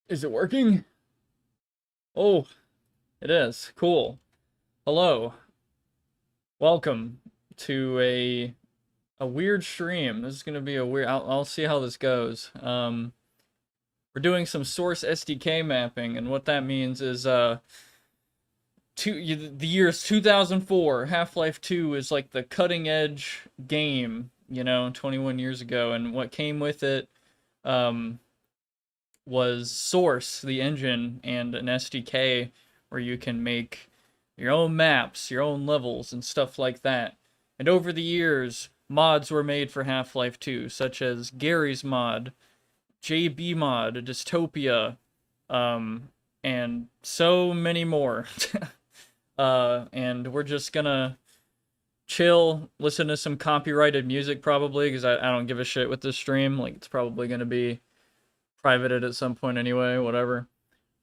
Is it working? Oh, it is. Cool. Hello. Welcome to a weird stream. This is gonna be a weird. I'll see how this goes. We're doing some Source SDK mapping, and what that means is the year's 2004. Half-Life 2 is like the cutting edge game, 21 years ago, and what came with it um was Source, the engine, and an SDK where you can make your own maps, your own levels, and stuff like that. And over the years, mods were made for Half-Life 2, such as Gary's mod, JB mod, Dystopia, um, and so many more. And we're just gonna chill, listen to some copyrighted music probably, because I don't give a shit with this stream. Like, it's probably gonna be privated at some point anyway, whatever.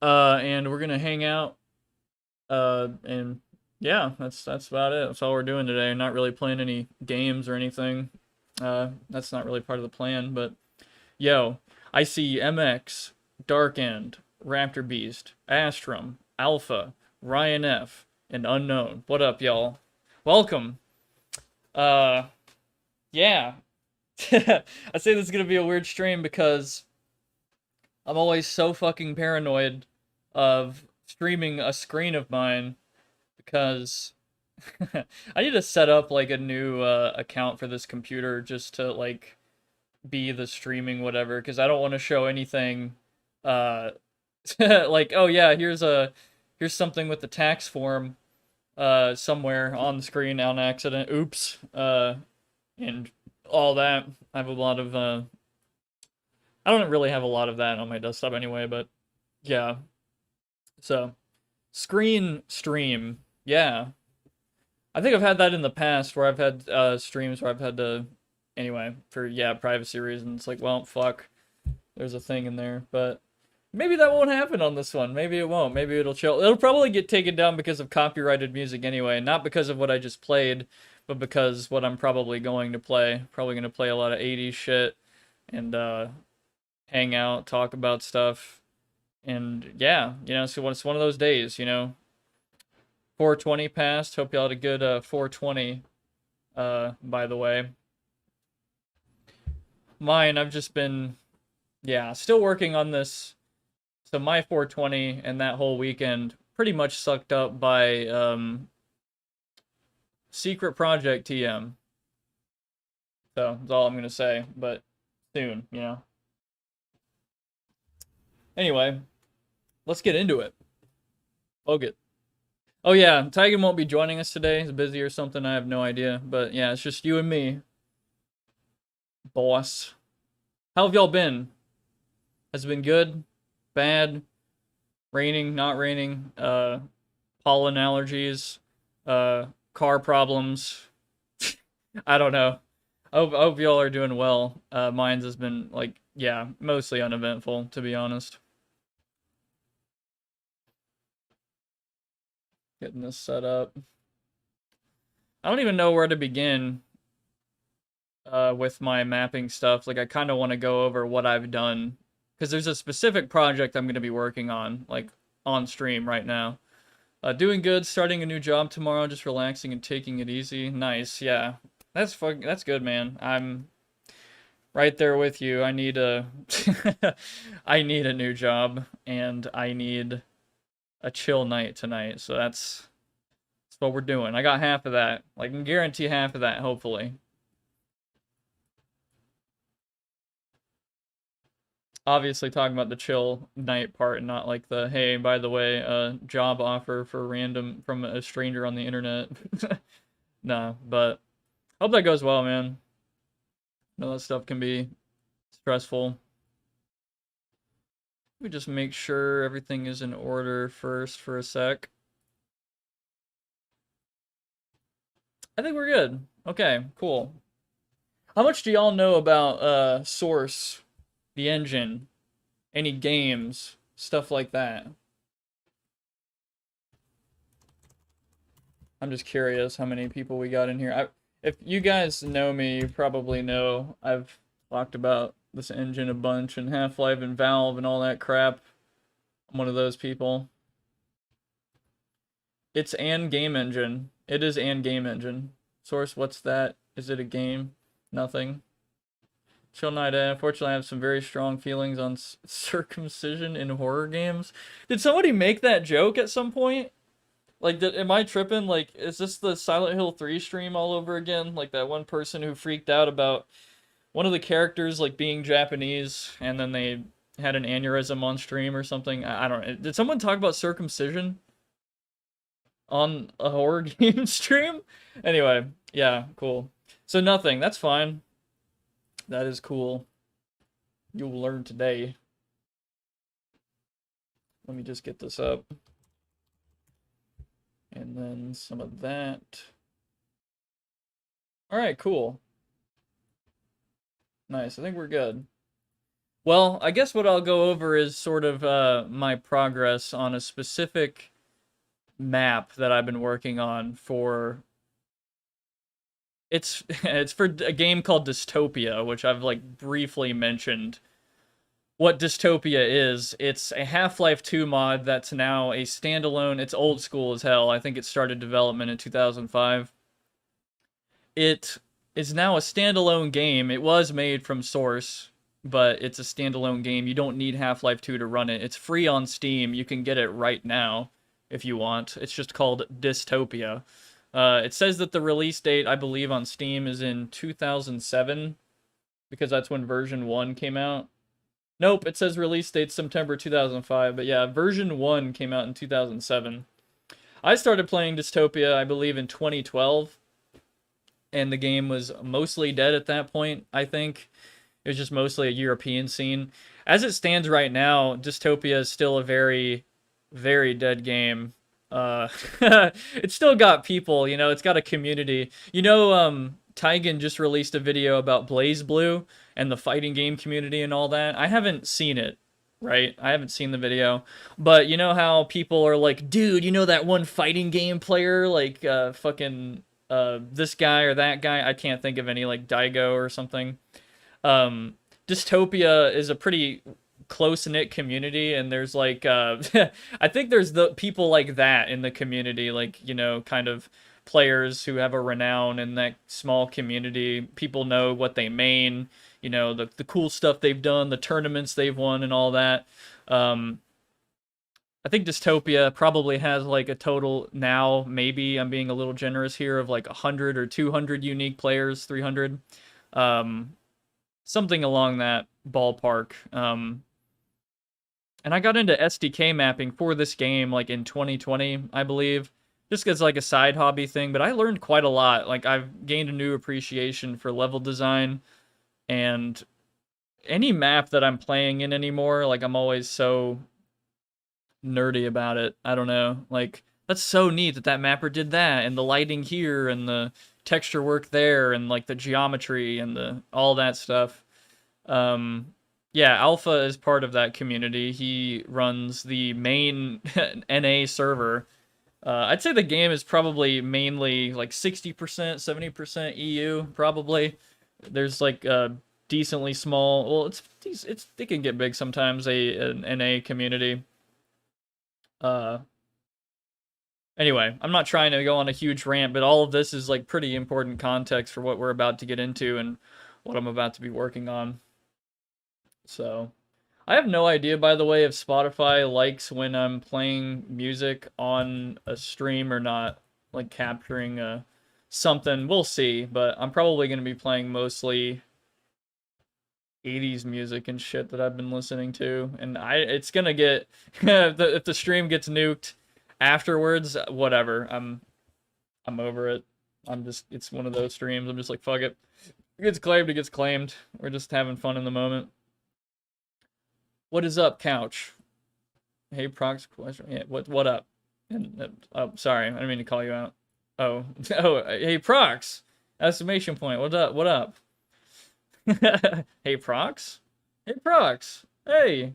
And we're gonna hang out. And yeah, that's about it. That's all we're doing today. Not really playing any games or anything. That's not really part of the plan, but yo, I see MX, Dark End, Raptor Beast, Astrum, Alpha, Ryan F, and Unknown. What up, y'all? Welcome. Uh, yeah. I say this is gonna be a weird stream because I'm always so fucking paranoid of streaming a screen of mine because I need to set up like a new account for this computer just to like be the streaming whatever because I don't want to show anything uh like oh yeah here's something with the tax form somewhere on the screen on accident, oops, and all that. I have a lot of I don't really have a lot of that on my desktop anyway, but yeah. So, screen stream. Yeah. I think I've had that in the past where I've had streams where I've had to anyway, for yeah, privacy reasons. Like, well, fuck. There's a thing in there, but maybe that won't happen on this one. Maybe it won't. Maybe it'll chill. It'll probably get taken down because of copyrighted music anyway, not because of what I just played, but because what I'm probably going to play. Probably going to play a lot of 80s shit and hang out, talk about stuff. And yeah, so it's one of those days. 420 passed. Hope y'all had a good 420, by the way. Mine, I've just been, yeah, still working on this. So my 420 and that whole weekend pretty much sucked up by Secret Project TM. So that's all I'm going to say, but soon. Anyway, let's get into it. Bogut. Oh yeah, Tigan won't be joining us today. He's busy or something. I have no idea. But yeah, it's just you and me, boss. How have y'all been? Has it been good? Bad? Raining? Not raining? Pollen allergies? Car problems? I don't know. I hope y'all are doing well. Mine's has been like, yeah, mostly uneventful, to be honest. Getting this set up. I don't even know where to begin with my mapping stuff. Like, I kind of want to go over what I've done because there's a specific project I'm going to be working on, like on stream right now. Doing good. Starting a new job tomorrow. Just relaxing and taking it easy. Nice. Yeah, that's good, man. I'm right there with you. I need a I need a new job and I need a chill night tonight. So that's what we're doing. I got half of that. I can guarantee half of that, hopefully. Obviously talking about the chill night part and not like the hey, by the way, job offer for random from a stranger on the internet. Nah, but hope that goes well, man. I know that stuff can be stressful. Let me just make sure everything is in order first for a sec. I think we're good. Okay, cool. How much do y'all know about Source, the engine, any games, stuff like that? I'm just curious how many people we got in here. If you guys know me, you probably know I've talked about this engine a bunch and Half-Life and Valve and all that crap. I'm one of those people. It's an game engine. It is an game engine. Source, what's that? Is it a game? Nothing. Chill Night. Unfortunately, I have some very strong feelings on circumcision in horror games. Did somebody make that joke at some point? Like, am I tripping? Like, is this the Silent Hill 3 stream all over again? Like that one person who freaked out about one of the characters like being Japanese, and then they had an aneurysm on stream or something. I don't know. Did someone talk about circumcision on a horror game stream? Anyway, yeah, cool. So nothing. That's fine. That is cool. You'll learn today. Let me just get this up. And then some of that. All right, cool. Nice. I think we're good. Well, I guess what I'll go over is sort of my progress on a specific map that I've been working on for... It's for a game called Dystopia, which I've like briefly mentioned. What Dystopia is, it's a Half-Life 2 mod that's now a standalone. It's old school as hell. I think it started development in 2005. It is now a standalone game. It was made from Source, but it's a standalone game. You don't need Half-Life 2 to run it. It's free on Steam. You can get it right now if you want. It's just called Dystopia. It says that the release date, I believe, on Steam is in 2007, because that's when version 1 came out. Nope, it says release date September 2005, but yeah, version 1 came out in 2007. I started playing Dystopia, I believe, in 2012, and the game was mostly dead at that point, I think. It was just mostly a European scene. As it stands right now, Dystopia is still a very, very dead game. It's still got people, you know, it's got a community. You know, Takedown just released a video about BlazBlue and the fighting game community and all that. I haven't seen it, right? I haven't seen the video. But you know how people are like, dude, you know that one fighting game player, like, fucking, this guy or that guy? I can't think of any, like, Daigo or something. Dystopia is a pretty close-knit community, and there's like I think there's the people like that in the community, like, you know, kind of players who have a renown in that small community. People know what they main, you know, the cool stuff they've done, the tournaments they've won and all that. I think Dystopia probably has like a total now, maybe I'm being a little generous here, of like 100 or 200 unique players, 300, something along that ballpark. And I got into SDK mapping for this game like in 2020, I believe, just as like a side hobby thing. But I learned quite a lot. Like, I've gained a new appreciation for level design, and any map that I'm playing in anymore, like, I'm always so nerdy about it. I don't know. Like, that's so neat that that mapper did that, and the lighting here, and the texture work there, and like the geometry and the all that stuff. Yeah, Alpha is part of that community. He runs the main NA server. I'd say the game is probably mainly like 60%, 70% EU, probably. There's like a decently small, well, it can get big sometimes, an NA community. Anyway, I'm not trying to go on a huge rant, but all of this is like pretty important context for what we're about to get into and what I'm about to be working on. So, I have no idea, by the way, if Spotify likes when I'm playing music on a stream or not, like capturing something. We'll see, but I'm probably going to be playing mostly 80s music and shit that I've been listening to, and it's going to get if the stream gets nuked afterwards, whatever. I'm over it. It's one of those streams. I'm just like, fuck it. If it gets claimed, it gets claimed. We're just having fun in the moment. What is up, Couch? Hey, Prox question. Yeah, what up? And oh, sorry, I didn't mean to call you out. Oh, hey, Prox! Exclamation point. What up? What up? Hey, Prox. Hey, Prox. Hey,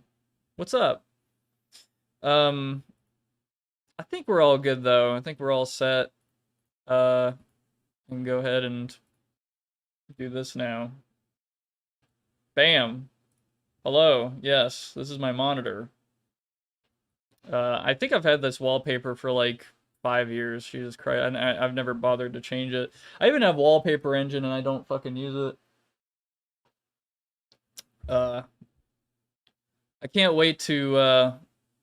what's up? I think we're all good though. I think we're all set. We can go ahead and do this now. Bam. Hello. Yes, this is my monitor. I think I've had this wallpaper for like 5 years. Jesus Christ, and I've never bothered to change it. I even have Wallpaper Engine, and I don't fucking use it. Uh, I can't wait to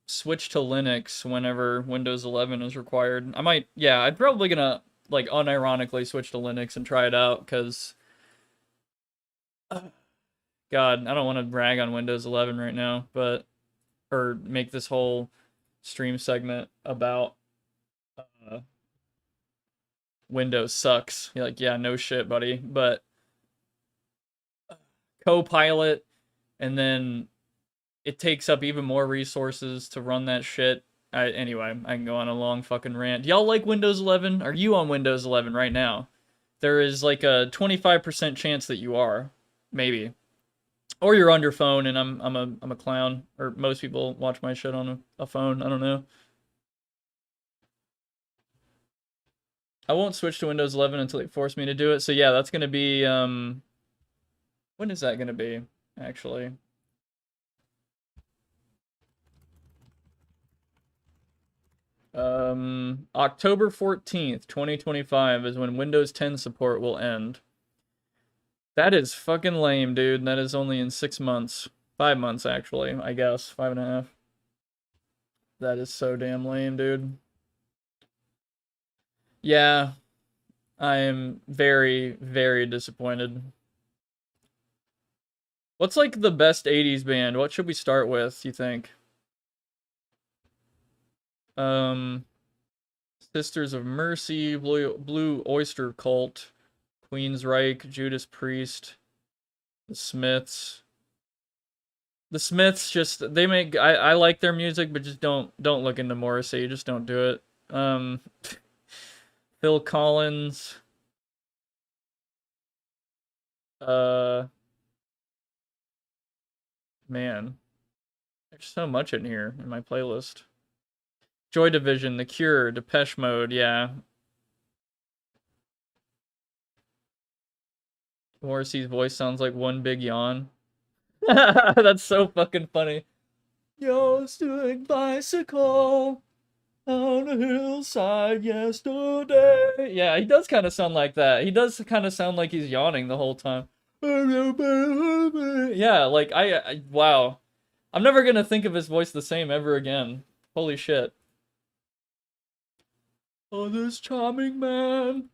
switch to Linux whenever Windows 11 is required. I might, yeah, I'm probably gonna like unironically switch to Linux and try it out because, God, I don't want to brag on Windows 11 right now, but or make this whole stream segment about uh, Windows sucks. You're like, yeah, no shit, buddy. But Copilot, and then it takes up even more resources to run that shit. Anyway, I can go on a long fucking rant. Y'all like Windows 11? Are you on Windows 11 right now? There is like a 25% chance that you are, maybe, or you're on your phone. And I'm a clown. Or most people watch my shit on a phone. I don't know. I won't switch to Windows 11 until they force me to do it. So yeah, that's gonna be when is that gonna be? Actually, October 14th, 2025 is when Windows 10 support will end. That is fucking lame, dude. That is only in 6 months. 5 months, actually, I guess. 5.5. That is so damn lame, dude. Yeah, I am very, very disappointed. What's like the best 80s band? What should we start with, you think? Um, Sisters of Mercy, Blue Oyster Cult, Queensryche, Judas Priest, The Smiths. The Smiths just they make I like their music, but just don't look into Morrissey. Just don't do it. Phil Collins. Uh, man, there's so much in here in my playlist. Joy Division, The Cure, Depeche Mode. Yeah, Morrissey's voice sounds like one big yawn. That's so fucking funny. Used to bicycle on a hillside yesterday. Yeah, he does kind of sound like that. He does kind of sound like he's yawning the whole time. Yeah, like wow. I'm never gonna think of his voice the same ever again. Holy shit. Oh, this charming man.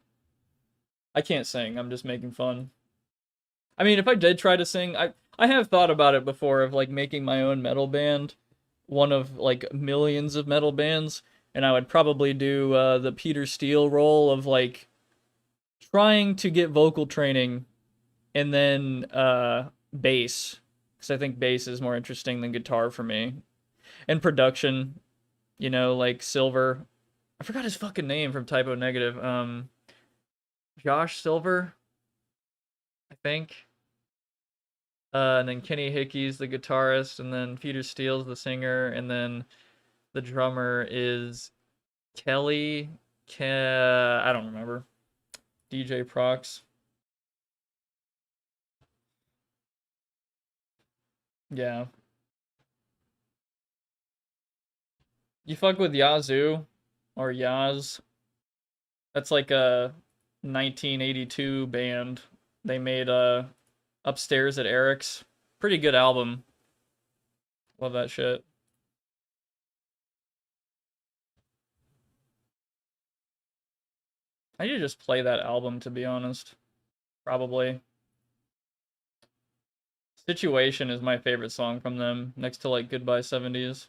I can't sing. I'm just making fun. I mean, if I did try to sing, I have thought about it before of like making my own metal band, one of like millions of metal bands, and I would probably do the Peter Steele role of like trying to get vocal training and then bass, because I think bass is more interesting than guitar for me. And production, like Silver. I forgot his fucking name from Typo Negative. Josh Silver, I think. And then Kenny Hickey's the guitarist, and then Peter Steele's the singer, and then the drummer is Kelly. I don't remember. DJ Prox. Yeah. You fuck with Yazoo or Yaz. That's like a 1982 band. They made Upstairs at Eric's. Pretty good album. Love that shit. I need to just play that album, to be honest. Probably. Situation is my favorite song from them, next to like Goodbye 70s.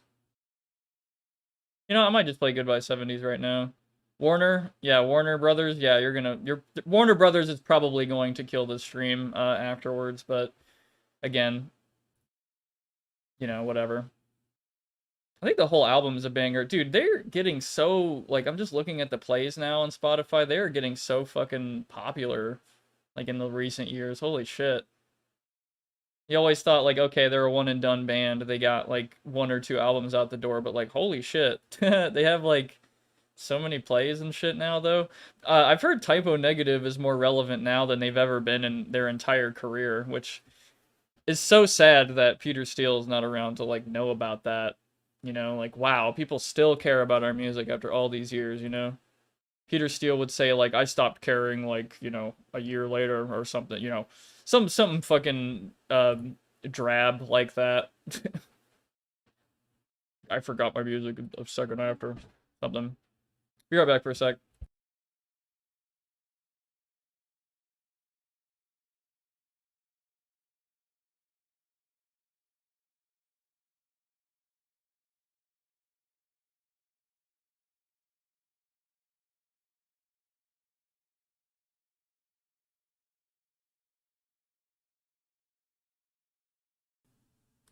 I might just play Goodbye 70s right now. Warner, yeah, Warner Brothers, yeah, Warner Brothers is probably going to kill this stream afterwards, but again, whatever. I think the whole album is a banger. Dude, they're getting so, like, I'm just looking at the plays now on Spotify. They're getting so fucking popular, like, in the recent years. Holy shit. You always thought, like, okay, they're a one and done band. They got, like, one or two albums out the door, but, like, holy shit. They have, like, so many plays and shit now, though. I've heard Typo Negative is more relevant now than they've ever been in their entire career, which is so sad that Peter Steele is not around to, like, know about that. You know, like, wow, people still care about our music after all these years, you know? Peter Steele would say, like, I stopped caring, like, you know, a year later or something, you know. Something fucking drab like that. I forgot my music a second after something. Be right back for a sec.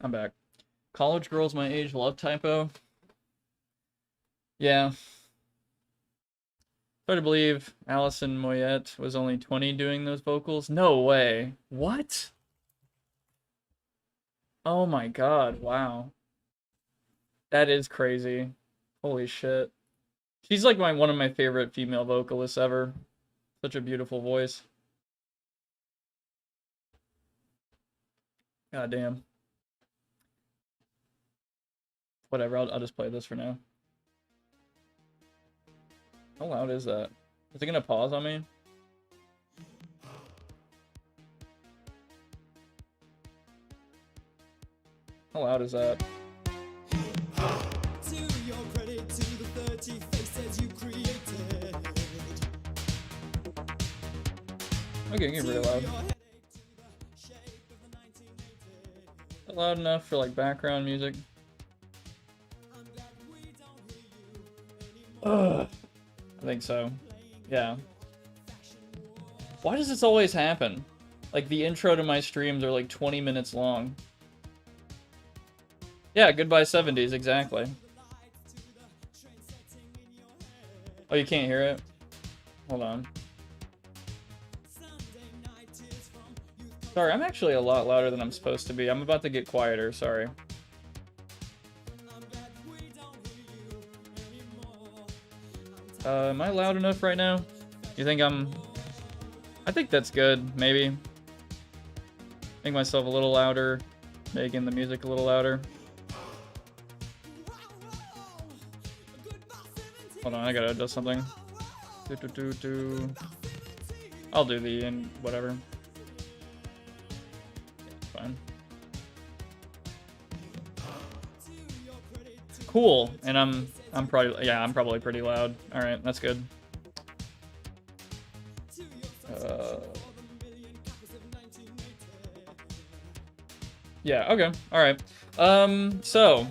I'm back. College girls my age love typo. Yeah. Hard to believe Alison Moyet was only 20 doing those vocals. No way. What? Oh my god, wow. That is crazy. Holy shit. She's like one of my favorite female vocalists ever. Such a beautiful voice. God damn. Whatever, I'll just play this for now. How loud is that? Is it gonna pause on me? How loud is that? Okay, it can get really loud. Loud enough for like background music. Ugh. I think so. Yeah. Why does this always happen? Like the intro to my streams are like 20 minutes long. Yeah, goodbye 70s, exactly. Oh, you can't hear it? Hold on. Sorry, I'm actually a lot louder than I'm supposed to be. I'm about to get quieter, sorry. Am I loud enough right now? You think I think that's good, maybe. Make myself a little louder, making the music a little louder. Hold on, I gotta adjust something. I'll do the and whatever. Fine. Cool, and I'm probably pretty loud. All right, that's good. Yeah, okay, all right. So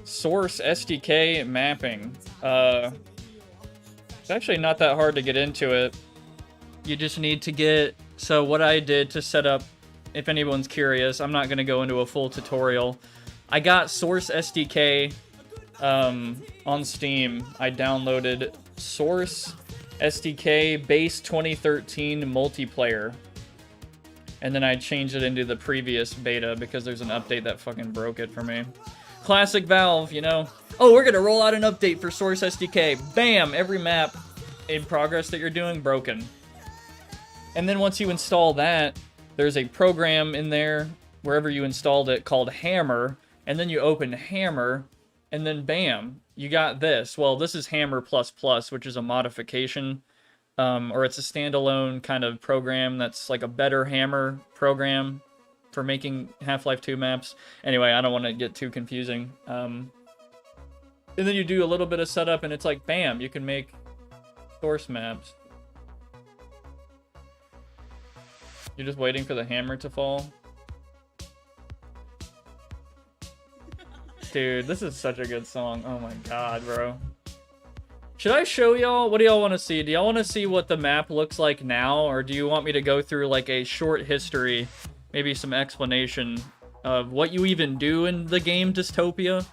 Source SDK Mapping. It's actually not that hard to get into it. You just need to get, so what I did to set up, if anyone's curious, I'm not gonna go into a full tutorial. I got Source SDK on Steam. I downloaded Source SDK Base 2013 Multiplayer. And then I changed it into the previous beta because there's an update that fucking broke it for me. Classic Valve, you know. Oh, we're gonna roll out an update for Source SDK. Bam! Every map in progress that you're doing, broken. And then once you install that, there's a program in there, wherever you installed it, called Hammer. And then you open Hammer, and then bam, you got this. Well, this is Hammer++, which is a modification, or it's a standalone kind of program that's like a better Hammer program for making Half-Life 2 maps. Anyway, I don't want to get too confusing. And then you do a little bit of setup, and it's like, bam, you can make source maps. You're just waiting for the hammer to fall. Dude, this is such a good song. Oh my god, bro. Should I show y'all? What do y'all want to see? Do y'all want to see what the map looks like now? Or do you want me to go through like a short history, maybe some explanation of what you even do in the game Dystopia?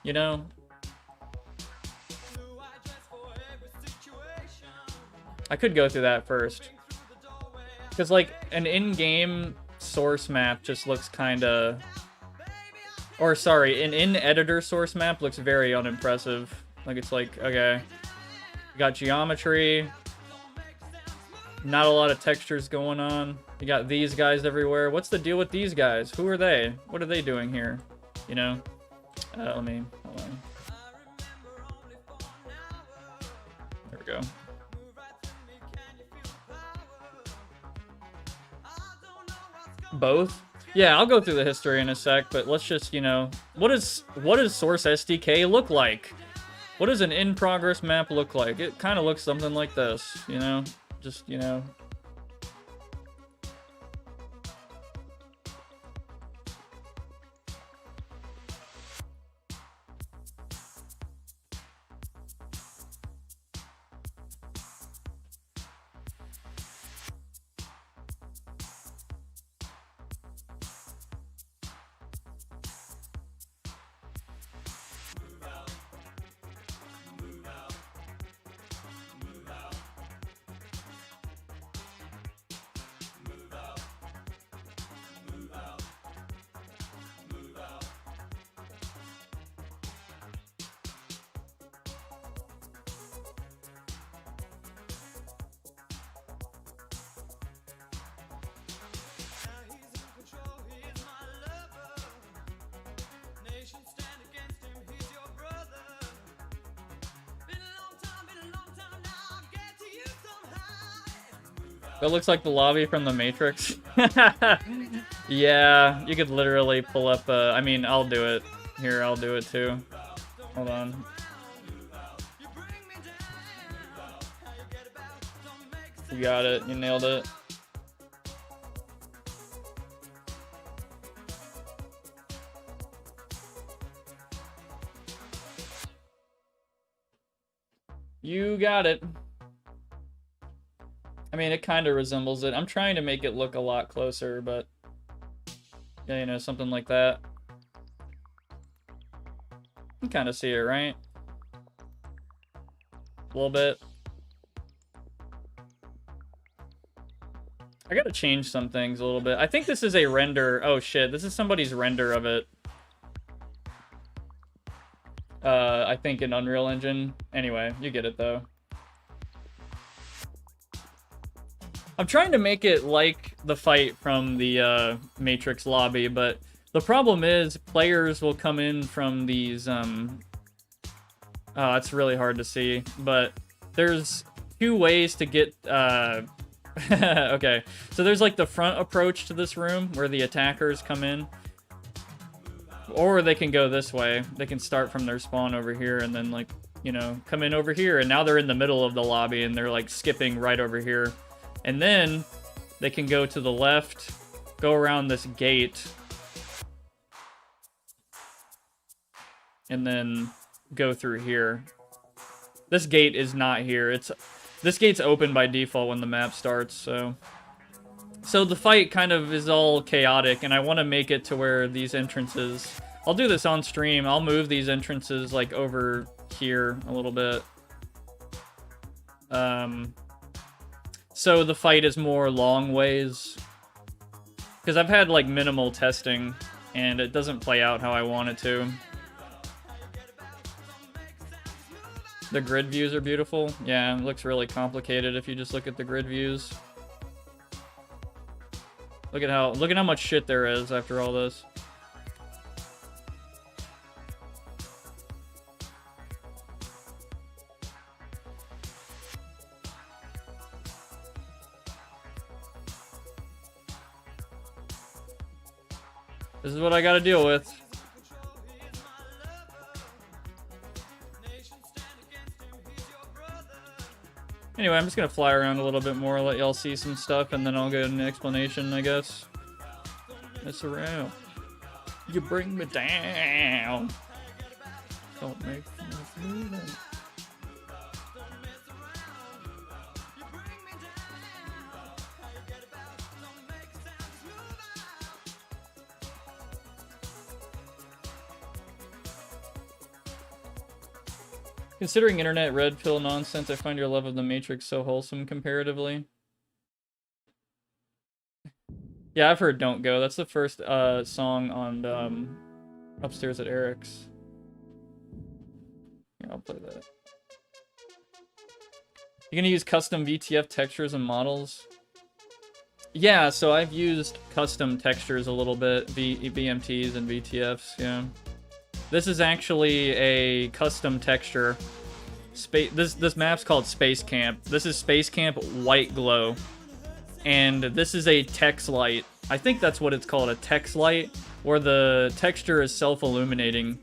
You know? I could go through that first. Because like an in-game source map just looks kinda... Or sorry, an in-editor source map looks very unimpressive. Like it's like, okay, you got geometry, not a lot of textures going on. You got these guys everywhere. What's the deal with these guys? Who are they? What are they doing here? You know? Let me, hold on. There we go. Both? Yeah, I'll go through the history in a sec, but let's just, you know, what does Source SDK look like? What does an in-progress map look like? It kind of looks something like this, you know? Just, you know... That looks like the lobby from the Matrix. Yeah, you could literally pull up I mean, I'll do it. Here, I'll do it too. Hold on. You got it. You nailed it. You got it. I mean, it kind of resembles it. I'm trying to make it look a lot closer, but... yeah, you know, something like that. You can kind of see it, right? A little bit. I gotta change some things a little bit. I think this is a render. Oh, shit. This is somebody's render of it. I think in Unreal Engine. Anyway, you get it, though. I'm trying to make it like the fight from the Matrix lobby, but the problem is players will come in from these, oh, it's really hard to see, but there's two ways to get, okay, so there's like the front approach to this room where the attackers come in, or they can go this way. They can start from their spawn over here and then, like, you know, come in over here, and now they're in the middle of the lobby and they're like skipping right over here. And then they can go to the left, go around this gate, and then go through here. This gate is not here. This gate's open by default when the map starts, so the fight kind of is all chaotic, and I want to make it to where these entrances... I'll do this on stream. I'll move these entrances like over here a little bit. So the fight is more long ways. Because I've had, like, minimal testing, and it doesn't play out how I want it to. The grid views are beautiful. Yeah, it looks really complicated if you just look at the grid views. Look at how much shit there is after all this. This is what I gotta deal with. Anyway, I'm just gonna fly around a little bit more, let y'all see some stuff, and then I'll go into an explanation, I guess. Mess around. You bring me down. Don't make me move. Considering internet red pill nonsense, I find your love of the Matrix so wholesome comparatively. Yeah, I've heard Don't Go. That's the first song on Upstairs at Eric's. Here, I'll play that. You're gonna use custom VTF textures and models? Yeah, so I've used custom textures a little bit, VMTs and VTFs, yeah. This is actually a custom texture. This map's called Space Camp. This is Space Camp White Glow. And this is a text light. I think that's what it's called, a text light, where the texture is self-illuminating.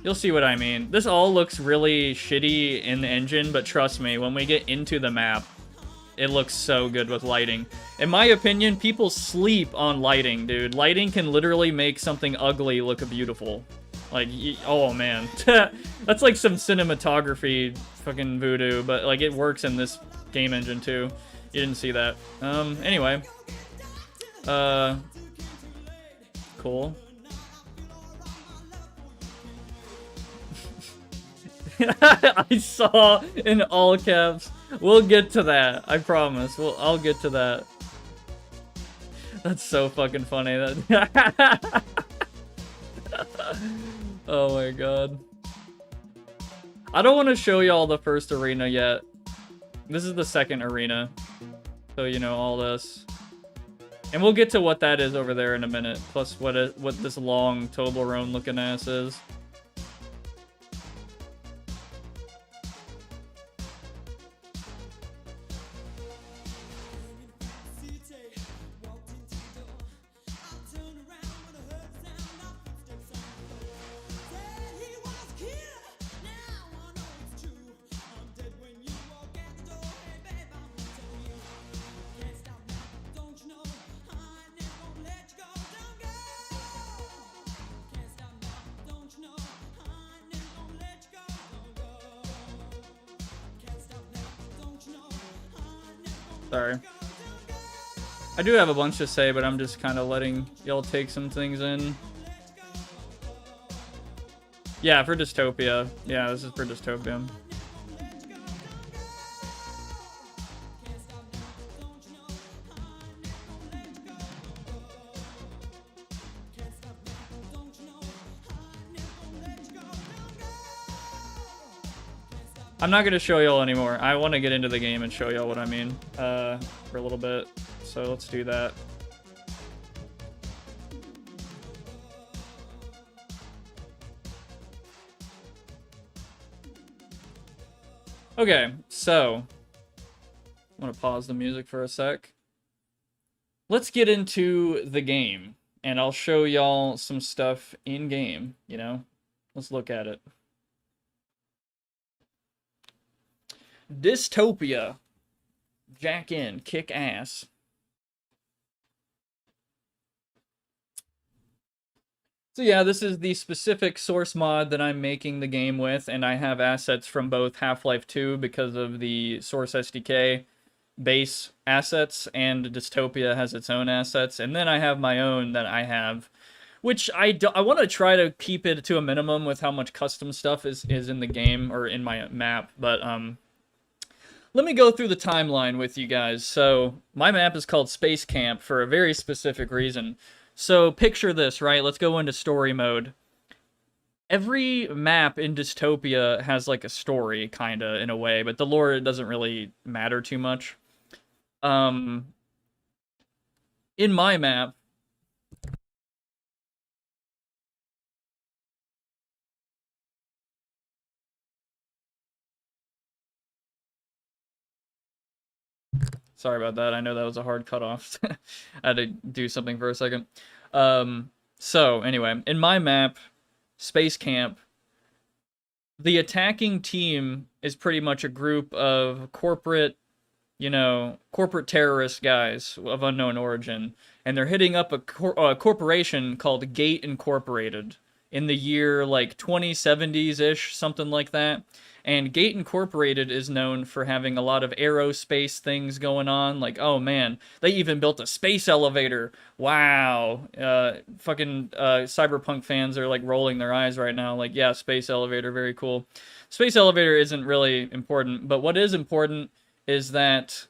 You'll see what I mean. This all looks really shitty in the engine, but trust me, when we get into the map, it looks so good with lighting. In my opinion, people sleep on lighting, dude. Lighting can literally make something ugly look beautiful. Like, oh man. That's like some cinematography fucking voodoo, but like it works in this game engine too. You didn't see that. Anyway. Cool. I saw in all caps. We'll get to that. I promise. I'll get to that. That's so fucking funny. That oh my god. I don't want to show y'all the first arena yet. This is the second arena. So, you know, all this. And we'll get to what that is over there in a minute. Plus what this long Toblerone looking ass is. Sorry. I do have a bunch to say, but I'm just kind of letting y'all take some things in. Yeah, for Dystopia. Yeah, this is for Dystopia. I'm not going to show y'all anymore. I want to get into the game and show y'all what I mean for a little bit. So let's do that. Okay, so I'm going to pause the music for a sec. Let's get into the game, and I'll show y'all some stuff in game, you know? Let's look at it. Dystopia. Jack in, kick ass. So yeah, this is the specific source mod that I'm making the game with, and I have assets from both Half-Life 2 because of the Source SDK base assets, and Dystopia has its own assets, and then I have my own that I have, which I want to try to keep it to a minimum with how much custom stuff is in the game, or in my map, but let me go through the timeline with you guys. So, my map is called Space Camp for a very specific reason. So, picture this, right? Let's go into story mode. Every map in Dystopia has, like, a story, kinda, in a way, but the lore doesn't really matter too much. In my map, sorry about that. I know that was a hard cutoff. I had to do something for a second. So, anyway, in my map, Space Camp, the attacking team is pretty much a group of corporate, you know, corporate terrorist guys of unknown origin. And they're hitting up a corporation called Gate Incorporated in the year, like, 2070s-ish, something like that. And Gate Incorporated is known for having a lot of aerospace things going on. Like, oh man, they even built a space elevator. Wow. Fucking Cyberpunk fans are like rolling their eyes right now. Like, yeah, space elevator, very cool. Space elevator isn't really important, but what is important is that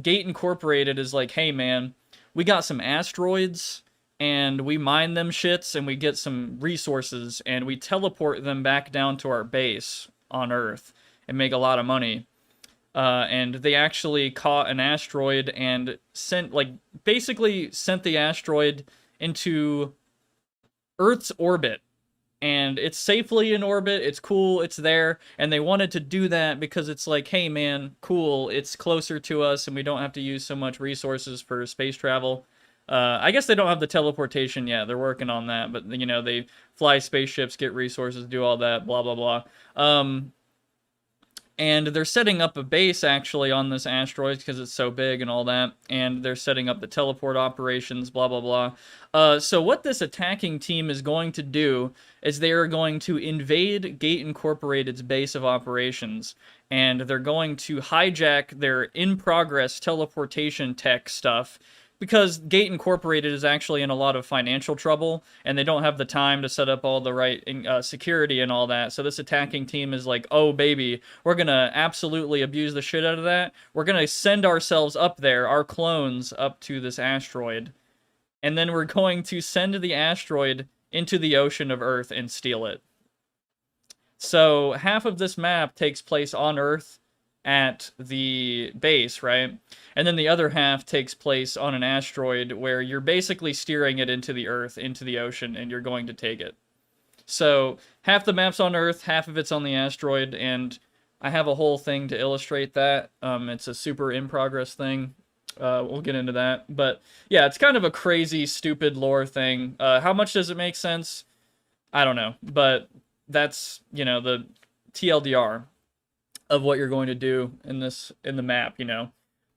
Gate Incorporated is like, hey man, we got some asteroids, and we mine them shits, and we get some resources, and we teleport them back down to our base on Earth and make a lot of money. And they actually caught an asteroid and basically sent the asteroid into Earth's orbit and it's safely in orbit, it's cool, it's there, and they wanted to do that because it's like, hey man, cool, it's closer to us and we don't have to use so much resources for space travel. I guess they don't have the teleportation yet, they're working on that, but you know, they fly spaceships, get resources, do all that, blah blah blah. And they're setting up a base actually on this asteroid because it's so big and all that. And they're setting up the teleport operations, blah, blah, blah. So what this attacking team is going to do is they are going to invade Gate Incorporated's base of operations. And they're going to hijack their in-progress teleportation tech stuff, because Gate Incorporated is actually in a lot of financial trouble, and they don't have the time to set up all the right security and all that. So this attacking team is like, oh baby, we're gonna absolutely abuse the shit out of that. We're gonna send ourselves up there, our clones, up to this asteroid. And then we're going to send the asteroid into the ocean of Earth and steal it. So half of this map takes place on Earth at the base, right? And then the other half takes place on an asteroid where you're basically steering it into the Earth, into the ocean, and you're going to take it. So half the map's on Earth, half of it's on the asteroid, and I have a whole thing to illustrate that. It's a super in-progress thing. We'll get into that. But yeah, it's kind of a crazy, stupid lore thing. How much does it make sense? I don't know. But that's, you know, the TLDR of what you're going to do in the map, you know.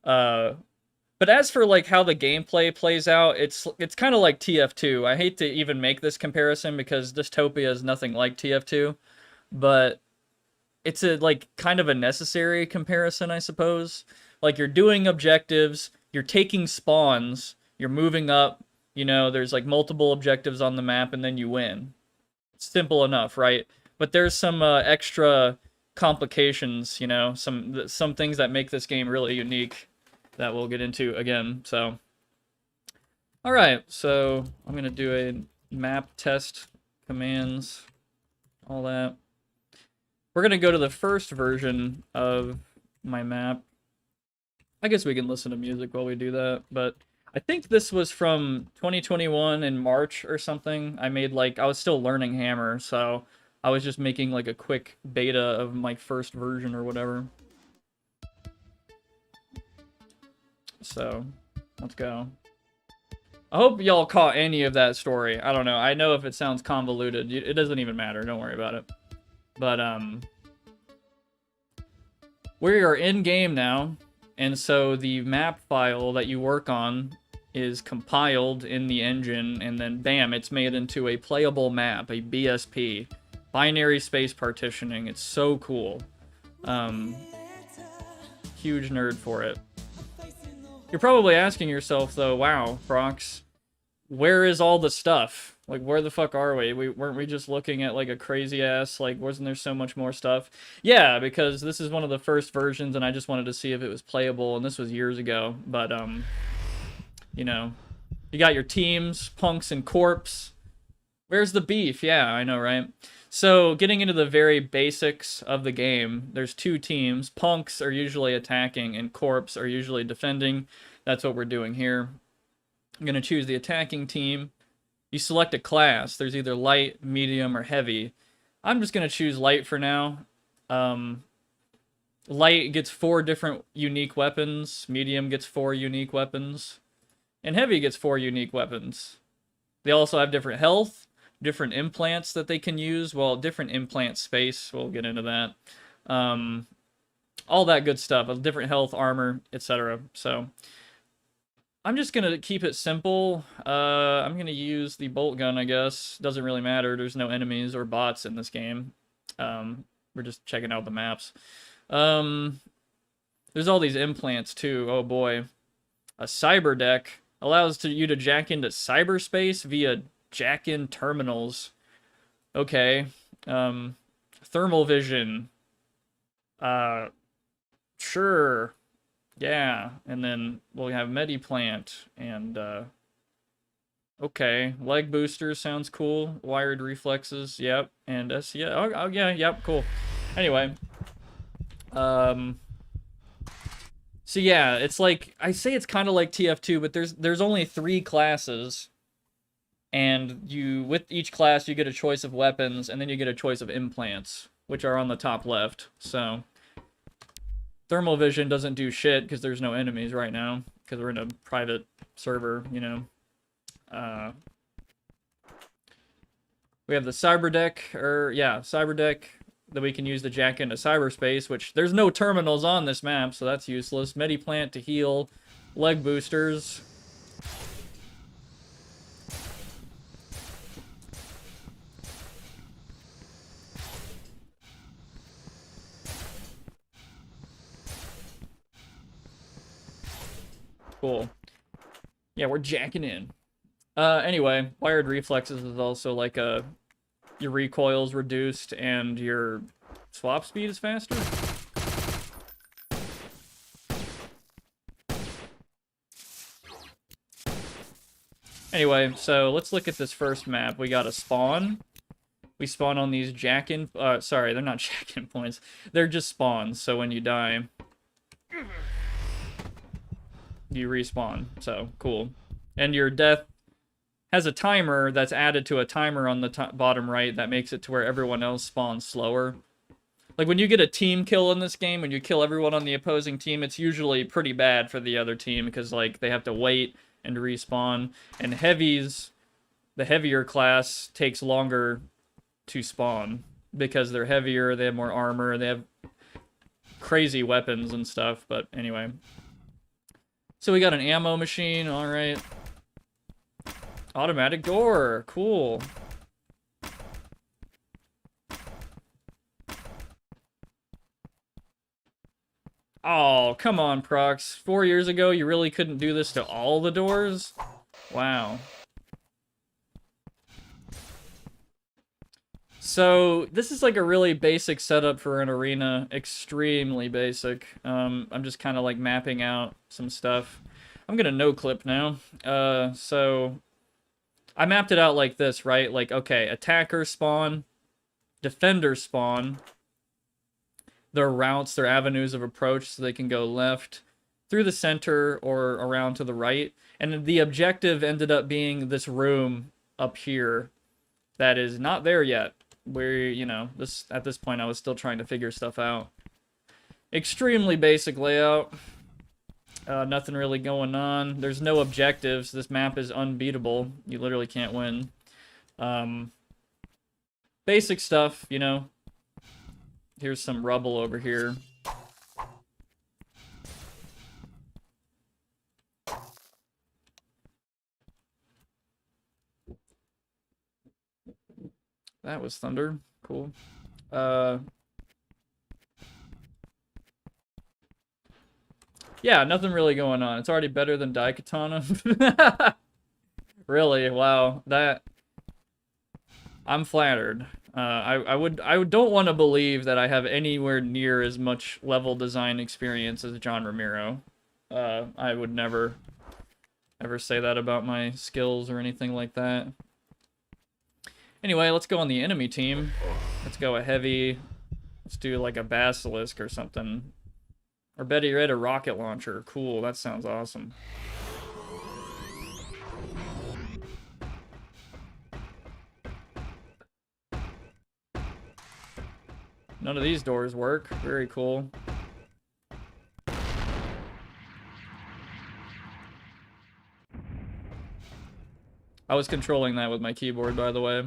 But as for like how the gameplay plays out, it's kind of like TF2. I hate to even make this comparison because Dystopia is nothing like TF2, but it's a like kind of a necessary comparison, I suppose. Like you're doing objectives, you're taking spawns, you're moving up, you know, there's like multiple objectives on the map and then you win. It's simple enough, right? But there's some extra complications, you know, some things that make this game really unique that we'll get into again. So all right, so I'm gonna do a map test, commands, all that. We're gonna go to the first version of my map. I guess we can listen to music while we do that, but I think this was from 2021 in March or something. I was still learning Hammer, so I was just making like a quick beta of my first version or whatever. So, let's go. I hope y'all caught any of that story. I don't know. I know if it sounds convoluted. It doesn't even matter. Don't worry about it. But, we are in game now. And so the map file that you work on is compiled in the engine. And then, bam, it's made into a playable map, a BSP. Binary space partitioning. It's so cool. Huge nerd for it. You're probably asking yourself, though, wow, Prox, where is all the stuff? Like, where the fuck are we? Weren't we just looking at, like, a crazy-ass, like, wasn't there so much more stuff? Yeah, because this is one of the first versions, and I just wanted to see if it was playable, and this was years ago. But, you know, you got your teams, Punks and Corpse. Where's the beef? Yeah, I know, right? So, getting into the very basics of the game, there's two teams. Punks are usually attacking, and Corpse are usually defending. That's what we're doing here. I'm going to choose the attacking team. You select a class. There's either light, medium, or heavy. I'm just going to choose light for now. Light gets 4 different unique weapons. Medium gets 4 unique weapons. And heavy gets 4 unique weapons. They also have different health, different implants that they can use. Well, different implant space. We'll get into that. All that good stuff. Different health, armor, etc. So I'm just going to keep it simple. I'm going to use the bolt gun, I guess. Doesn't really matter. There's no enemies or bots in this game. We're just checking out the maps. There's all these implants, too. Oh, boy. A cyber deck allows you to jack into cyberspace via jack-in terminals. Okay. Thermal vision. Sure. Yeah, and then we'll have Mediplant, and, okay, leg boosters sounds cool, wired reflexes, yep, and yeah, oh yeah, yep, cool. Anyway, so yeah, it's like, I say it's kind of like TF2, but there's only 3 classes, And with each class, you get a choice of weapons, and then you get a choice of implants, which are on the top left. So thermal vision doesn't do shit because there's no enemies right now, because we're in a private server, you know. We have the cyber deck, cyber deck, that we can use to jack into cyberspace, which there's no terminals on this map, so that's useless. Mediplant to heal, leg boosters. Cool. Yeah, we're jacking in. Anyway, wired reflexes is also like your recoil's reduced and your swap speed is faster. Anyway, so let's look at this first map. We got a spawn. We spawn on these jack-in... sorry, they're not jack-in points. They're just spawns, so when you die, you respawn. So, cool. And your death has a timer that's added to a timer on the bottom right that makes it to where everyone else spawns slower. Like, when you get a team kill in this game, when you kill everyone on the opposing team, it's usually pretty bad for the other team because, like, they have to wait and respawn. And heavies, the heavier class, takes longer to spawn because they're heavier, they have more armor, they have crazy weapons and stuff. But anyway. So we got an ammo machine, alright. Automatic door, cool. Oh, come on, Prox. 4 years ago, you really couldn't do this to all the doors? Wow. So, this is like a really basic setup for an arena. Extremely basic. I'm just kind of like mapping out some stuff. I'm gonna no-clip now. So, I mapped it out like this, right? Like, okay, attacker spawn, defender spawn, their routes, their avenues of approach, so they can go left, through the center, or around to the right. And the objective ended up being this room up here that is not there yet. Where, you know, at this point I was still trying to figure stuff out. Extremely basic layout. Nothing really going on. There's no objectives. This map is unbeatable. You literally can't win. Basic stuff, you know. Here's some rubble over here. That was thunder. Cool. Yeah, nothing really going on. It's already better than Daikatana. Really? Wow. I'm flattered. I don't want to believe that I have anywhere near as much level design experience as John Romero. I would never ever say that about my skills or anything like that. Anyway, let's go on the enemy team. Let's go a heavy. Let's do like a basilisk or something. Or better yet, a rocket launcher. Cool, that sounds awesome. None of these doors work. Very cool. I was controlling that with my keyboard, by the way.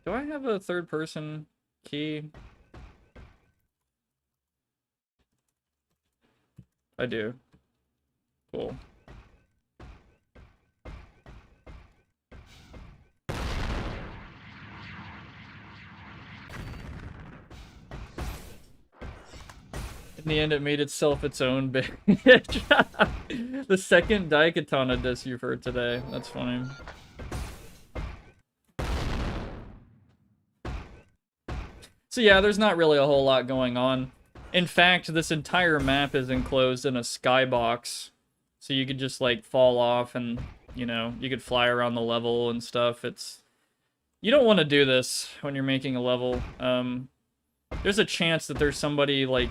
Do I have a third-person key? I do. Cool. In the end, it made itself its own bitch. The second Daikatana diss you've heard today. That's funny. So yeah, there's not really a whole lot going on. In fact, this entire map is enclosed in a skybox. So you could just like fall off and, you know, you could fly around the level and stuff. It's You don't want to do this when you're making a level. There's a chance that there's somebody, like,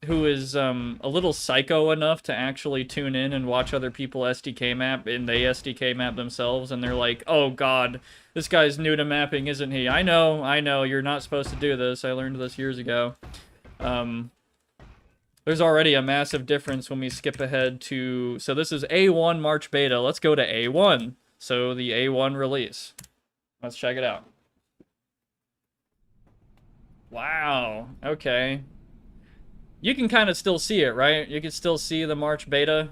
who is a little psycho enough to actually tune in and watch other people SDK map, and they SDK map themselves, and they're like, oh god, this guy's new to mapping, isn't he? I know, you're not supposed to do this. I learned this years ago. There's already a massive difference when we skip ahead to... So this is A1 March Beta. Let's go to A1. So the A1 release. Let's check it out. Wow. Okay. You can kind of still see it, right? You can still see the March Beta.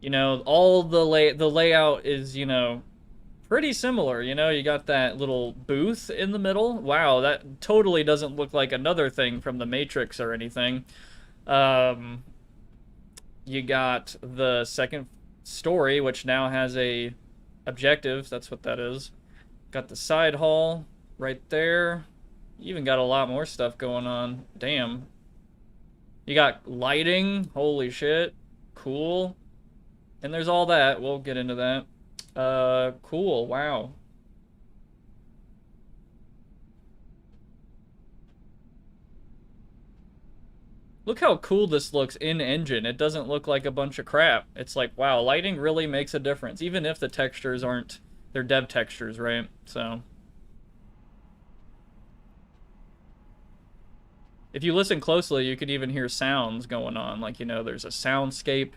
You know, all the layout is, you know, pretty similar. You know, you got that little booth in the middle. Wow, that totally doesn't look like another thing from the Matrix or anything. You got the second story, which now has a objective. That's what that is. Got the side hall right there. You even got a lot more stuff going on. Damn. You got lighting. Holy shit. Cool. And there's all that. We'll get into that. Cool. Wow. Look how cool this looks in engine. It doesn't look like a bunch of crap. It's like, wow, lighting really makes a difference, even if the textures aren't, they're dev textures, right? So if you listen closely, you could even hear sounds going on. Like, you know, there's a soundscape.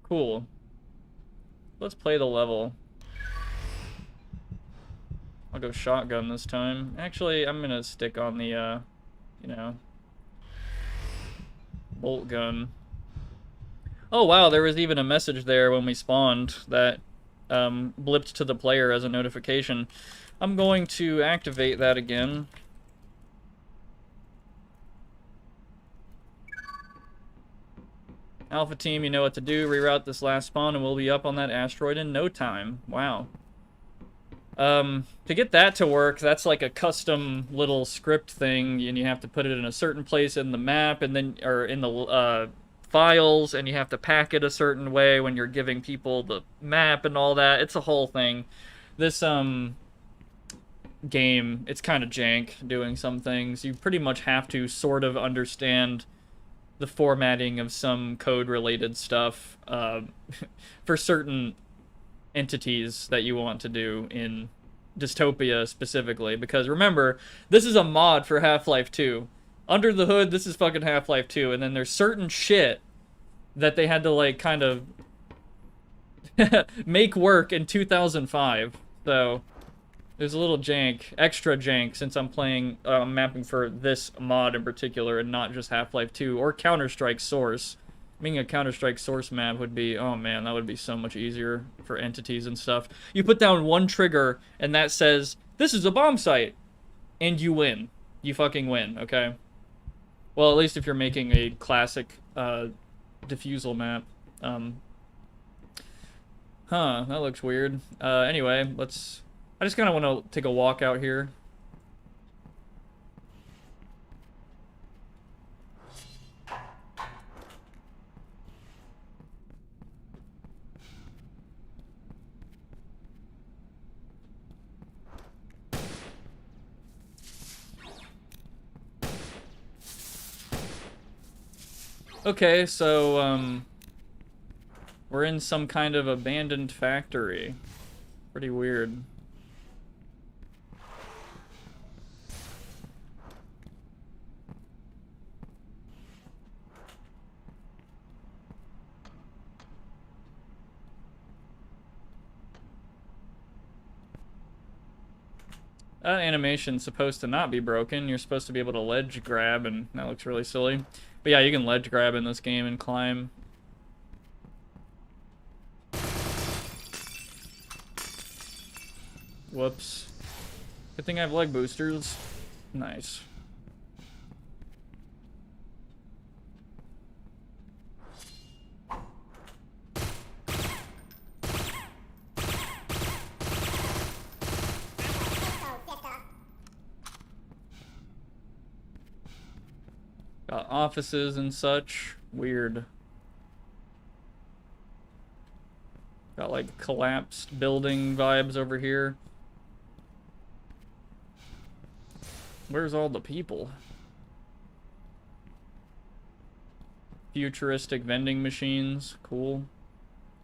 Cool. Let's play the level. I'll go shotgun this time. Actually, I'm gonna stick on the, you know, bolt gun. Oh wow, there was even a message there when we spawned that blipped to the player as a notification. I'm going to activate that again. Alpha team, you know what to do. Reroute this last spawn and we'll be up on that asteroid in no time. Wow. To get that to work, that's like a custom little script thing, and you have to put it in a certain place in the map, and then, or in the files, and you have to pack it a certain way when you're giving people the map and all that. It's a whole thing. This game, it's kind of jank doing some things. You pretty much have to sort of understand the formatting of some code-related stuff for certain entities that you want to do in Dystopia specifically. Because remember, this is a mod for Half-Life 2. Under the hood, this is fucking Half-Life 2, and then there's certain shit that they had to, like, kind of make work in 2005. So there's a little jank, extra jank, since I'm playing, mapping for this mod in particular and not just Half-Life 2 or Counter-Strike Source. Making a Counter-Strike Source map would be, oh man, that would be so much easier for entities and stuff. You put down one trigger and that says, this is a bomb site, and you win. You fucking win, okay? Well, at least if you're making a classic, defusal map. That looks weird. Anyway, let's... I just kind of want to take a walk out here. Okay, so, we're in some kind of abandoned factory. Pretty weird. That animation's supposed to not be broken. You're supposed to be able to ledge grab, and that looks really silly. But yeah, you can ledge grab in this game and climb. Whoops. Good thing I have leg boosters. Nice. Got offices and such. Weird. Got like collapsed building vibes over here. Where's all the people? Futuristic vending machines. Cool.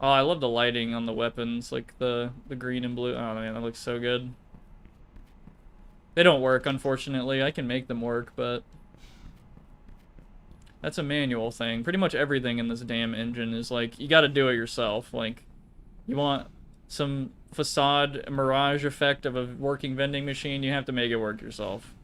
Oh, I love the lighting on the weapons, like the green and blue. Oh man, that looks so good. They don't work, unfortunately. I can make them work, but that's a manual thing. Pretty much everything in this damn engine is like, you gotta do it yourself. Like, you want some facade mirage effect of a working vending machine, you have to make it work yourself.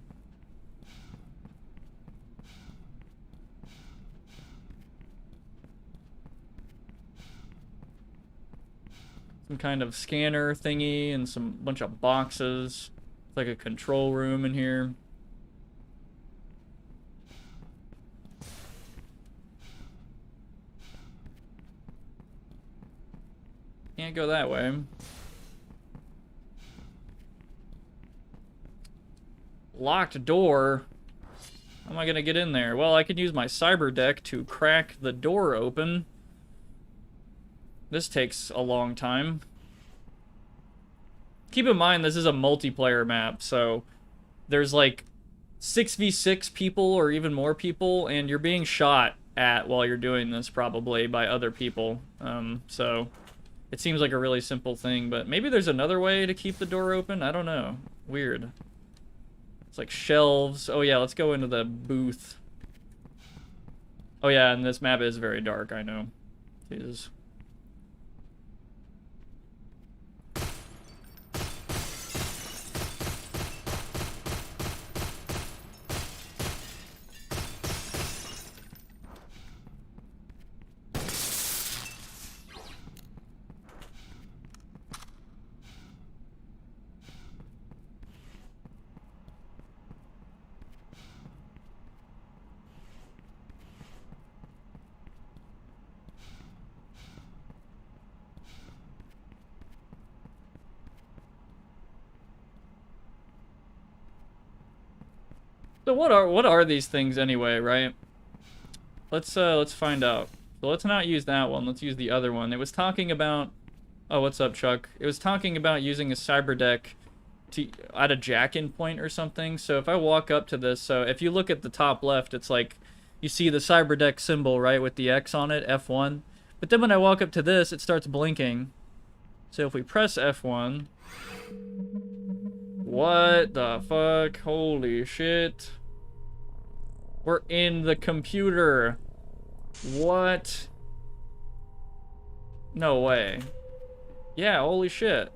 Some kind of scanner thingy and some bunch of boxes. It's like a control room in here. Can't go that way. Locked door. How am I gonna get in there? Well, I could use my cyber deck to crack the door open. This takes a long time. Keep in mind, this is a multiplayer map, so there's like 6v6 people or even more people, and you're being shot at while you're doing this, probably, by other people. So it seems like a really simple thing, but maybe there's another way to keep the door open? I don't know. Weird. It's like shelves. Oh yeah, let's go into the booth. Oh yeah, and this map is very dark, I know. Jesus. So what are these things anyway, right? Let's find out. So let's not use that one. Let's use the other one. It was talking about... Oh, what's up, Chuck? It was talking about using a cyber deck to at a jack-in point or something. So if I walk up to this, so if you look at the top left, it's like you see the cyber deck symbol, right, with the X on it, F1. But then when I walk up to this, it starts blinking. So if we press F1... What the fuck? Holy shit. We're in the computer. What? No way. Yeah, holy shit.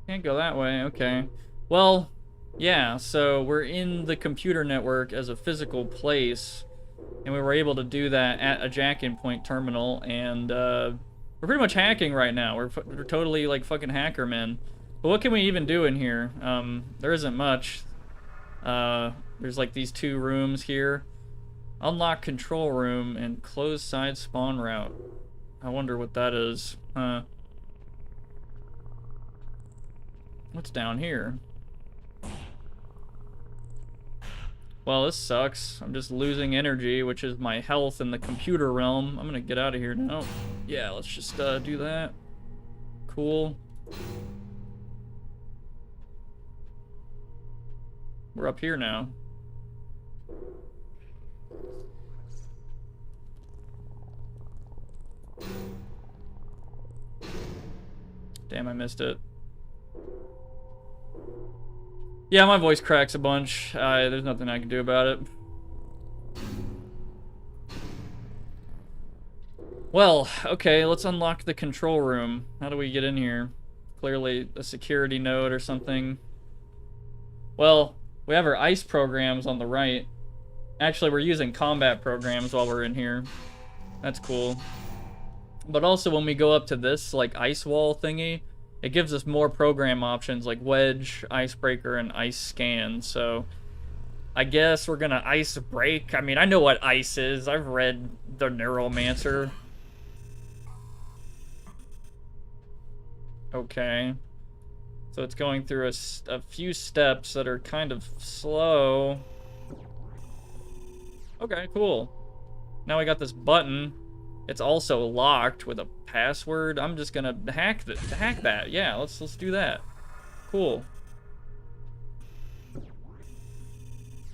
Can't go that way, okay. Well, yeah, so we're in the computer network as a physical place, and we were able to do that at a jack-in point terminal, and we're pretty much hacking right now. We're totally like fucking hacker men. But what can we even do in here? There isn't much. There's like these two rooms here. Unlock control room and close side spawn route. I wonder what that is. What's down here? Well, this sucks. I'm just losing energy, which is my health in the computer realm. I'm gonna get out of here now. Yeah, let's just do that. Cool. We're up here now. Damn, I missed it. Yeah, my voice cracks a bunch. There's nothing I can do about it. Well, okay, let's unlock the control room. How do we get in here? Clearly a security node or something. Well, we have our ICE programs on the right. Actually, we're using combat programs while we're in here. That's cool. But also when we go up to this, like, ice wall thingy, it gives us more program options like wedge, icebreaker, and ice scan. So I guess we're gonna ice break. I mean, I know what ice is. I've read the Neuromancer. Okay. So it's going through a few steps that are kind of slow. Okay, cool. Now we got this button. It's also locked with a password. I'm just gonna hack that. Yeah, let's do that. Cool.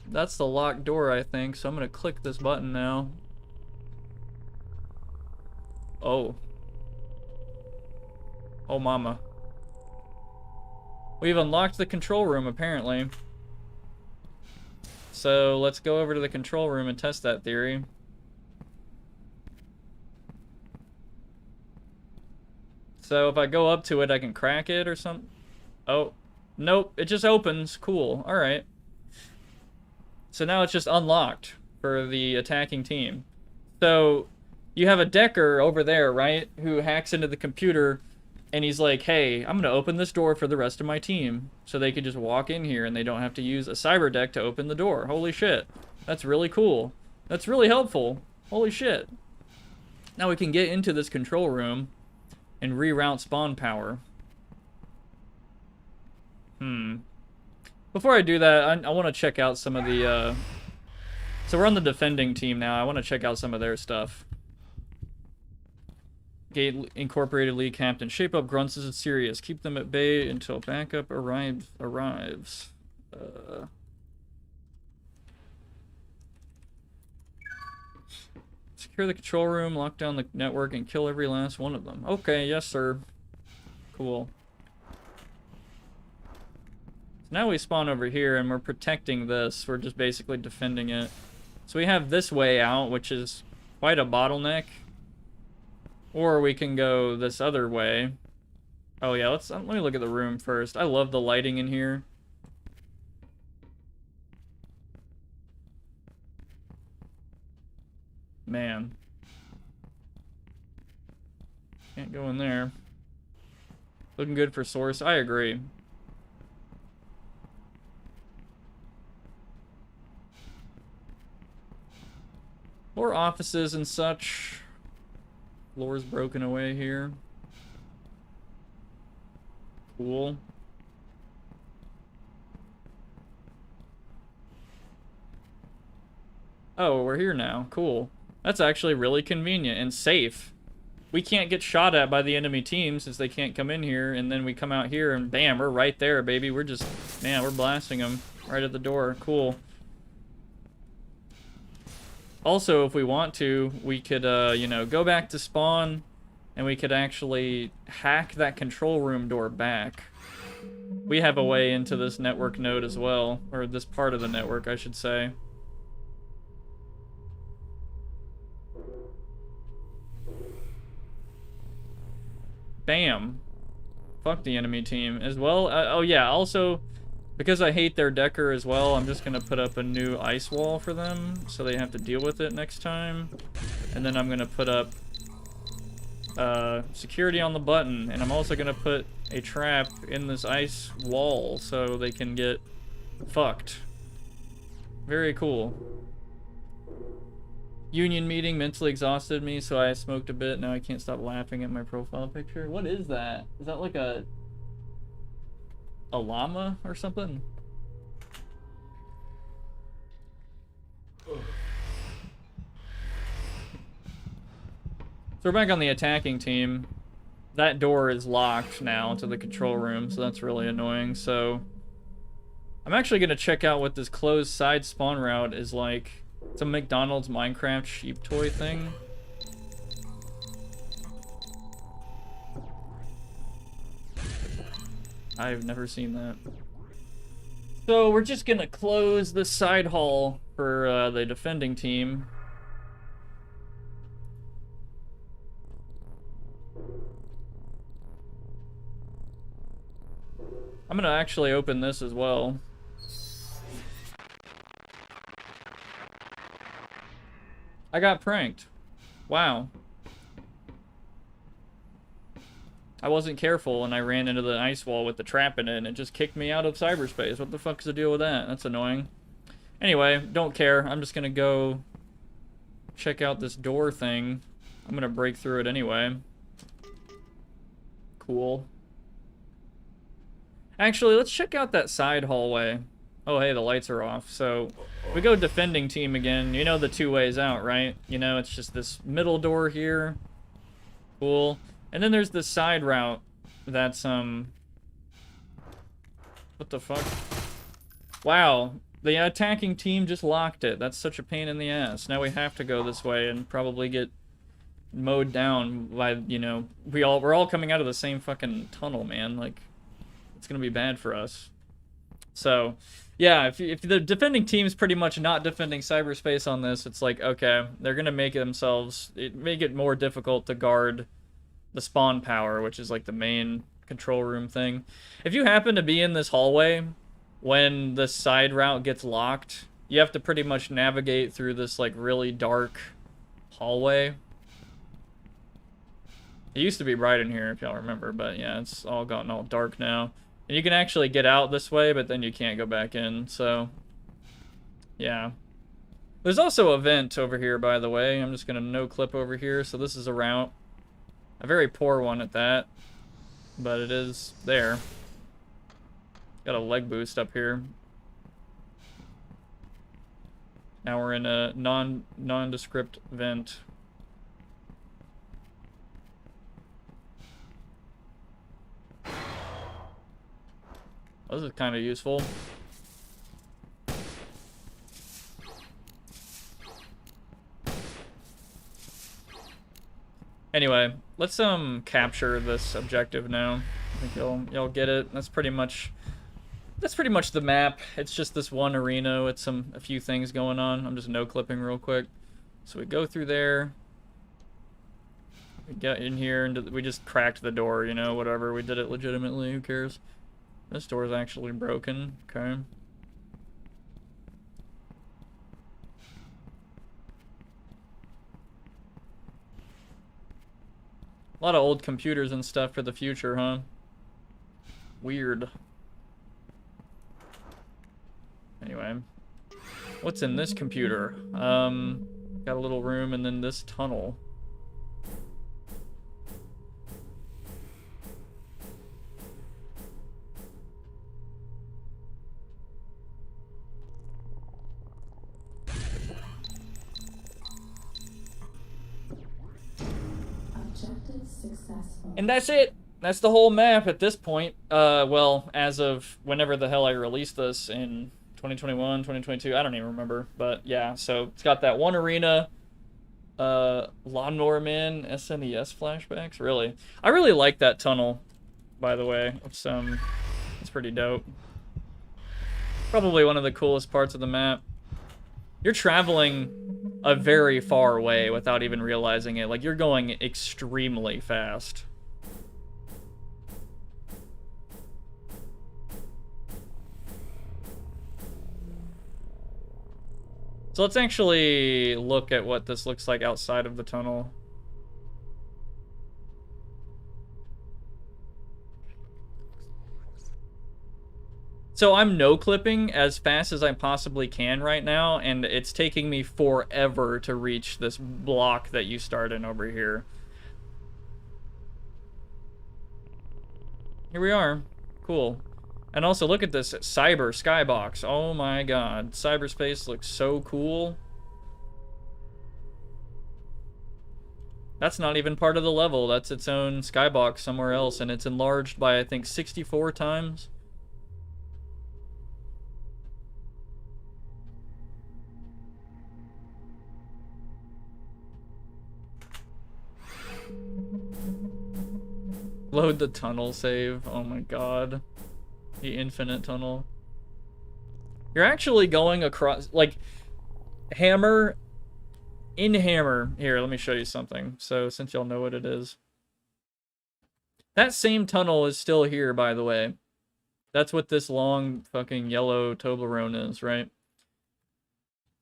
That's the locked door, I think. So I'm gonna click this button now. Oh. Oh, mama. We've unlocked the control room, apparently. So let's go over to the control room and test that theory. So if I go up to it, I can crack it or something. Oh, nope, it just opens. Cool, all right. So now it's just unlocked for the attacking team. So you have a Decker over there, right, who hacks into the computer, and he's like, hey, I'm gonna open this door for the rest of my team, so they can just walk in here and they don't have to use a cyber deck to open the door. Holy shit, that's really cool. That's really helpful. Holy shit. Now we can get into this control room and reroute spawn power. Before I do that, I want to check out some of the, so we're on the defending team now. I want to check out some of their stuff. Gate Incorporated Lead Captain. Shape up grunts as it's serious. Keep them at bay until backup arrives. Secure the control room, lock down the network, and kill every last one of them. Okay, yes, sir. Cool. So now we spawn over here, and we're protecting this. We're just basically defending it. So we have this way out, which is quite a bottleneck. Or we can go this other way. Oh yeah, let me look at the room first. I love the lighting in here. Man. Can't go in there. Looking good for Source. I agree. More offices and such. Floor's broken away here. Cool. Oh, we're here now. Cool. That's actually really convenient and safe. We can't get shot at by the enemy team since they can't come in here, and then we come out here and bam, we're right there, baby. We're just, man, we're blasting them right at the door. Cool. Also, if we want to, we could, you know, go back to spawn, and we could actually hack that control room door back. We have a way into this network node as well, or this part of the network, I should say. Bam. Fuck the enemy team as well. Oh yeah, also, because I hate their Decker as well, I'm just gonna put up a new ice wall for them so they have to deal with it next time. And then I'm gonna put up security on the button, and I'm also gonna put a trap in this ice wall so they can get fucked. Very cool. Union meeting mentally exhausted me, so I smoked a bit. Now I can't stop laughing at my profile picture. What is that? Is that like a llama or something? So we're back on the attacking team. That door is locked now to the control room, so that's really annoying. So I'm actually going to check out what this closed side spawn route is like. It's a McDonald's Minecraft sheep toy thing. I've never seen that. So we're just gonna close the side hall for the defending team. I'm gonna actually open this as well. I got pranked. Wow. I wasn't careful and I ran into the ice wall with the trap in it and it just kicked me out of cyberspace. What the fuck's the deal with that? That's annoying. Anyway, don't care. I'm just gonna go check out this door thing. I'm gonna break through it anyway. Cool. Actually, let's check out that side hallway. Oh, hey, the lights are off. So, we go defending team again. You know the two ways out, right? You know, it's just this middle door here. Cool. And then there's this side route that's, what the fuck? Wow. The attacking team just locked it. That's such a pain in the ass. Now we have to go this way and probably get mowed down by, you know, we're all coming out of the same fucking tunnel, man. Like, it's gonna be bad for us. So, yeah, if the defending team's pretty much not defending cyberspace on this, it's like, okay, they're gonna make it more difficult to guard the spawn power, which is like the main control room thing. If you happen to be in this hallway when the side route gets locked, you have to pretty much navigate through this like really dark hallway. It used to be bright in here, if y'all remember, but yeah, it's all gotten all dark now. And you can actually get out this way, but then you can't go back in, so... yeah. There's also a vent over here, by the way. I'm just gonna no-clip over here, so this is a route. A very poor one at that. But it is there. Got a leg boost up here. Now we're in a nondescript vent. This is kind of useful. Anyway, let's capture this objective now. I think y'all get it. That's pretty much the map. It's just this one arena with a few things going on. I'm just no clipping real quick. So we go through there. We get in here and we just cracked the door, you know, whatever. We did it legitimately. Who cares? This door is actually broken. Okay. A lot of old computers and stuff for the future, huh? Weird. Anyway. What's in this computer? Got a little room and then this tunnel. And that's it. That's the whole map at this point. Well, as of whenever the hell I released this in 2021, 2022, I don't even remember. But yeah, so it's got that one arena, Lawnmower Man, SNES flashbacks. Really, I really like that tunnel. By the way, it's pretty dope. Probably one of the coolest parts of the map. You're traveling a very far way without even realizing it. Like, you're going extremely fast. So let's actually look at what this looks like outside of the tunnel. So I'm no-clipping as fast as I possibly can right now, and it's taking me forever to reach this block that you start in over here. Here we are. Cool. And also, look at this cyber skybox. Oh my god. Cyberspace looks so cool. That's not even part of the level. That's its own skybox somewhere else, and it's enlarged by, I think, 64 times. Load the tunnel save. Oh my god. The infinite tunnel. You're actually going across, like, Hammer. In Hammer. Here, let me show you something. So, since y'all know what it is. That same tunnel is still here, by the way. That's what this long fucking yellow Toblerone is, right?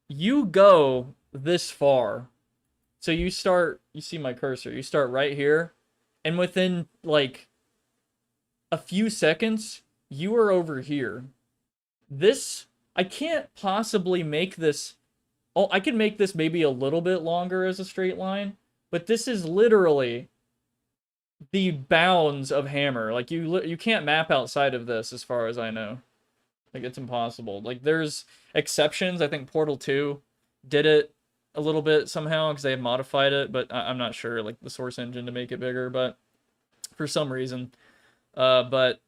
You go this far. So you start, you see my cursor, you start right here. And within, like, a few seconds, you are over here. This I can't possibly make this... Oh, I can make this maybe a little bit longer as a straight line, but this is literally the bounds of Hammer. Like, you can't map outside of this as far as I know. Like, it's impossible. Like, there's exceptions. I think Portal 2 did it a little bit somehow because they have modified it, but I'm not sure, like, the Source engine to make it bigger, but for some reason. But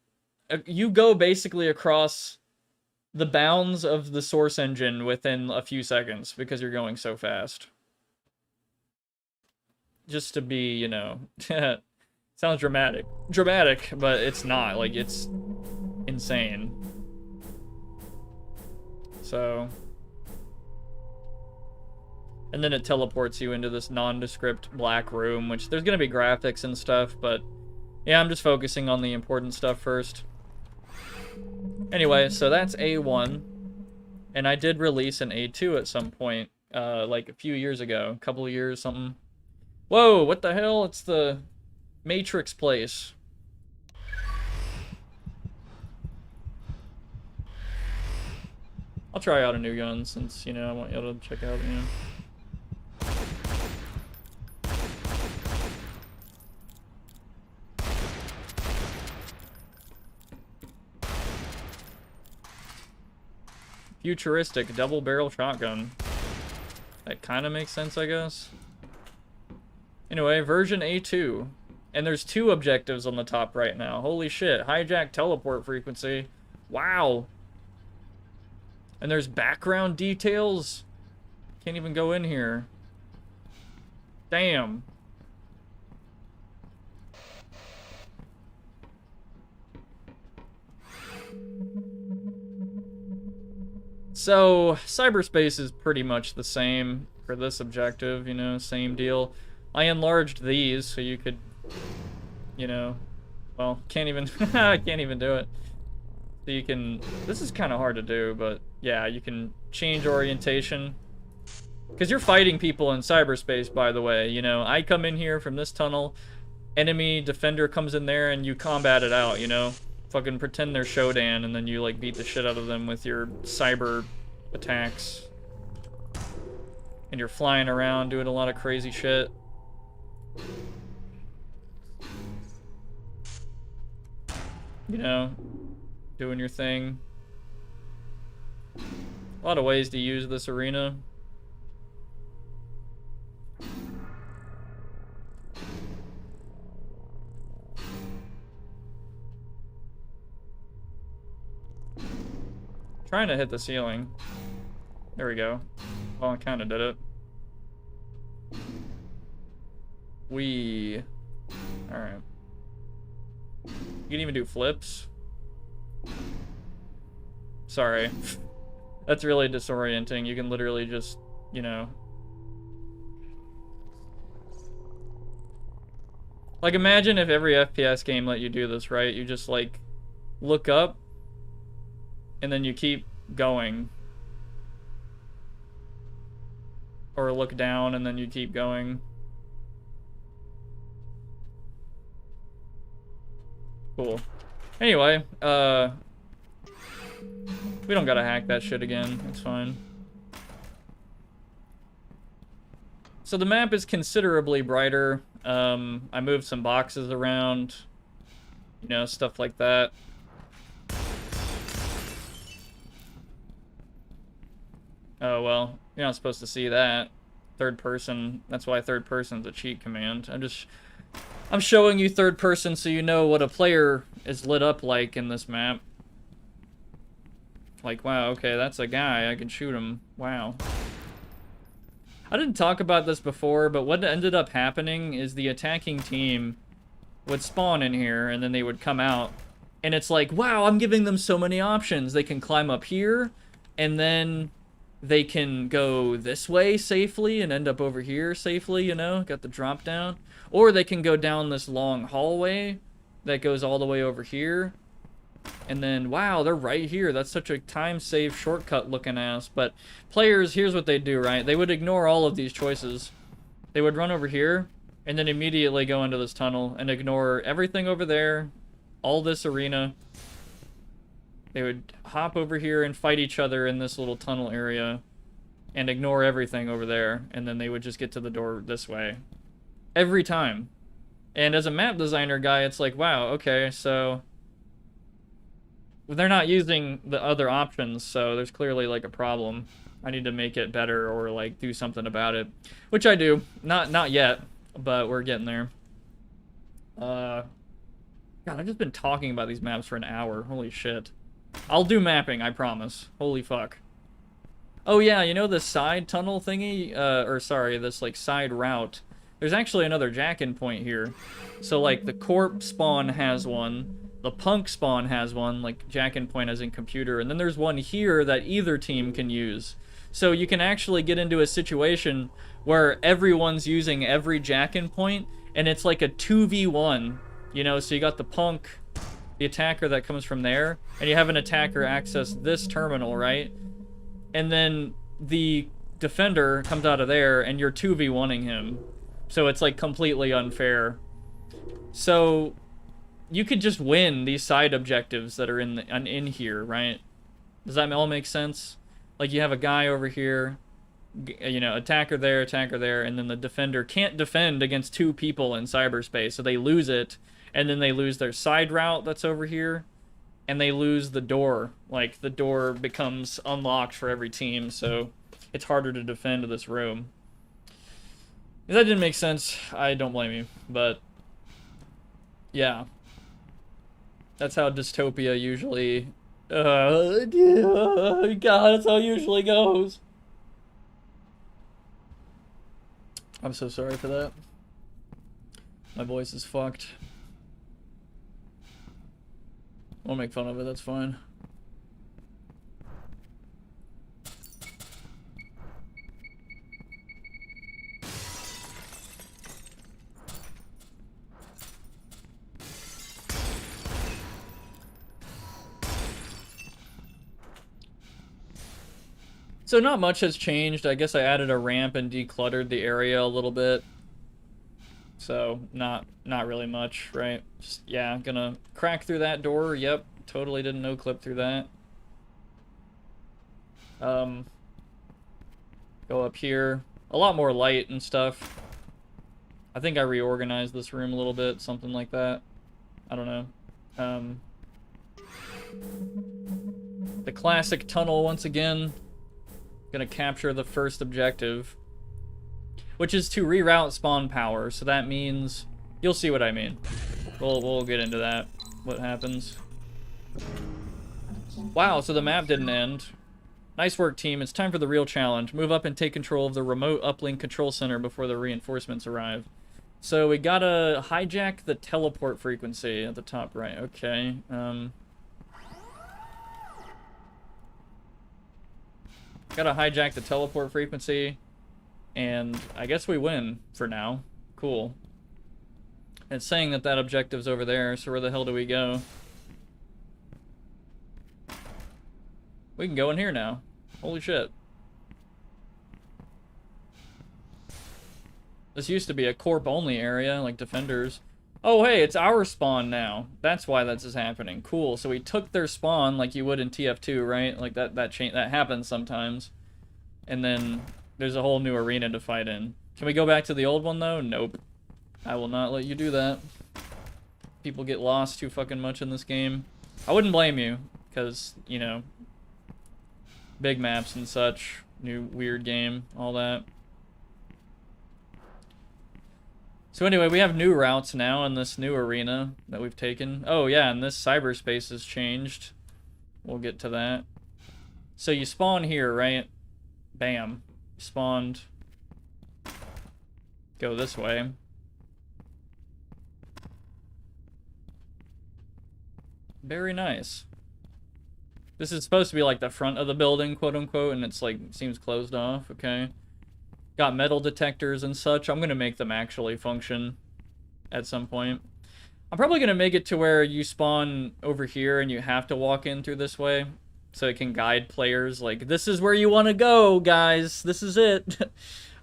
you go basically across the bounds of the Source engine within a few seconds because you're going so fast. Just to be, you know, sounds dramatic. Dramatic, but it's not. Like, it's insane. So... And then it teleports you into this nondescript black room, which there's going to be graphics and stuff, but yeah, I'm just focusing on the important stuff first. Anyway, so that's A1, and I did release an A2 at some point, like a few years ago, a couple of years, something. Whoa, what the hell? It's the Matrix place. I'll try out a new gun since, you know, I want y'all to check out, you know. Futuristic double-barrel shotgun. That kind of makes sense, I guess. Anyway, version A2. And there's 2 objectives on the top right now. Holy shit. Hijack teleport frequency. Wow. And there's background details. Can't even go in here. Damn. So, cyberspace is pretty much the same for this objective, you know, same deal. I enlarged these so you could, you know, well, can't even, I can't even do it. So you can, this is kind of hard to do, but yeah, you can change orientation. Because you're fighting people in cyberspace, by the way, you know. I come in here from this tunnel, enemy defender comes in there, and you combat it out, you know. Fucking pretend they're Shodan, and then you, like, beat the shit out of them with your cyber attacks. And you're flying around doing a lot of crazy shit. You know, doing your thing. A lot of ways to use this arena. Trying to hit the ceiling. There we go. Well, I kind of did it. Alright. You can even do flips. Sorry. That's really disorienting. You can literally just, you know. Like, imagine if every FPS game let you do this, right? You just, like, look up, and then you keep going. Or look down, and then you keep going. Cool. Anyway, we don't gotta hack that shit again. It's fine. So the map is considerably brighter. I moved some boxes around. You know, stuff like that. Oh, well, you're not supposed to see that. Third person, that's why third person's a cheat command. I'm showing you third person so you know what a player is lit up like in this map. Like, wow, okay, that's a guy, I can shoot him. Wow. I didn't talk about this before, but what ended up happening is the attacking team would spawn in here, and then they would come out. And it's like, wow, I'm giving them so many options. They can climb up here, and then they can go this way safely and end up over here safely, you know? Got the drop down. Or they can go down this long hallway that goes all the way over here. And then, wow, they're right here. That's such a time-save shortcut looking ass. But players, here's what they do, right? They would ignore all of these choices. They would run over here, and then immediately go into this tunnel and ignore everything over there, all this arena. They would hop over here and fight each other in this little tunnel area and ignore everything over there, and then they would just get to the door this way. Every time. And as a map designer guy, it's like, wow, okay, so they're not using the other options, so there's clearly like a problem. I need to make it better or like do something about it, which I do. Not yet, but we're getting there. God, I've just been talking about these maps for an hour. Holy shit. I'll do mapping, I promise. Holy fuck. Oh yeah, you know the side tunnel thingy? Or sorry, this like side route. There's actually another jack-in point here. So like the corp spawn has one, the punk spawn has one, like jack-in point as in computer, and then there's one here that either team can use. So you can actually get into a situation where everyone's using every jack-in point, and it's like a 2v1, you know, so you got the punk, the attacker that comes from there, and you have an attacker access this terminal, right? And then the defender comes out of there, and you're 2v1ing him. So it's like completely unfair. So you could just win these side objectives that are in here, right? Does that all make sense? Like you have a guy over here, you know, attacker there, and then the defender can't defend against two people in cyberspace, so they lose it, and then they lose their side route that's over here, and they lose the door. Like the door becomes unlocked for every team, so it's harder to defend this room. If that didn't make sense, I don't blame you, but yeah. That's how Dystopia usually... God, that's how it usually goes. I'm so sorry for that. My voice is fucked. Won't make fun of it, that's fine. So not much has changed. I guess I added a ramp and decluttered the area a little bit. So not really much, right? Just, yeah, gonna crack through that door. Yep, totally didn't no clip through that. Go up here. A lot more light and stuff. I think I reorganized this room a little bit, something like that. I don't know. The classic tunnel once again. Gonna capture the first objective, which is to reroute spawn power. So that means you'll see what I mean. We'll get into that. What happens? Wow, so the map didn't end. Nice work, team. It's time for the real challenge. Move up and take control of the remote uplink control center before the reinforcements arrive. So we gotta hijack the teleport frequency at the top right. Okay. Gotta hijack the teleport frequency, and I guess we win for now. Cool. It's saying that that objective's over there, so where the hell do we go? We can go in here now. Holy shit. This used to be a corp-only area, like defenders. Oh, hey, it's our spawn now. That's why this is happening. Cool. So we took their spawn like you would in TF2, right? Like that happens sometimes. And then there's a whole new arena to fight in. Can we go back to the old one, though? Nope. I will not let you do that. People get lost too fucking much in this game. I wouldn't blame you, because, you know, big maps and such, new weird game, all that. So anyway, we have new routes now in this new arena that we've taken. Oh yeah, and this cyberspace has changed. We'll get to that. So you spawn here, right? Bam. Spawned. Go this way. Very nice. This is supposed to be like the front of the building, quote unquote, and it's like, seems closed off, okay. Got metal detectors and such. I'm going to make them actually function at some point. I'm probably going to make it to where you spawn over here and you have to walk in through this way. So it can guide players. Like, this is where you want to go, guys. This is it.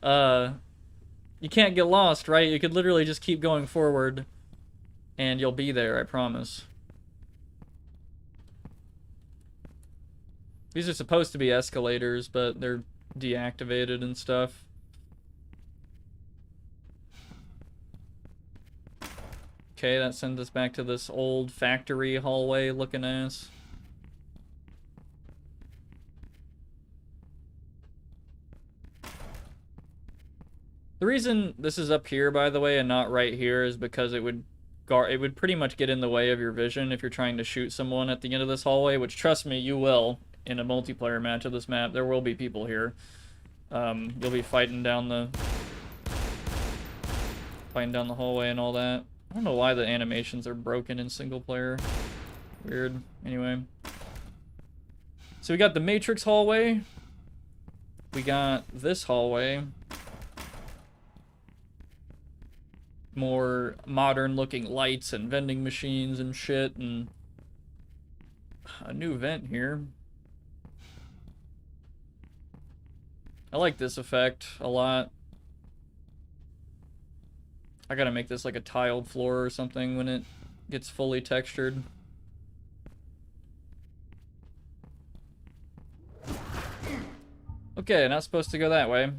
You can't get lost, right? You could literally just keep going forward and you'll be there, I promise. These are supposed to be escalators, but they're deactivated and stuff. Okay, that sends us back to this old factory hallway looking ass. The reason this is up here, by the way, and not right here is because it would pretty much get in the way of your vision if you're trying to shoot someone at the end of this hallway, which, trust me, you will in a multiplayer match of this map. There will be people here. You'll be fighting down the hallway and all that. I don't know why the animations are broken in single player. Weird. Anyway. So we got the Matrix hallway. We got this hallway. More modern looking lights and vending machines and shit, and a new vent here. I like this effect a lot. I gotta make this like a tiled floor or something when it gets fully textured. Okay, not supposed to go that way.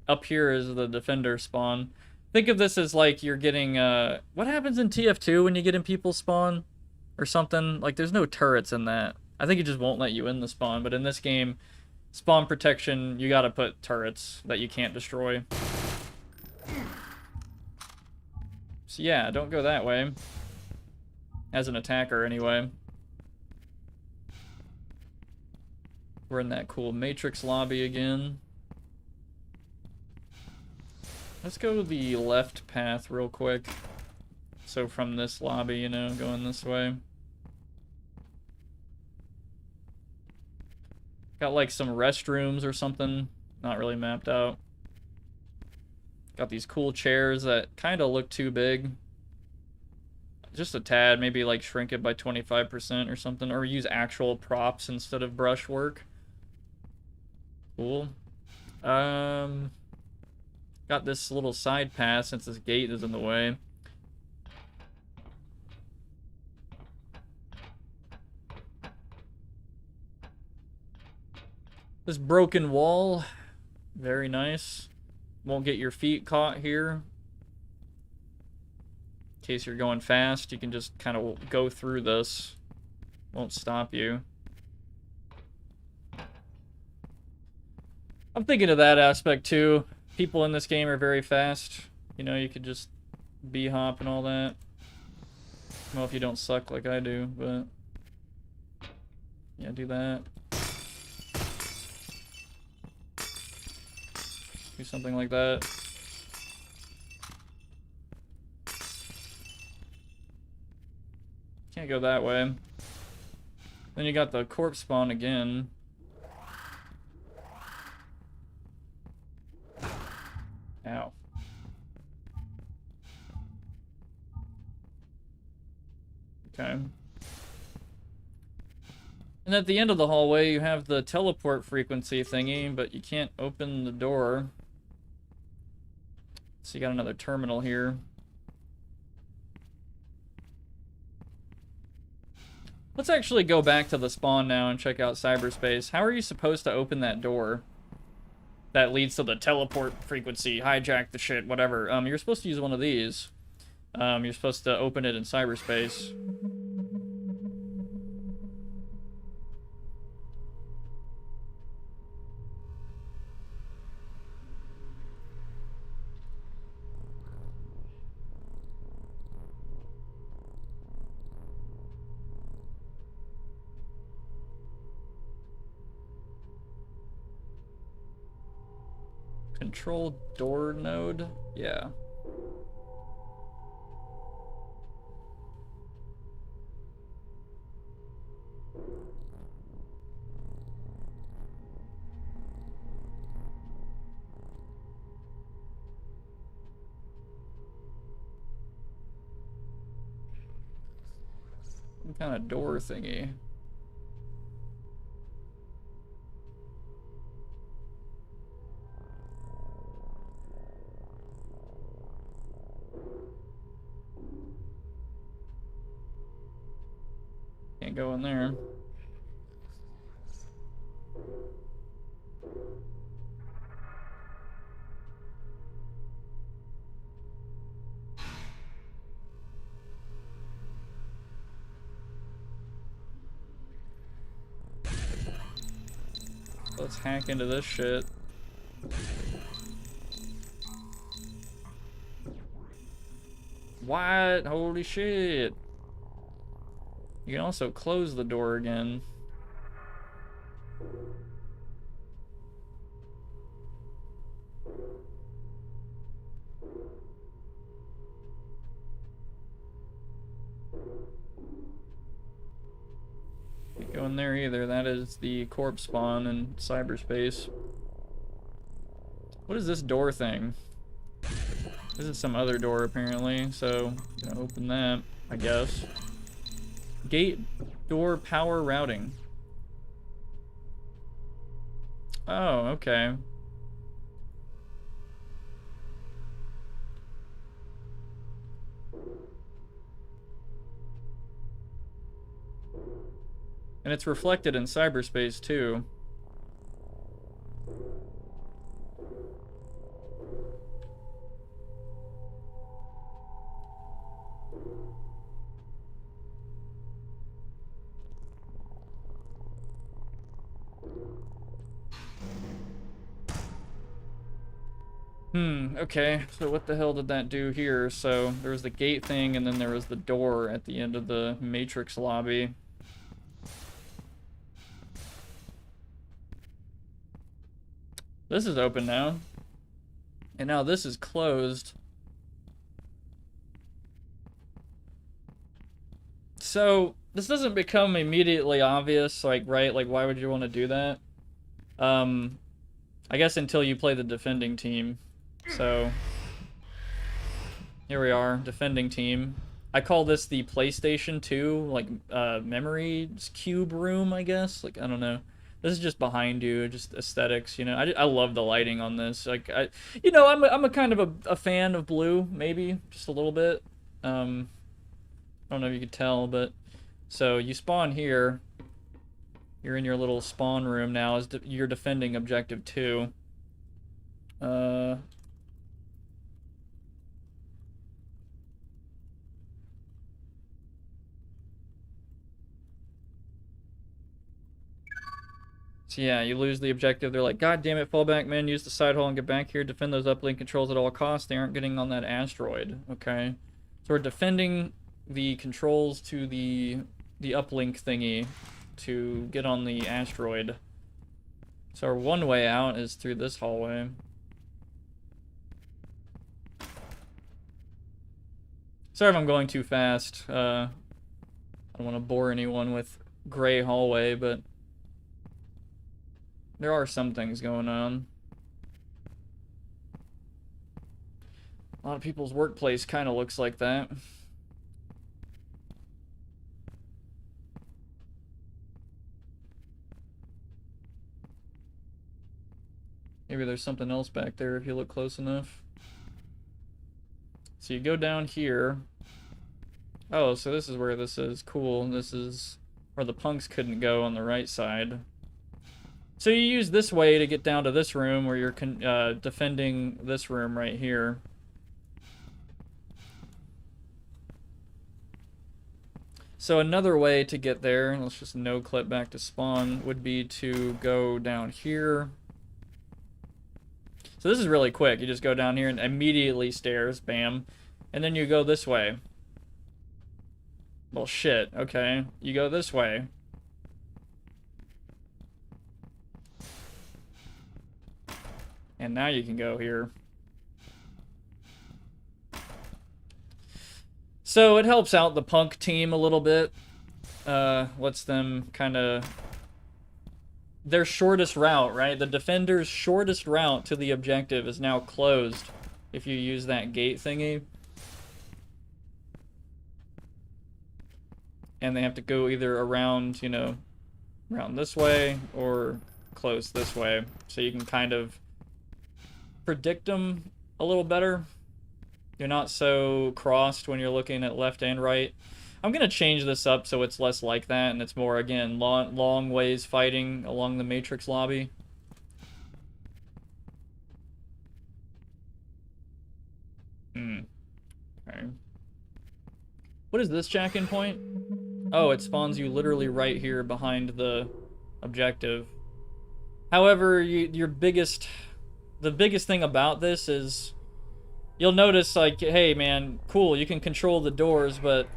Up here is the defender spawn. Think of this as like you're getting, what happens in TF2 when you get in people's spawn? Or something? Like, there's no turrets in that. I think it just won't let you in the spawn, but in this game, spawn protection, you gotta put turrets that you can't destroy. So yeah, don't go that way. As an attacker, anyway. We're in that cool Matrix lobby again. Let's go the left path real quick. So from this lobby, you know, going this way. Got like some restrooms or something. Not really mapped out. Got these cool chairs that kind of look too big. Just a tad, maybe like shrink it by 25% or something. Or use actual props instead of brushwork. Cool. Got this little side pass since this gate is in the way. This broken wall, very nice. Won't get your feet caught here. In case you're going fast, you can just kind of go through this. Won't stop you. I'm thinking of that aspect too. People in this game are very fast. You know, you could just B-hop and all that. Well, if you don't suck like I do, but... yeah, do that. Do something like that. Can't go that way. Then you got the corpse spawn again. Ow. Okay. And at the end of the hallway, you have the teleport frequency thingy, but you can't open the door. So you got another terminal here. Let's actually go back to the spawn now and check out cyberspace. How are you supposed to open that door that leads to the teleport frequency, hijack the shit, whatever? You're supposed to use one of these. You're supposed to open it in cyberspace. Control door node? Yeah. Some kind of door thingy. Can't go in there. Let's hack into this shit. What? Holy shit. You can also close the door again. Can't go in there either. That is the corpse spawn in cyberspace. What is this door thing? This is some other door apparently, so I'm gonna open that, I guess. Gate door power routing. Oh, okay. And it's reflected in cyberspace too. Okay, so what the hell did that do here? So there was the gate thing, and then there was the door at the end of the Matrix lobby. This is open now. And now this is closed. So this doesn't become immediately obvious, like, right? Like, why would you want to do that? I guess until you play the defending team. So here we are, defending team. I call this the PlayStation 2, like, memory cube room, I guess. Like, I don't know. This is just behind you, just aesthetics, you know. I love the lighting on this. Like, I'm a kind of a fan of blue, maybe just a little bit. I don't know if you could tell, but so you spawn here. You're in your little spawn room now as you're defending objective 2. So yeah, you lose the objective. They're like, God damn it, fall back, man. Use the side hole and get back here. Defend those uplink controls at all costs. They aren't getting on that asteroid. Okay. So we're defending the controls to the uplink thingy to get on the asteroid. So our one way out is through this hallway. Sorry if I'm going too fast. I don't want to bore anyone with gray hallway, but there are some things going on. A lot of people's workplace kind of looks like that. Maybe there's something else back there if you look close enough. So you go down here. Oh, so this is where this is. Cool. This is where the punks couldn't go on the right side. So you use this way to get down to this room where you're defending this room right here. So another way to get there, let's just no clip back to spawn, would be to go down here. So this is really quick. You just go down here and immediately stairs, bam. And then you go this way. Well, shit, okay. You go this way. And now you can go here. So it helps out the punk team a little bit. Lets them kind of... Their shortest route, right? The defender's shortest route to the objective is now closed if you use that gate thingy. And they have to go either around, you know, around this way or close this way. So you can kind of predict them a little better. You're not so crossed when you're looking at left and right. I'm gonna change this up so it's less like that, and it's more, again, long ways fighting along the Matrix lobby. Okay. What is this check-in point? Oh, it spawns you literally right here behind the objective. However, the biggest thing about this is you'll notice, like, hey man, cool, you can control the doors, but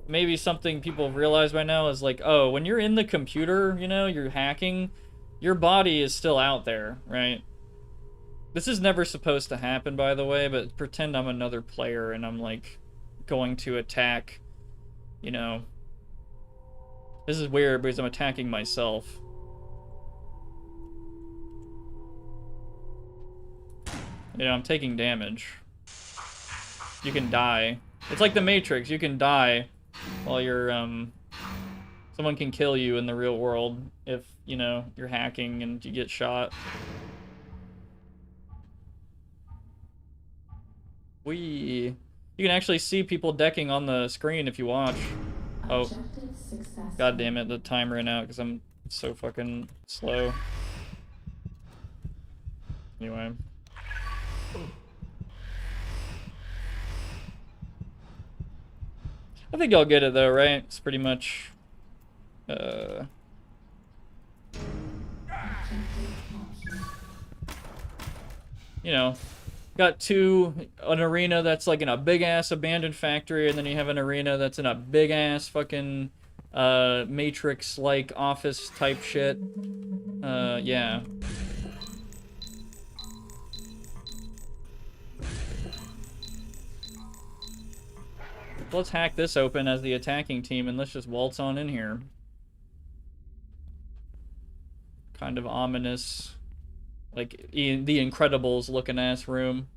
maybe something people realize by now is like, oh, when you're in the computer, you know, you're hacking, your body is still out there, right? This is never supposed to happen, by the way, but pretend I'm another player and I'm like going to attack, you know. This is weird because I'm attacking myself. You know, I'm taking damage. You can die. It's like the Matrix, you can die while you're, someone can kill you in the real world if, you know, you're hacking and you get shot. You can actually see people decking on the screen if you watch. Oh. God damn it, the time ran out because I'm so fucking slow. Anyway. I think y'all get it though, right? It's pretty much you know, got an arena that's like in a big ass abandoned factory, and then you have an arena that's in a big ass fucking Matrix like office type shit. Yeah. Let's hack this open as the attacking team and let's just waltz on in here. Kind of ominous, like the Incredibles looking ass room.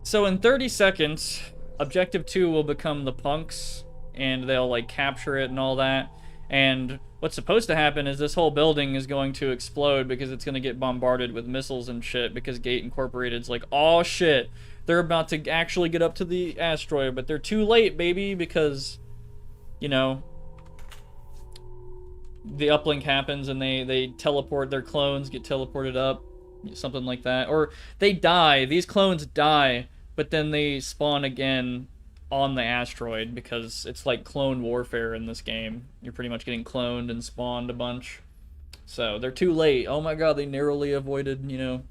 So in 30 seconds, Objective 2 will become the punks, and they'll like capture it and all that. And what's supposed to happen is this whole building is going to explode because it's going to get bombarded with missiles and shit, because Gate Incorporated's like, oh shit, they're about to actually get up to the asteroid, but they're too late, baby, because, you know, the uplink happens and they teleport, their clones get teleported up, something like that. Or they die, these clones die, but then they spawn again on the asteroid, because it's like clone warfare in this game. You're pretty much getting cloned and spawned a bunch. So they're too late. Oh my god, they narrowly avoided, you know,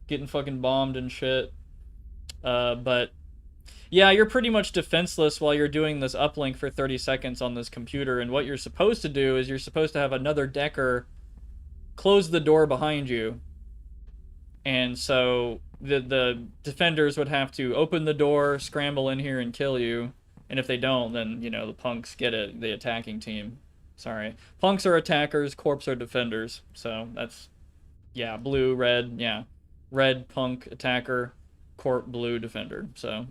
getting fucking bombed and shit. But yeah, you're pretty much defenseless while you're doing this uplink for 30 seconds on this computer, and what you're supposed to do is you're supposed to have another decker close the door behind you. And so the defenders would have to open the door, scramble in here, and kill you. And if they don't, then, you know, the punks get it, the attacking team. Sorry. Punks are attackers, corps are defenders. So that's, yeah, blue, red, yeah. Red, punk, attacker, corp, blue, defender. So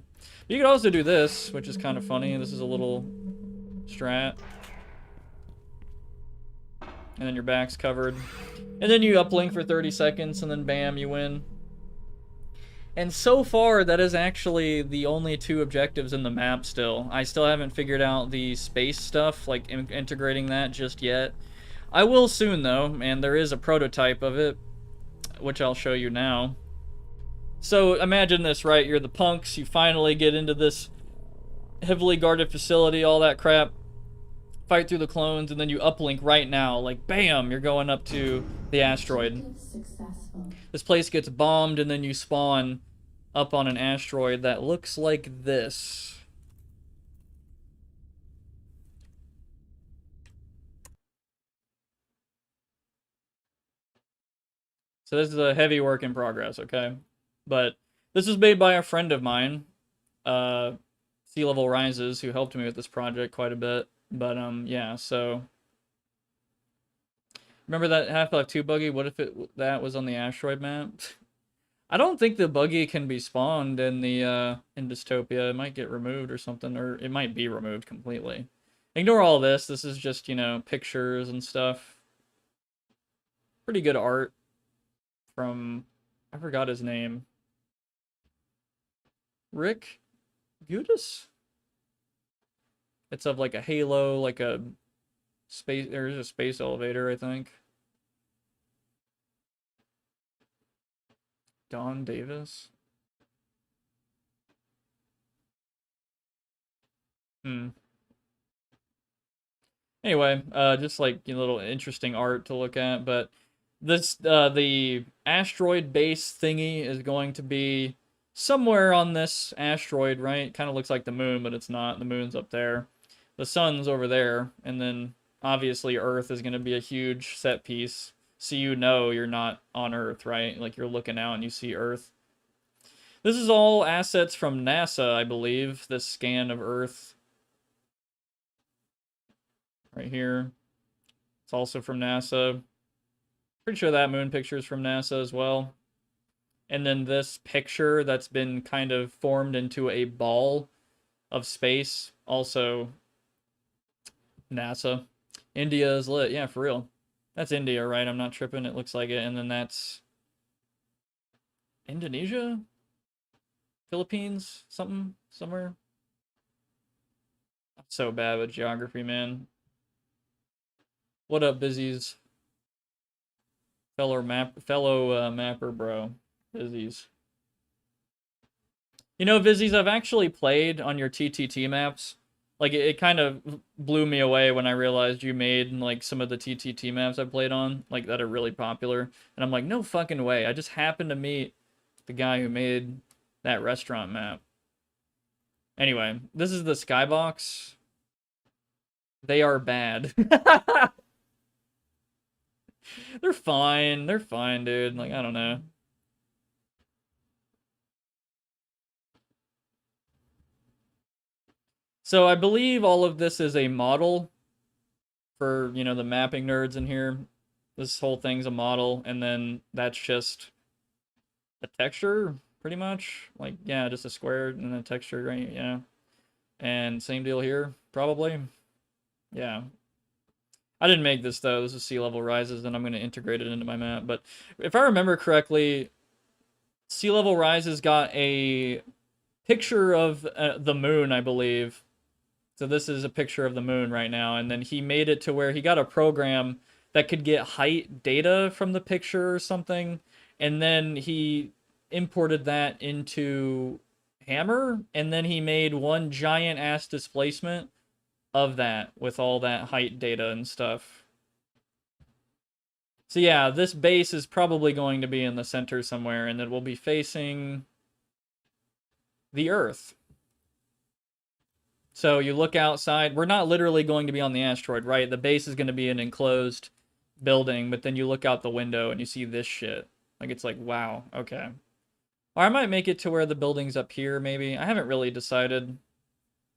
you could also do this, which is kind of funny. This is a little strat. And then your back's covered. And then you uplink for 30 seconds, and then bam, you win. And so far, that is actually the only two objectives in the map still. I still haven't figured out the space stuff, like integrating that just yet. I will soon, though, and there is a prototype of it, which I'll show you now. So imagine this, right? You're the punks, you finally get into this heavily guarded facility, all that crap. Fight through the clones, and then you uplink right now. Like, bam, you're going up to the asteroid. This place gets bombed, and then you spawn up on an asteroid that looks like this. So this is a heavy work in progress, okay? But this was made by a friend of mine, Sea Level Rises, who helped me with this project quite a bit. But, yeah, so... Remember that Half-Life 2 buggy? What if that was on the asteroid map? I don't think the buggy can be spawned in the, in Dystopia. It might get removed or something, or it might be removed completely. Ignore all this. This is just, you know, pictures and stuff. Pretty good art from, I forgot his name. Rick Gudis? It's of like a halo, like a space, there's a space elevator, I think. Don Davis? Anyway, just like a little interesting art to look at, but this the asteroid base thingy is going to be somewhere on this asteroid, right? Kind of looks like the moon, but it's not. The moon's up there. The sun's over there, and then obviously Earth is going to be a huge set piece. So you know you're not on Earth, right? Like you're looking out and you see Earth. This is all assets from NASA, I believe. This scan of Earth right here. It's also from NASA. Pretty sure that moon picture is from NASA as well. And then this picture that's been kind of formed into a ball of space, also NASA. India is lit. Yeah, for real. That's India, right? I'm not tripping. It looks like it. And then that's Indonesia? Philippines? Something? Somewhere? I'm so bad with geography, man. What up, Busies? Fellow mapper, bro. Busies. You know, Busies, I've actually played on your TTT maps. Like, it kind of blew me away when I realized you made, like, some of the TTT maps I played on, like, that are really popular. And I'm like, no fucking way. I just happened to meet the guy who made that restaurant map. Anyway, this is the skybox. They are bad. They're fine. They're fine, dude. Like, I don't know. So I believe all of this is a model for, you know, the mapping nerds in here. This whole thing's a model, and then that's just a texture, pretty much. Like, yeah, just a square and a texture, right? Yeah. And same deal here, probably. Yeah. I didn't make this, though. This is sea level rises, and I'm going to integrate it into my map. But if I remember correctly, sea level rises got a picture of the moon, I believe. So this is a picture of the moon right now, and then he made it to where he got a program that could get height data from the picture or something, and then he imported that into Hammer, and then he made one giant ass displacement of that with all that height data and stuff. So yeah, this base is probably going to be in the center somewhere, and it will be facing the Earth. So you look outside. We're not literally going to be on the asteroid, right? The base is going to be an enclosed building, but then you look out the window and you see this shit. Like, it's like, wow, okay. Or I might make it to where the building's up here, maybe. I haven't really decided.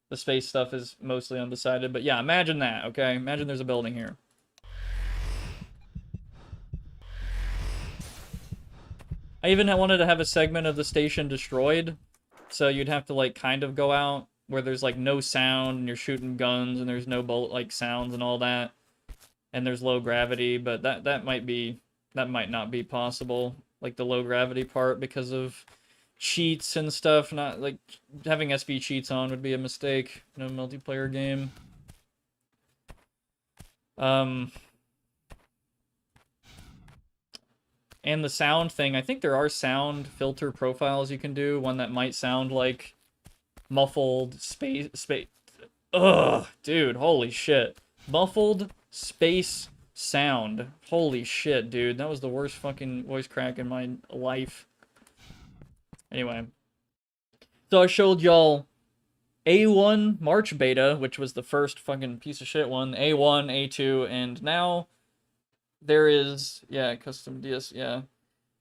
The space stuff is mostly undecided, but yeah, imagine that, okay? Imagine there's a building here. I even wanted to have a segment of the station destroyed, so you'd have to, like, kind of go out where there's, like, no sound, and you're shooting guns, and there's no bullet, like, sounds and all that, and there's low gravity, but that might not be possible, like, the low gravity part, because of cheats and stuff. Not, like, having SV cheats on would be a mistake in a multiplayer game. And the sound thing, I think there are sound filter profiles you can do, one that might sound like muffled space. Ugh, dude, holy shit. Muffled space sound. Holy shit, dude. That was the worst fucking voice crack in my life. Anyway. So I showed y'all A1 March beta, which was the first fucking piece of shit one. A1, A2, and now there is, yeah, custom DS, yeah.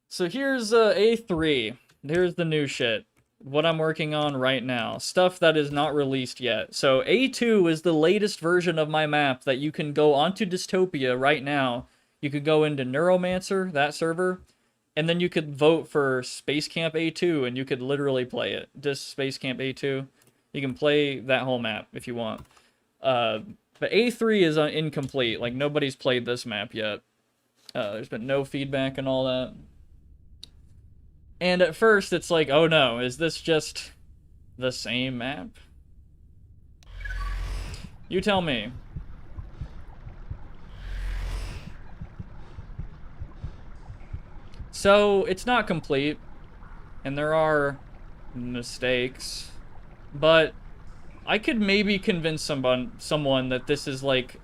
So here's A3. Here's the new shit. What I'm working on right now. Stuff that is not released yet. So A2 is the latest version of my map that you can go onto Dystopia right now. You could go into Neuromancer, that server, and then you could vote for Space Camp A2, and you could literally play it. Just Space Camp A2. You can play that whole map if you want. But A3 is incomplete. Like, nobody's played this map yet. There's been no feedback and all that. And at first it's like, oh no, is this just the same map? You tell me. So it's not complete, and there are mistakes, but I could maybe convince someone that this is like,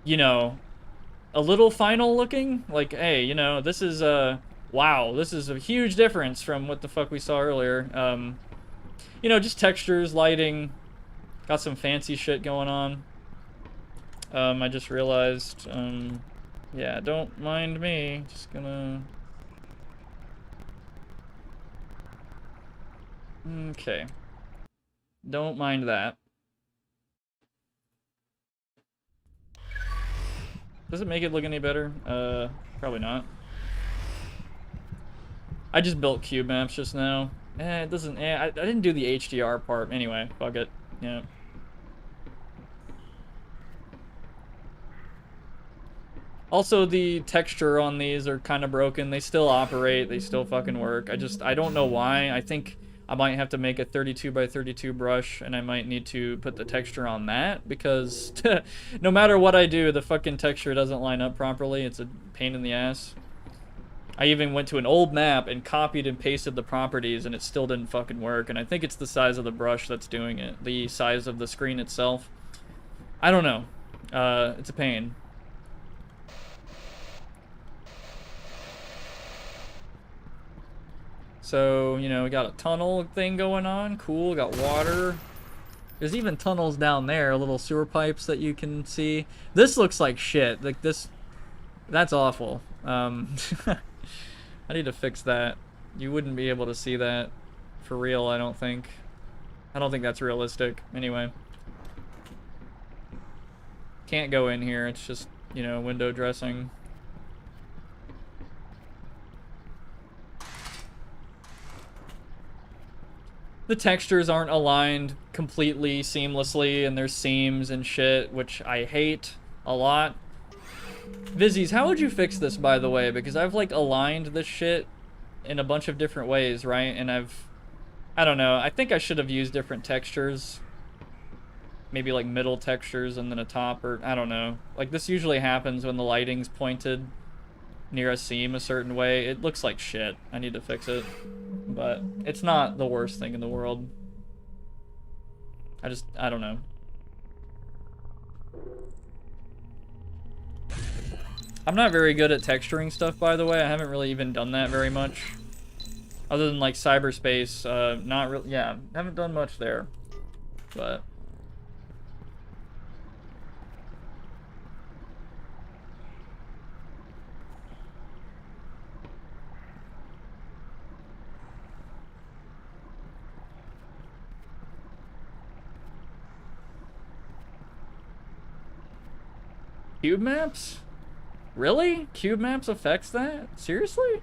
you know, a little final looking. Like, hey, you know, this is wow, this is a huge difference from what the fuck we saw earlier. You know, just textures, lighting, got some fancy shit going on. I just realized, yeah, don't mind me. Just gonna... Okay. Don't mind that. Does it make it look any better? Probably not. I just built cube maps just now. It doesn't... I didn't do the HDR part. Anyway, fuck it. Yeah. Also, the texture on these are kind of broken. They still operate. They still fucking work. I don't know why. I think I might have to make a 32 by 32 brush, and I might need to put the texture on that, because no matter what I do, the fucking texture doesn't line up properly. It's a pain in the ass. I even went to an old map and copied and pasted the properties, and it still didn't fucking work. And I think it's the size of the brush that's doing it. The size of the screen itself. I don't know. It's a pain. So, you know, we got a tunnel thing going on. Cool, got water. There's even tunnels down there, little sewer pipes that you can see. This looks like shit. Like this, that's awful. I need to fix that. You wouldn't be able to see that for real, I don't think. I don't think that's realistic. Anyway. Can't go in here, it's just, you know, window dressing. The textures aren't aligned completely seamlessly, and there's seams and shit, which I hate a lot. Vizzies, how would you fix this, by the way? Because I've, like, aligned this shit in a bunch of different ways, right? And I don't know, I think I should have used different textures. Maybe, like, middle textures and then a top, or I don't know. Like, this usually happens when the lighting's pointed near a seam a certain way. It looks like shit. I need to fix it. But it's not the worst thing in the world. I don't know. I'm not very good at texturing stuff, by the way. I haven't really even done that very much. Other than, like, cyberspace, not really, yeah, haven't done much there. But... Cube maps? Really? Cube maps affects that? Seriously?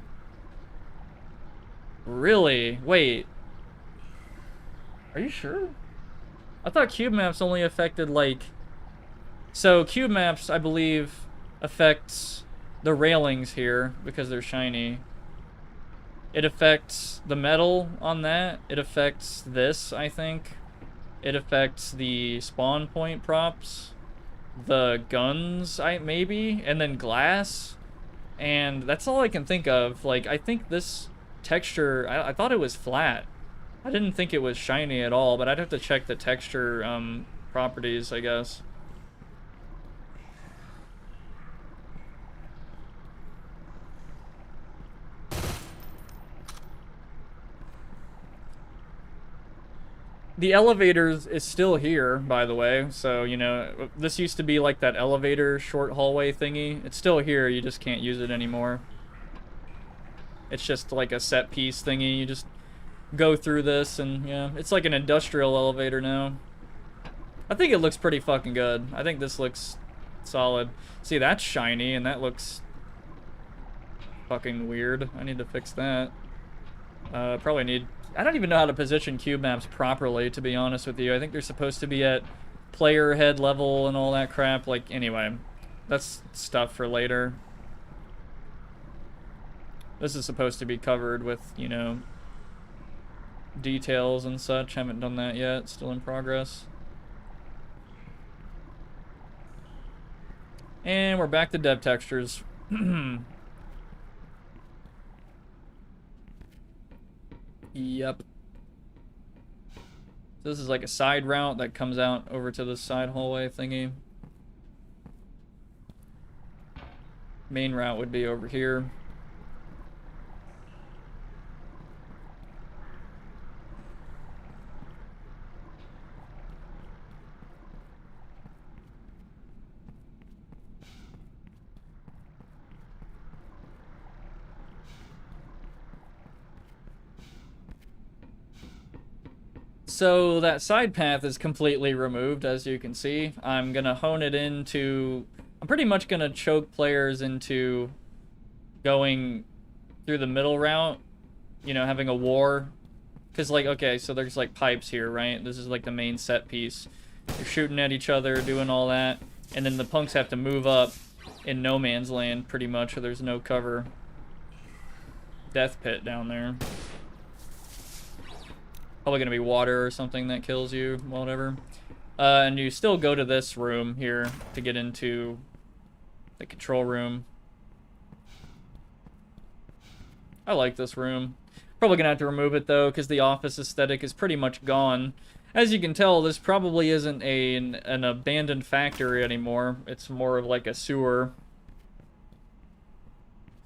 Really? Wait. Are you sure? I thought cube maps only affected, like... So, cube maps, I believe, affects the railings here, because they're shiny. It affects the metal on that. It affects this, I think. It affects the spawn point props. The guns, maybe, and then glass, and that's all I can think of. Like, I think this texture, I thought it was flat. I didn't think it was shiny at all, but I'd have to check the texture properties, I guess. The elevators is still here, by the way, so, you know, this used to be like that elevator short hallway thingy. It's still here, you just can't use it anymore. It's just like a set piece thingy, you just go through this, and, yeah, it's like an industrial elevator now. I think it looks pretty fucking good. I think this looks solid. See, that's shiny, and that looks fucking weird. I need to fix that. Probably need... I don't even know how to position cube maps properly, to be honest with you. I think they're supposed to be at player head level and all that crap. Like, anyway, that's stuff for later. This is supposed to be covered with, you know, details and such. Haven't done that yet. Still in progress. And we're back to dev textures. Yep. This is like a side route that comes out over to the side hallway thingy. Main route would be over here. So that side path is completely removed, as you can see. I'm gonna hone it into... I'm pretty much gonna choke players into going through the middle route, you know, having a war. Because, like, okay, so there's, like, pipes here, right? This is, like, the main set piece. You're shooting at each other, doing all that. And then the punks have to move up in no man's land, pretty much, or there's no cover. Death pit down there. Probably gonna be water or something that kills you, whatever. And you still go to this room here to get into the control room. I like this room. Probably gonna have to remove it though, because the office aesthetic is pretty much gone. As you can tell, this probably isn't an abandoned factory anymore. It's more of like a sewer.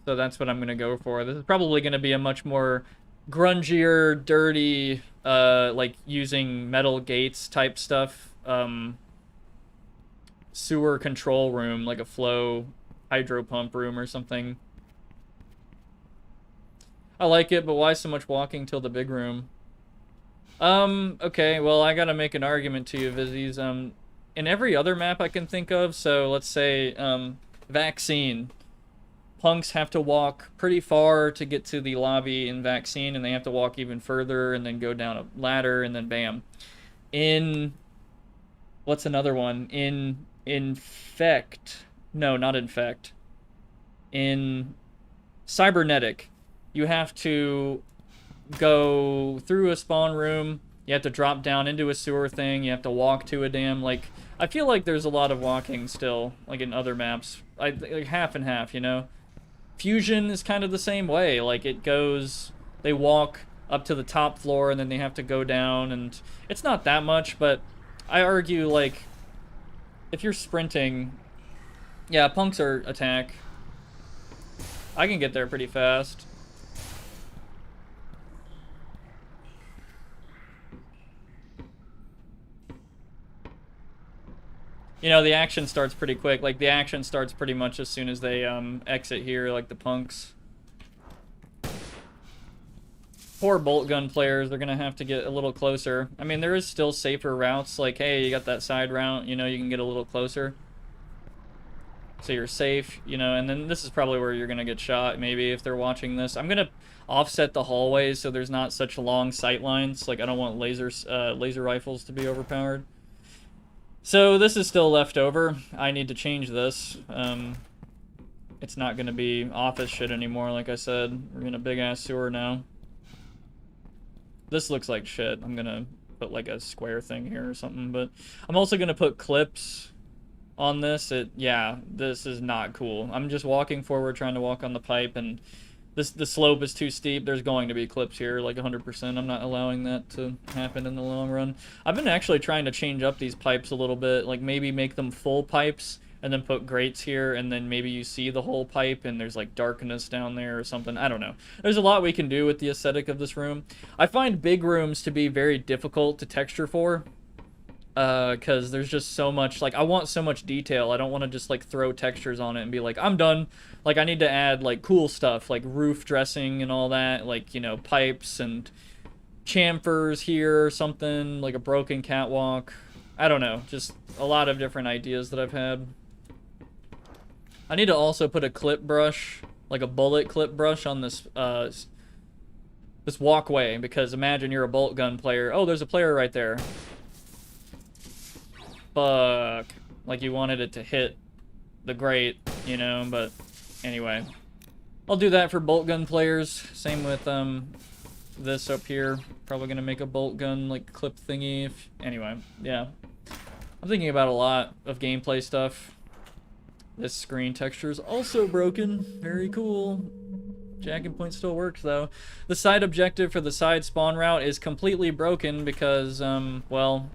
So that's what I'm gonna go for. This is probably gonna be a much more grungier, dirty, like using metal gates type stuff. Sewer control room, like a flow hydro pump room or something. I like it, but why so much walking till the big room? Okay, well, I gotta make an argument to you, Vizzies. In every other map I can think of, so let's say, Vaccine. Punks have to walk pretty far to get to the lobby in Vaccine, and they have to walk even further, and then go down a ladder, and then bam. In... What's another one? In Infect... No, not Infect. In Cybernetic, you have to go through a spawn room, you have to drop down into a sewer thing, you have to walk to a dam, like... I feel like there's a lot of walking still, like in other maps. Like half and half, you know? Fusion is kind of the same way. Like, it goes... They walk up to the top floor, and then they have to go down, and... It's not that much, but I argue, like... If you're sprinting... Yeah, punks are attack. I can get there pretty fast. You know, the action starts pretty quick. Like, the action starts pretty much as soon as they exit here, like the punks. Poor bolt gun players, they're gonna have to get a little closer. I mean, there is still safer routes. Like, hey, you got that side route, you know, you can get a little closer. So you're safe, you know, and then this is probably where you're gonna get shot, maybe, if they're watching this. I'm gonna offset the hallways so there's not such long sight lines. Like, I don't want laser rifles to be overpowered. So this is still left over. I need to change this. It's not going to be office shit anymore, like I said. We're in a big-ass sewer now. This looks like shit. I'm going to put like a square thing here or something. But I'm also going to put clips on this. Yeah, this is not cool. I'm just walking forward, trying to walk on the pipe, and the slope is too steep. There's going to be clips here, like 100%. I'm not allowing that to happen in the long run. I've been actually trying to change up these pipes a little bit, like maybe make them full pipes and then put grates here, and then maybe you see the whole pipe and there's like darkness down there or something. I don't know. There's a lot we can do with the aesthetic of this room. I find big rooms to be very difficult to texture for. Because there's just so much, like, I want so much detail. I don't want to just, like, throw textures on it and be like, I'm done. Like, I need to add, like, cool stuff, like roof dressing and all that, like, you know, pipes and chamfers here or something, like a broken catwalk. I don't know, just a lot of different ideas that I've had. I need to also put a clip brush, like a bullet clip brush on this, this walkway, because imagine you're a bolt gun player. Oh, there's a player right there. Fuck. Like you wanted it to hit the grate, you know, but anyway. I'll do that for bolt gun players. Same with this up here. Probably gonna make a bolt gun like clip thingy. Anyway, yeah. I'm thinking about a lot of gameplay stuff. This screen texture is also broken. Very cool. Jacking point still works though. The side objective for the side spawn route is completely broken because, well,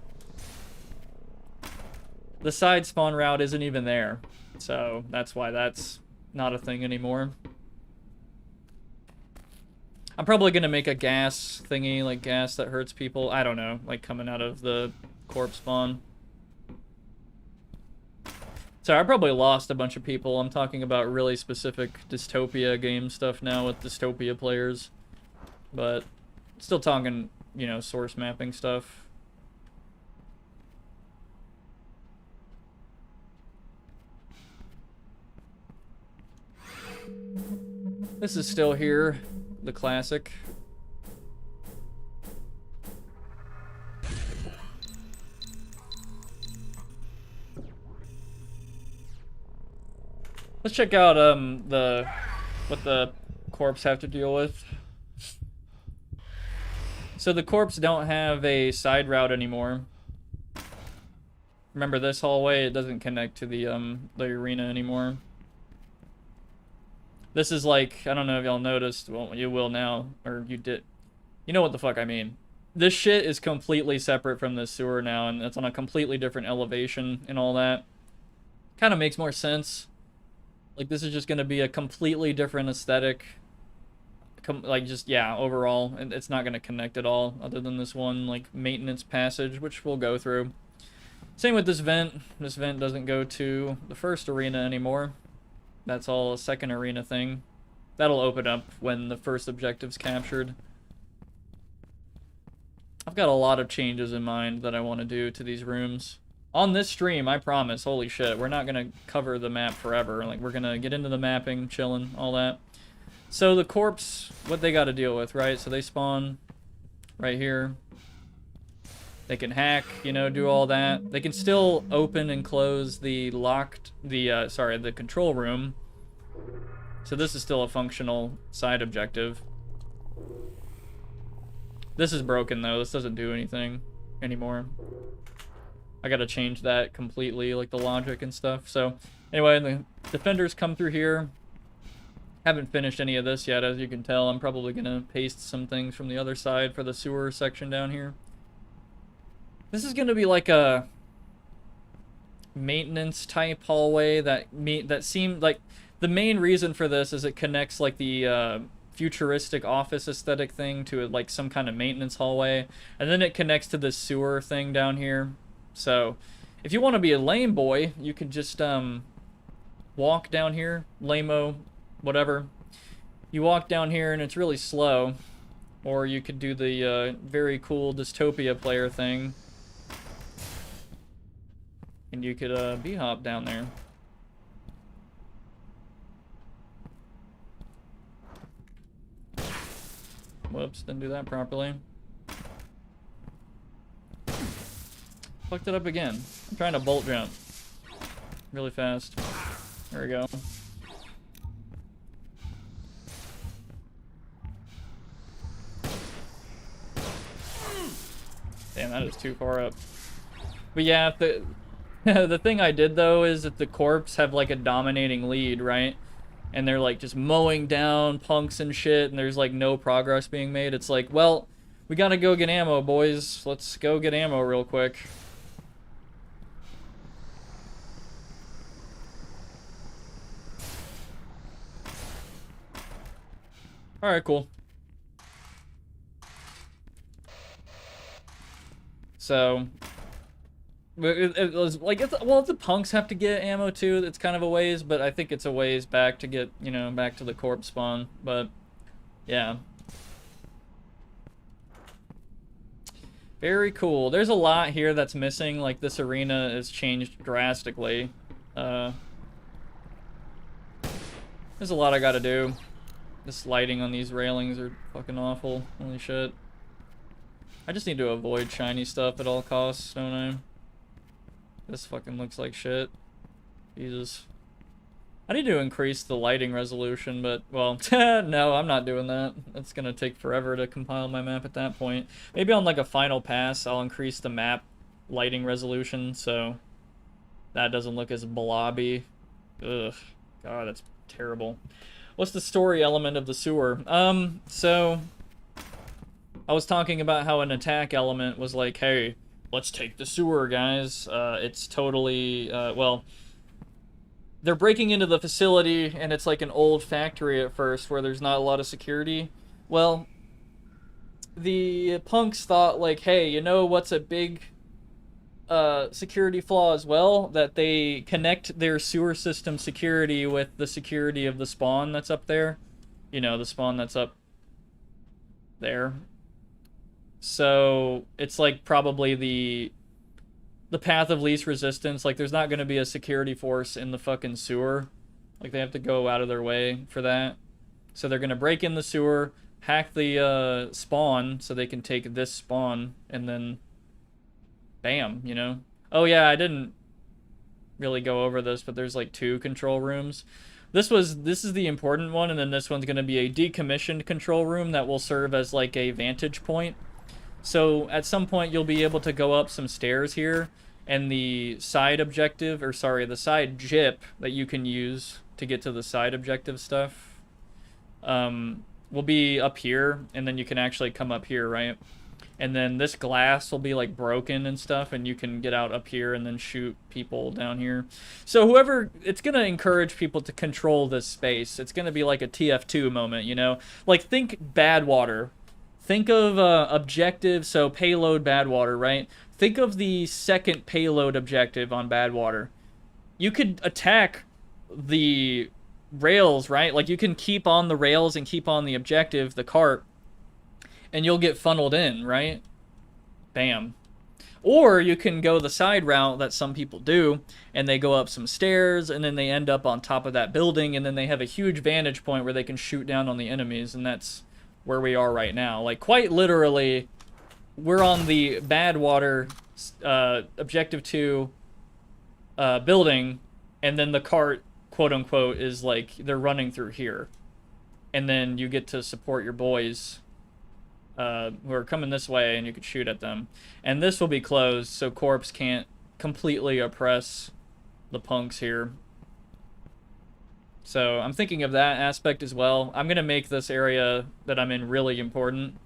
the side spawn route isn't even there. So that's why that's not a thing anymore. I'm probably gonna make a gas thingy, like gas that hurts people. I don't know, like coming out of the corpse spawn. Sorry, I probably lost a bunch of people. I'm talking about really specific Dystopia game stuff now with Dystopia players. But still talking, you know, source mapping stuff. This is still here, the classic. Let's check out what the corpse have to deal with. So the corpse don't have a side route anymore. Remember this hallway? It doesn't connect to the arena anymore. This is like, I don't know if y'all noticed. Well, you will now, or you did. You know what the fuck I mean. This shit is completely separate from the sewer now, and it's on a completely different elevation and all that. Kind of makes more sense. Like, this is just going to be a completely different aesthetic. Like, just, yeah, overall. And it's not going to connect at all, other than this one, like, maintenance passage, which we'll go through. Same with this vent. This vent doesn't go to the first arena anymore. That's all a second arena thing. That'll open up when the first objective's captured. I've got a lot of changes in mind that I want to do to these rooms. On this stream, I promise, holy shit, we're not gonna cover the map forever. Like, we're gonna get into the mapping, chilling, all that. So the corpse, what they gotta deal with, right? So they spawn right here. They can hack, you know, do all that. They can still open and close the the control room. So this is still a functional side objective. This is broken though, this doesn't do anything anymore. I gotta change that completely, like the logic and stuff. So, anyway, the defenders come through here. Haven't finished any of this yet, as you can tell. I'm probably gonna paste some things from the other side for the sewer section down here. This is gonna be like a maintenance type hallway that seemed like the main reason for this is it connects like the futuristic office aesthetic thing to like some kind of maintenance hallway, and then it connects to the sewer thing down here. So, if you want to be a lame boy, you could just walk down here, lame-o, whatever. You walk down here and it's really slow, or you could do the very cool Dystopia player thing, and you could b-hop down there. Whoops, didn't do that properly. Fucked it up again. I'm trying to bolt jump really fast. There we go. Damn, that is too far up. But yeah, the thing I did though is that the corpse have like a dominating lead, right? And they're like just mowing down punks and shit, and there's like no progress being made. It's like, well, we gotta go get ammo, boys. Let's go get ammo real quick. Alright, cool. So, it was like, well, the punks have to get ammo too. It's kind of a ways, but I think it's a ways back to get, you know, back to the corpse spawn. But, yeah. Very cool. There's a lot here that's missing. Like, this arena has changed drastically. There's a lot I gotta do. This lighting on these railings are fucking awful. Holy shit. I just need to avoid shiny stuff at all costs, don't I? This fucking looks like shit. Jesus. I need to increase the lighting resolution, but, well, no, I'm not doing that. It's gonna take forever to compile my map at that point. Maybe on, like, a final pass, I'll increase the map lighting resolution, so that doesn't look as blobby. Ugh. God, that's terrible. What's the story element of the sewer? So... I was talking about how an attack element was like, hey, let's take the sewer, guys. It's totally, well... They're breaking into the facility, and it's like an old factory at first where there's not a lot of security. Well, the punks thought, like, hey, you know what's a big security flaw as well? That they connect their sewer system security with the security of the spawn that's up there. You know, the spawn that's up there. So, it's like probably the path of least resistance. Like, there's not going to be a security force in the fucking sewer. Like, they have to go out of their way for that. So they're going to break in the sewer, hack the spawn so they can take this spawn, and then bam, you know? Oh yeah, I didn't really go over this, but there's like 2 control rooms. This is the important one, and then this one's going to be a decommissioned control room that will serve as like a vantage point. So at some point you'll be able to go up some stairs here, and the side objective, or sorry, the side jip that you can use to get to the side objective stuff will be up here, and then you can actually come up here, right? And then this glass will be like broken and stuff, and you can get out up here and then shoot people down here. So whoever, it's gonna encourage people to control this space. It's gonna be like a TF2 moment, you know? Like, think Badwater. Think of objective, so payload Badwater, right? Think of the second payload objective on Badwater. You could attack the rails, right? Like, you can keep on the rails and keep on the objective, the cart, and you'll get funneled in, right? Bam. Or you can go the side route that some people do, and they go up some stairs, and then they end up on top of that building, and then they have a huge vantage point where they can shoot down on the enemies, and that's where we are right now. Like, quite literally, we're on the Badwater Objective 2 building, and then the cart, quote-unquote, is like, they're running through here. And then you get to support your boys who are coming this way, and you can shoot at them. And this will be closed, so Corpse can't completely oppress the punks here. So I'm thinking of that aspect as well. I'm going to make this area that I'm in really important.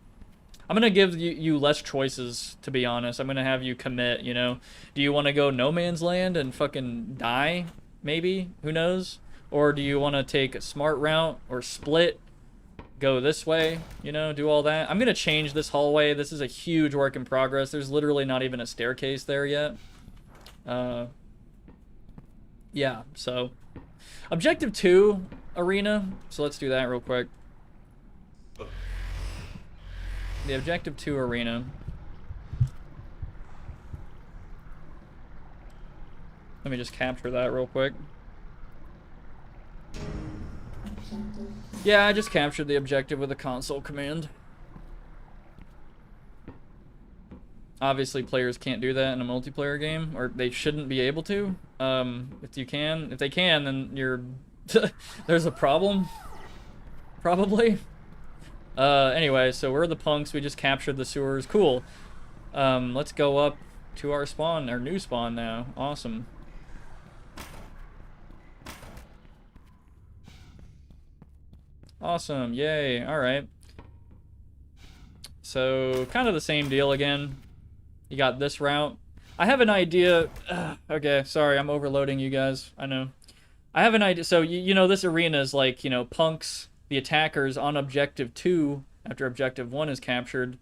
I'm going to give you less choices, to be honest. I'm going to have you commit, you know. Do you want to go no man's land and fucking die? Maybe? Who knows? Or do you want to take a smart route or split? Go this way, you know, do all that. I'm going to change this hallway. This is a huge work in progress. There's literally not even a staircase there yet. Yeah, so... Objective 2 arena, so let's do that real quick. The Objective 2 arena. Let me just capture that real quick. Yeah, I just captured the objective with a console command. Obviously, players can't do that in a multiplayer game, or they shouldn't be able to. If they can, then you're there's a problem. Probably. Anyway, so we're the punks. We just captured the sewers. Cool. Let's go up to our spawn, our new spawn now. Awesome. Awesome. Yay. All right. So kind of the same deal again. You got this route. I have an idea. Okay, sorry, I'm overloading you guys. I know. I have an idea. So, you know, this arena is like, you know, punks, the attackers on Objective 2, after Objective 1 is captured,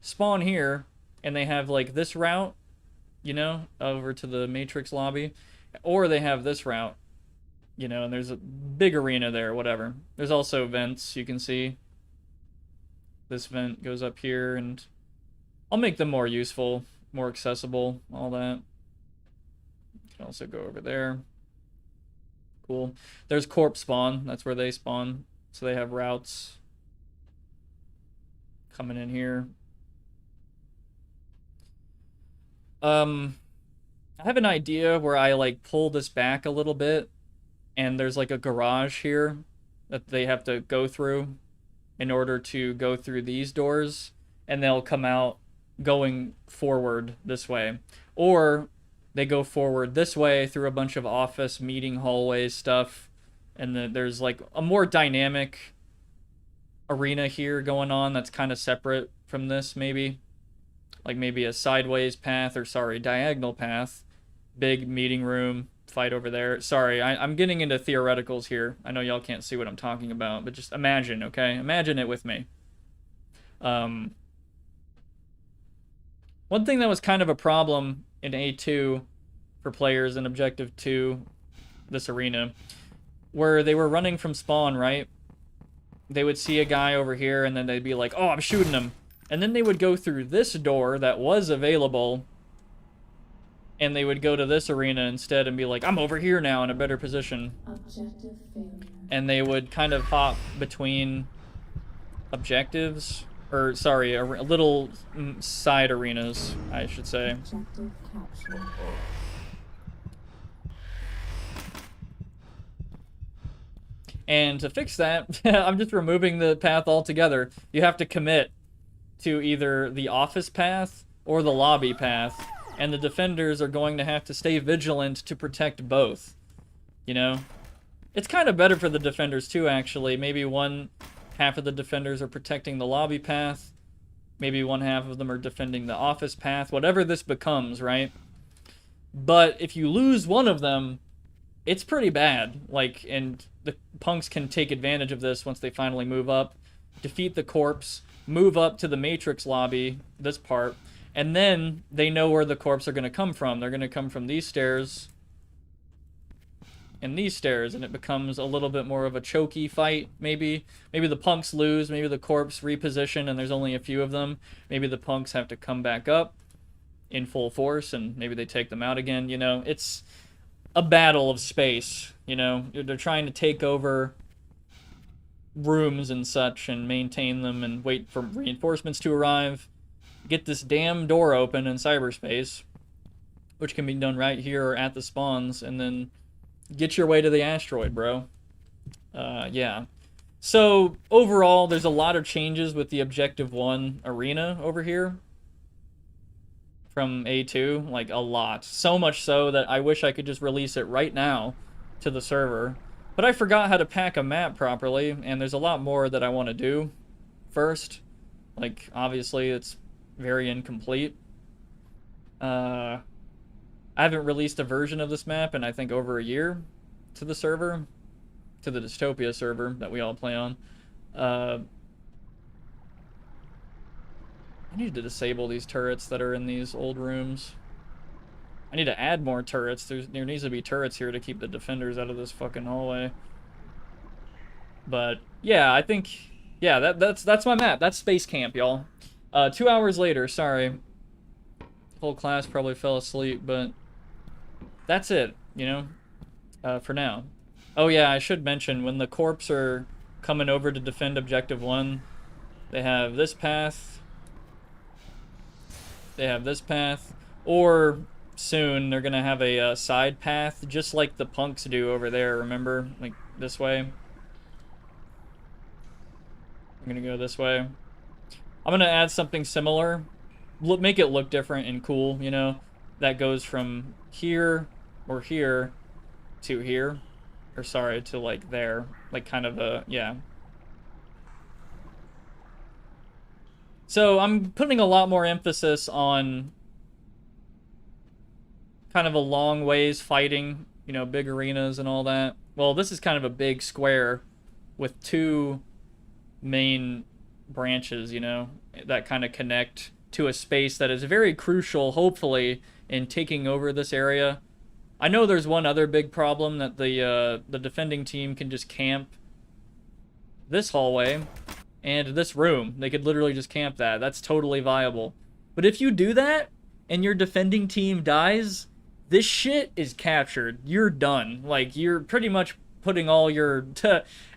spawn here, and they have, like, this route, you know, over to the Matrix lobby. Or they have this route, you know, and there's a big arena there, whatever. There's also vents, you can see. This vent goes up here, and I'll make them more useful, more accessible, all that. You can also go over there. Cool. There's Corpse spawn. That's where they spawn. So they have routes coming in here. I have an idea where I, like, pull this back a little bit and there's like a garage here that they have to go through in order to go through these doors, and they'll come out going forward this way. Or they go forward this way through a bunch of office meeting hallways stuff, and then there's like a more dynamic arena here going on that's kind of separate from this, maybe. Like maybe a sideways path, or sorry, diagonal path. Big meeting room, fight over there. Sorry, I'm getting into theoreticals here. I know y'all can't see what I'm talking about, but just imagine, okay? Imagine it with me. One thing that was kind of a problem in A2 for players in Objective 2, this arena, where they were running from spawn, right? They would see a guy over here, and then they'd be like, oh, I'm shooting him. And then they would go through this door that was available, and they would go to this arena instead and be like, I'm over here now in a better position. Objective failure. And they would kind of hop between objectives, or sorry, a little side arenas, I should say. Objective capture. And to fix that, I'm just removing the path altogether. You have to commit to either the office path or the lobby path, and the defenders are going to have to stay vigilant to protect both, you know? It's kind of better for the defenders too, actually. Maybe one half of the defenders are protecting the lobby path, maybe one half of them are defending the office path, whatever this becomes, right? But if you lose one of them, it's pretty bad. Like, and the punks can take advantage of this once they finally move up, defeat the corpse, move up to the Matrix lobby, this part, and then they know where the corpse are going to come from. They're going to come from these stairs and these stairs, and it becomes a little bit more of a choky fight, maybe. Maybe the punks lose, maybe the corpse reposition, and there's only a few of them. Maybe the punks have to come back up in full force, and maybe they take them out again, you know? It's a battle of space, you know? They're trying to take over rooms and such and maintain them and wait for reinforcements to arrive. Get this damn door open in cyberspace, which can be done right here or at the spawns, and then get your way to the asteroid, bro. Yeah. So, overall, there's a lot of changes with the Objective 1 arena over here from A2, like a lot. So much so that I wish I could just release it right now to the server. But I forgot how to pack a map properly, and there's a lot more that I want to do first. Like, obviously, it's very incomplete. I haven't released a version of this map in, I think, over a year to the server, to the Dystopia server that we all play on. I need to disable these turrets that are in these old rooms. I need to add more turrets. There needs to be turrets here to keep the defenders out of this fucking hallway. But yeah, I think, yeah, that's my map. That's Space Camp, y'all. 2 hours later, sorry. Whole class probably fell asleep, but that's it, you know, for now. Oh yeah, I should mention, when the corps are coming over to defend Objective 1, they have this path. They have this path, or soon they're gonna have a side path, just like the punks do over there, remember? Like, this way. I'm gonna go this way. I'm gonna add something similar. Make it look different and cool, you know? That goes from here, or here, to here. Or sorry, to like there. Like kind of a, yeah. So I'm putting a lot more emphasis on kind of a long ways fighting, you know, big arenas and all that. Well, this is kind of a big square with two main branches, you know, that kind of connect to a space that is very crucial, hopefully, in taking over this area. I know there's one other big problem, that the defending team can just camp this hallway and this room. They could literally just camp that. That's totally viable. But if you do that and your defending team dies, this shit is captured. You're done. Like, you're pretty much putting all your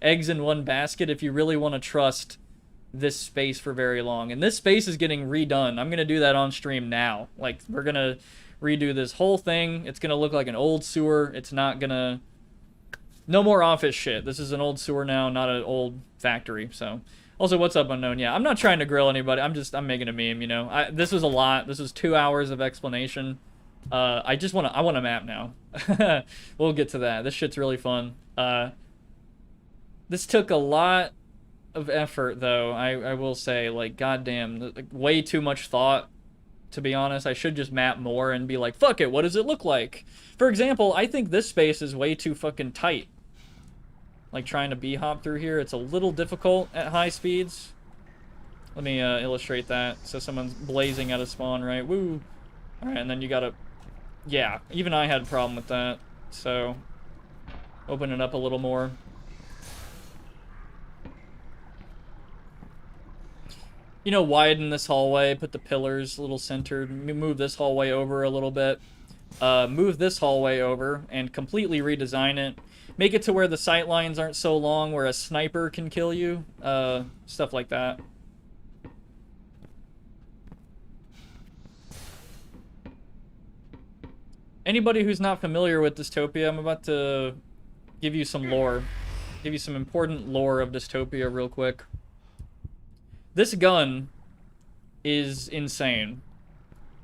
eggs in one basket if you really want to trust this space for very long. And this space is getting redone. I'm going to do that on stream now. Like, we're going to redo this whole thing. It's going to look like an old sewer. It's not going to No more office shit. This is an old sewer now, not an old factory. So, also, what's up, Unknown? Yeah, I'm not trying to grill anybody. I'm making a meme, you know. This was a lot. This was 2 hours of explanation. I want a map now. We'll get to that. This shit's really fun. This took a lot of effort, though. I will say, like, goddamn, like, way too much thought. To be honest, I should just map more and be like, fuck it, what does it look like? For example, I think this space is way too fucking tight. Like, trying to b-hop through here, it's a little difficult at high speeds. Let me illustrate that. So someone's blazing out of spawn, right? Woo! Alright, and then you gotta... Yeah, even I had a problem with that. So, open it up a little more. You know, widen this hallway, put the pillars a little centered, move this hallway over a little bit, move this hallway over, and completely redesign it. Make it to where the sight lines aren't so long, where a sniper can kill you, stuff like that. Anybody who's not familiar with Dystopia, I'm about to give you some lore. Give you some important lore of Dystopia real quick. This gun is insane,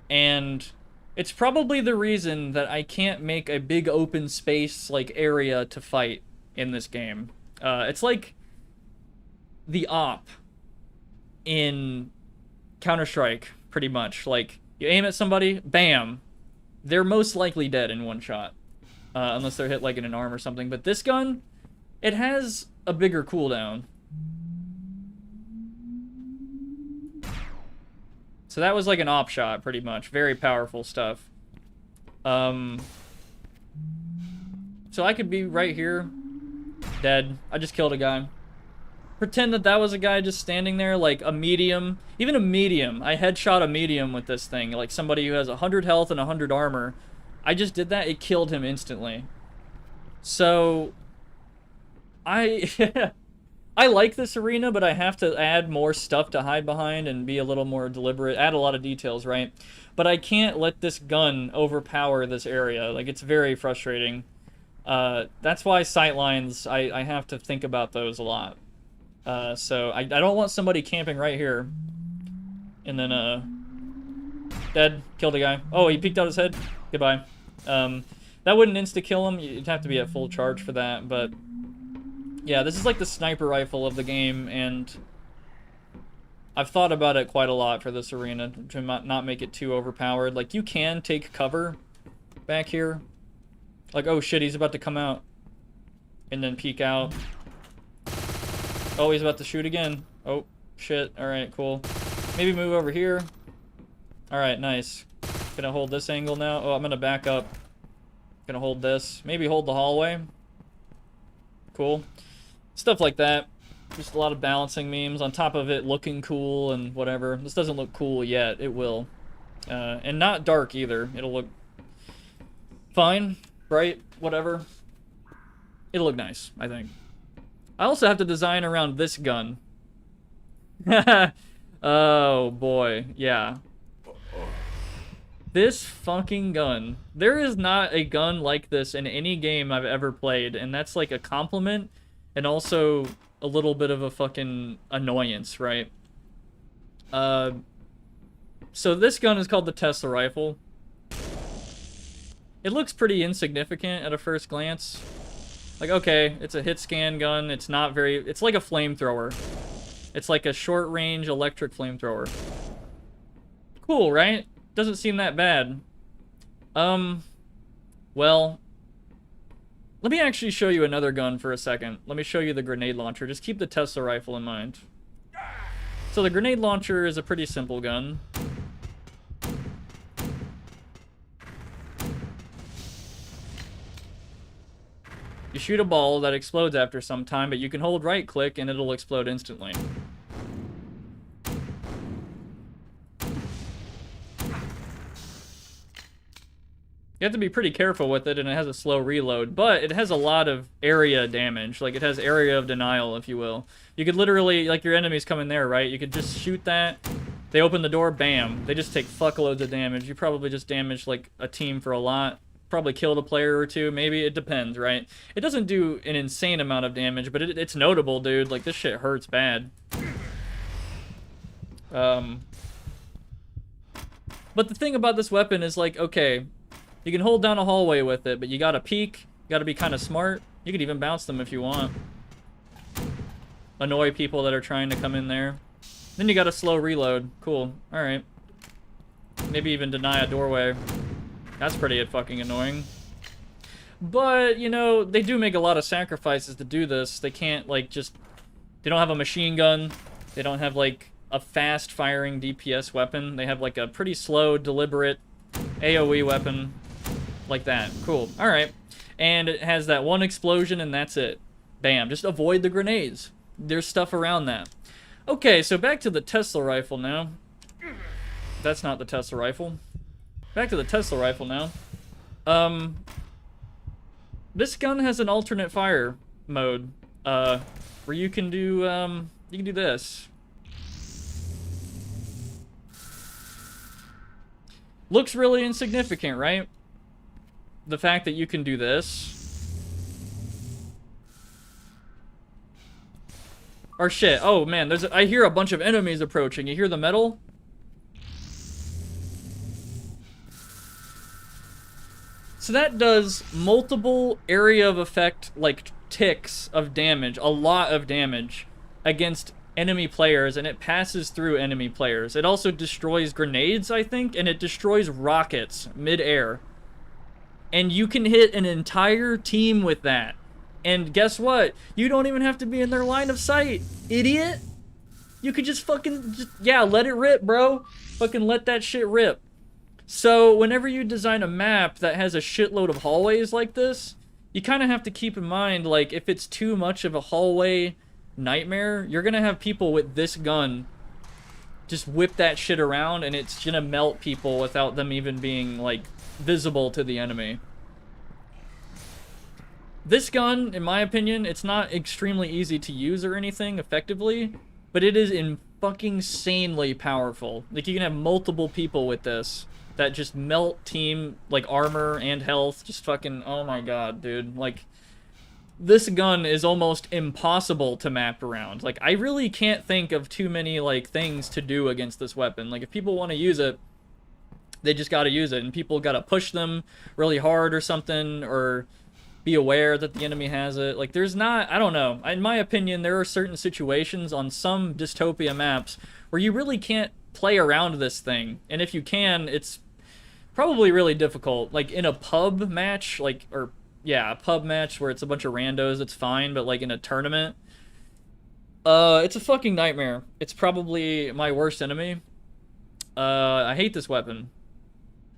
and it's probably the reason that I can't make a big open space like area to fight in this game. It's like the op in Counter-Strike, pretty much. Like, you aim at somebody, bam, they're most likely dead in one shot, unless they're hit like in an arm or something. But this gun, it has a bigger cooldown. So that was like an op shot, pretty much. Very powerful stuff. So I could be right here, dead. I just killed a guy. Pretend that that was a guy just standing there, like a medium. Even a medium. I headshot a medium with this thing. Like somebody who has 100 health and 100 armor. I just did that. It killed him instantly. So, I like this arena, but I have to add more stuff to hide behind and be a little more deliberate, add a lot of details, right? But I can't let this gun overpower this area. Like, it's very frustrating. That's why sightlines, I have to think about those a lot. So I don't want somebody camping right here. And then, dead, killed a guy. Oh, he peeked out his head. Goodbye. That wouldn't insta-kill him. You'd have to be at full charge for that, but... Yeah, this is like the sniper rifle of the game, and I've thought about it quite a lot for this arena to not make it too overpowered. Like, you can take cover back here. Like, oh shit, he's about to come out. And then peek out. Oh, he's about to shoot again. Oh, shit. Alright, cool. Maybe move over here. Alright, nice. Gonna hold this angle now. Oh, I'm gonna back up. Gonna hold this. Maybe hold the hallway. Cool. Stuff like that. Just a lot of balancing memes on top of it looking cool and whatever. This doesn't look cool yet. It will. And not dark either. It'll look fine, bright, whatever. It'll look nice, I think. I also have to design around this gun. Oh, boy. Yeah. This fucking gun. There is not a gun like this in any game I've ever played, and that's like a compliment and also a little bit of a fucking annoyance, right? So this gun is called the Tesla rifle. It looks pretty insignificant at a first glance. Like, okay, it's a hit scan gun. It's not very... It's like a flamethrower. It's like a short-range electric flamethrower. Cool, right? Doesn't seem that bad. Well, let me actually show you another gun for a second. Let me show you the grenade launcher. Just keep the Tesla rifle in mind. So the grenade launcher is a pretty simple gun. You shoot a ball that explodes after some time, but you can hold right-click and it'll explode instantly. You have to be pretty careful with it, and it has a slow reload, but it has a lot of area damage. Like, it has area of denial, if you will. You could literally, like, your enemies come in there, right? You could just shoot that. They open the door, bam. They just take fuckloads of damage. You probably just damaged, like, a team for a lot. probably killed a player or two, maybe. It depends, right? It doesn't do an insane amount of damage, but it's notable, dude. Like, this shit hurts bad. But the thing about this weapon is, like, okay, you can hold down a hallway with it, but you gotta peek, you gotta be kind of smart. You could even bounce them if you want. Annoy people that are trying to come in there. Then you gotta slow reload. Cool. Alright. Maybe even deny a doorway. That's pretty fucking annoying. But, you know, they do make a lot of sacrifices to do this. They can't, like, just... They don't have a machine gun. They don't have, like, a fast-firing DPS weapon. They have, like, a pretty slow, deliberate AoE weapon. Like that. Cool. Alright. And it has that one explosion, and that's it. Bam. Just avoid the grenades. There's stuff around that. Okay, so back to the Tesla rifle now. That's not the Tesla rifle. Back to the Tesla rifle now. This gun has an alternate fire mode, where you can do this. Looks really insignificant, right? The fact that you can do this. Or shit, oh man, I hear a bunch of enemies approaching. You hear the metal? So that does multiple area of effect, like, ticks of damage, a lot of damage, against enemy players, and it passes through enemy players. It also destroys grenades, I think, and it destroys rockets mid-air. And you can hit an entire team with that. And guess what? You don't even have to be in their line of sight, idiot! You could just fucking, yeah, let it rip, bro. Fucking let that shit rip. So, whenever you design a map that has a shitload of hallways like this, you kind of have to keep in mind, like, if it's too much of a hallway nightmare, you're gonna have people with this gun just whip that shit around, and it's gonna melt people without them even being, like, visible to the enemy. This gun, in my opinion, it's not extremely easy to use or anything effectively, but it is fucking insanely powerful. Like, you can have multiple people with this that just melt team, like, armor and health. Just fucking, oh my god, dude. Like, this gun is almost impossible to map around. Like, I really can't think of too many, like, things to do against this weapon. Like, if people want to use it, they just gotta use it, and people gotta push them really hard or something, or be aware that the enemy has it. Like, there's not, I don't know. In my opinion, there are certain situations on some Dystopia maps where you really can't play around this thing. And if you can, it's probably really difficult. Like, in a pub match, like, or, yeah, a pub match where it's a bunch of randos, it's fine. But, like, in a tournament, it's a fucking nightmare. It's probably my worst enemy. I hate this weapon.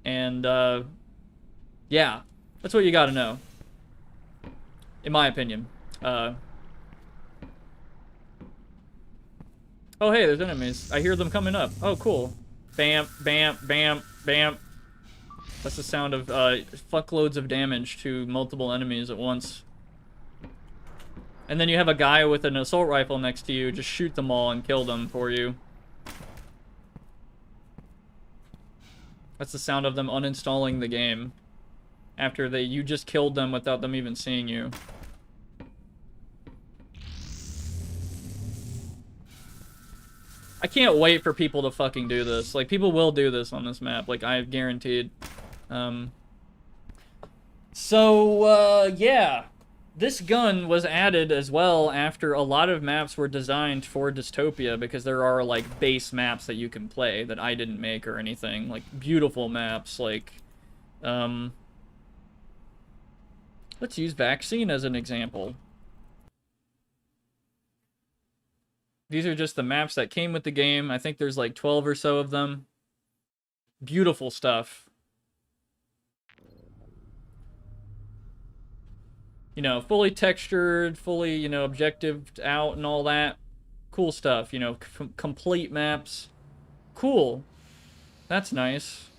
And, yeah, that's what you gotta know. In my opinion. Oh, hey, there's enemies. I hear them coming up. Oh, cool. Bam, bam, bam, bam. That's the sound of fuckloads of damage to multiple enemies at once. And then you have a guy with an assault rifle next to you. Just shoot them all and kill them for you. That's the sound of them uninstalling the game. After you just killed them without them even seeing you. I can't wait for people to fucking do this. Like, people will do this on this map. Like, I've guaranteed. Yeah. This gun was added as well after a lot of maps were designed for Dystopia, because there are, like, base maps that you can play that I didn't make or anything. Like, beautiful maps, like, let's use Vaccine as an example. These are just the maps that came with the game. I think there's like 12 or so of them. Beautiful stuff. You know, fully textured, fully, you know, objectived out and all that. Cool stuff, you know, complete maps. Cool. That's nice.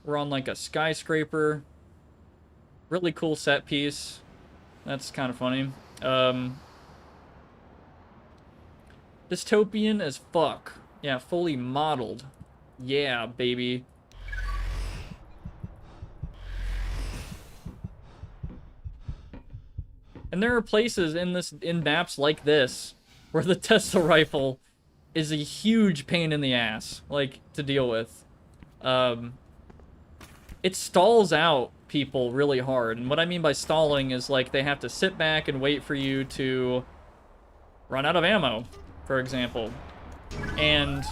We're on like a skyscraper. Really cool set piece. That's kind of funny. Dystopian as fuck. Yeah, fully modeled. Yeah, baby. And there are places in maps like this where the Tesla rifle is a huge pain in the ass, like, to deal with. It stalls out people really hard. And what I mean by stalling is, like, they have to sit back and wait for you to run out of ammo, for example. And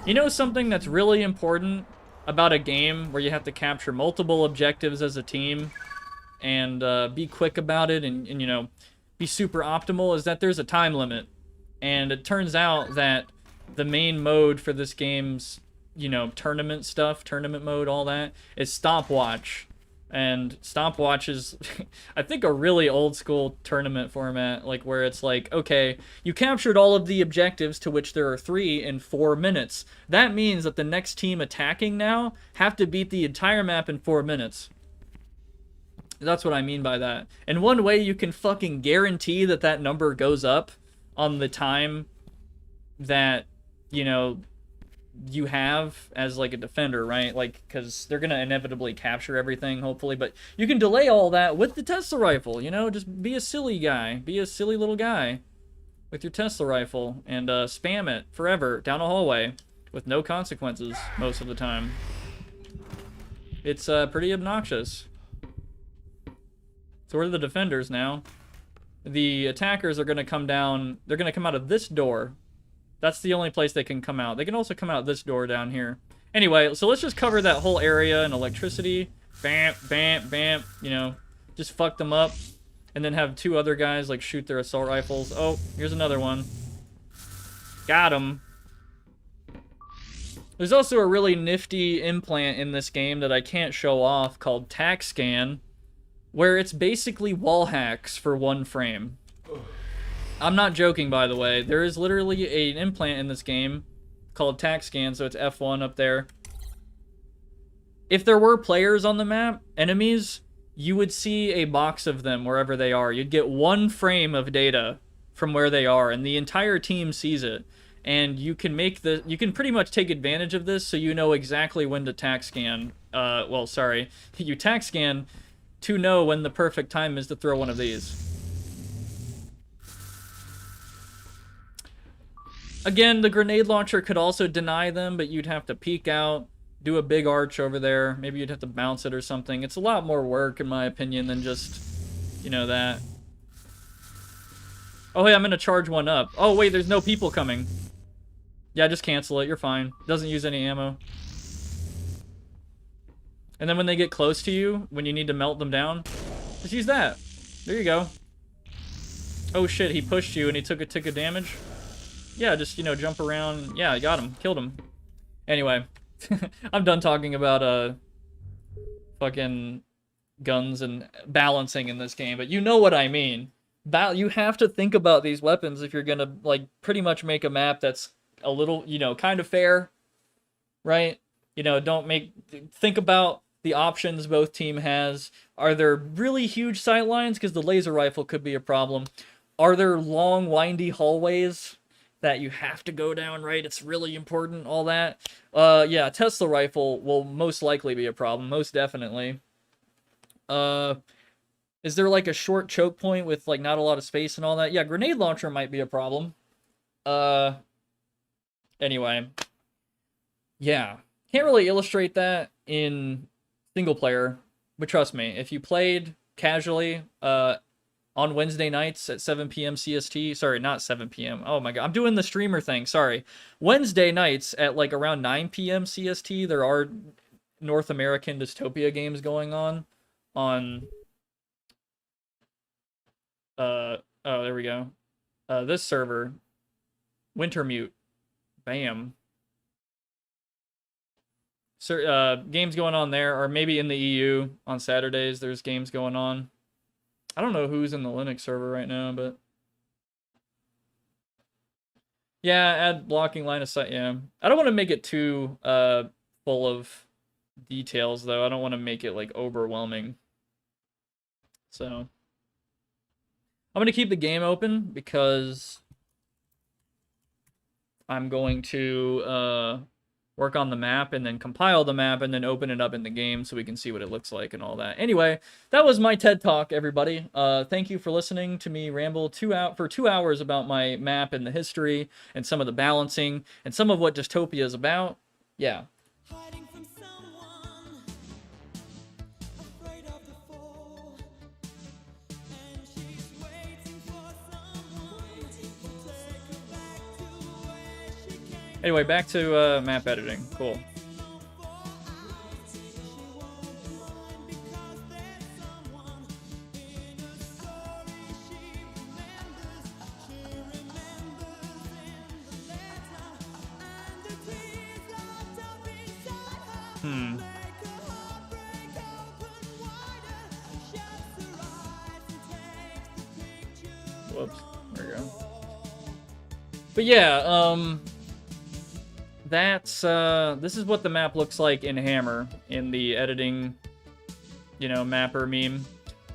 you know something that's really important about a game where you have to capture multiple objectives as a team and be quick about it and, you know, be super optimal, is that there's a time limit. And it turns out that the main mode for this game's, you know, tournament stuff, tournament mode, all that, is stopwatch. And stopwatch is, I think, a really old school tournament format, like where it's like, okay, you captured all of the objectives, to which there are 3 in 4 minutes. That means that the next team attacking now have to beat the entire map in 4 minutes. That's what I mean by that. And one way you can fucking guarantee that that number goes up on the time that, you know, you have as like a defender, right? Like, because they're gonna inevitably capture everything, hopefully, but you can delay all that with the Tesla rifle. You know, just be a silly guy, be a silly little guy with your Tesla rifle and spam it forever down a hallway with no consequences most of the time. It's pretty obnoxious. So where are the defenders now? The attackers are gonna come down. They're gonna come out of this door. That's the only place they can come out. They can also come out this door down here. Anyway, so let's just cover that whole area in electricity. Bam, bam, bam. You know, just fuck them up. And then have 2 other guys, like, shoot their assault rifles. Oh, here's another one. Got him. There's also a really nifty implant in this game that I can't show off called Takedown, where it's basically wall hacks for 1 frame. I'm not joking, by the way. There is literally an implant in this game called Takedown, so it's F1 up there. If there were players on the map, enemies, you would see a box of them wherever they are. You'd get 1 frame of data from where they are, and the entire team sees it. And you can you can pretty much take advantage of this, so you know exactly when to Takedown. Well, sorry, you Takedown to know when the perfect time is to throw one of these. Again, the grenade launcher could also deny them, but you'd have to peek out, do a big arch over there. Maybe you'd have to bounce it or something. It's a lot more work, in my opinion, than just, you know, that. Oh, hey, I'm gonna charge one up. Oh, wait, there's no people coming. Yeah, just cancel it. You're fine. Doesn't use any ammo. And then when they get close to you, when you need to melt them down, just use that. There you go. Oh, shit, he pushed you and he took a tick of damage. Yeah, just, you know, jump around. Yeah, I got him. Killed him. Anyway, I'm done talking about fucking guns and balancing in this game, but you know what I mean. You have to think about these weapons if you're gonna, like, pretty much make a map that's a little, you know, kind of fair, right? You know, think about the options both team has. Are there really huge sight lines? Because the laser rifle could be a problem. Are there long, windy hallways that you have to go down, right? It's really important, all that. Yeah, Tesla rifle will most likely be a problem, most definitely. Is there like a short choke point with like not a lot of space and all that? Yeah, grenade launcher might be a problem. Anyway. Yeah. Can't really illustrate that in single player, but trust me, if you played casually, on Wednesday nights at 7 PM CST. Sorry, not 7 PM. Oh my god, I'm doing the streamer thing. Sorry. Wednesday nights at like around 9 PM CST, there are North American Dystopia games going on. Oh, there we go. This server. Wintermute. Bam. Games going on there, or maybe in the EU on Saturdays, there's games going on. I don't know who's in the Linux server right now, but yeah, add blocking line of sight. Yeah, I don't want to make it too full of details though. I don't want to make it like overwhelming. So I'm gonna keep the game open because I'm going to work on the map and then compile the map and then open it up in the game so we can see what it looks like and all that. Anyway, that was my TED Talk, everybody. Thank you for listening to me ramble for 2 hours about my map and the history and some of the balancing and some of what Dystopia is about. Yeah. Anyway, back to map editing. Cool. Whoops. There we go. But yeah, that's this is what the map looks like in Hammer in the editing, you know, mapper meme.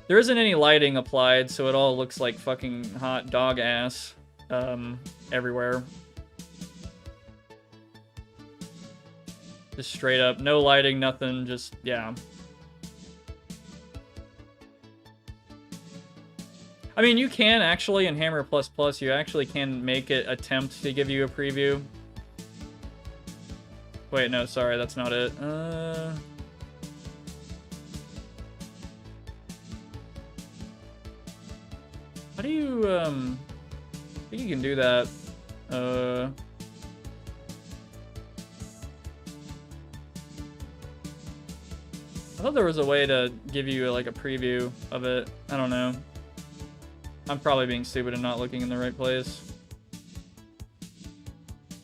There isn't any lighting applied, so it all looks like fucking hot dog ass everywhere. Just straight up, no lighting, nothing, just, yeah. I mean, you can actually, in Hammer++, you actually can make it attempt to give you a preview. Wait, no, sorry, that's not it. How do you, I think you can do that. I thought there was a way to give you, like, a preview of it. I don't know. I'm probably being stupid and not looking in the right place.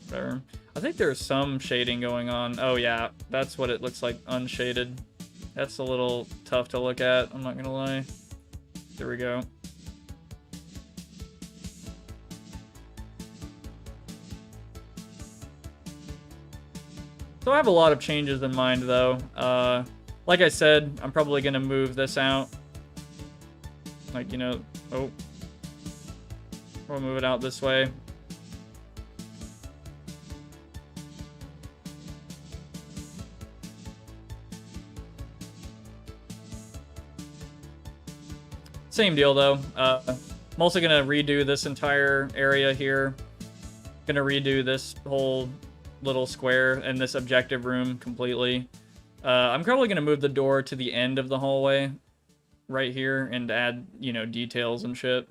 Whatever. I think there's some shading going on. Oh yeah, that's what it looks like unshaded. That's a little tough to look at, I'm not gonna lie. There we go. So I have a lot of changes in mind though. Like I said, I'm probably gonna move this out. Like, you know, oh. We'll move it out this way. Same deal though. I'm also gonna redo this entire area here. Gonna redo this whole little square and this objective room completely. I'm probably gonna move the door to the end of the hallway right here and add, you know, details and shit.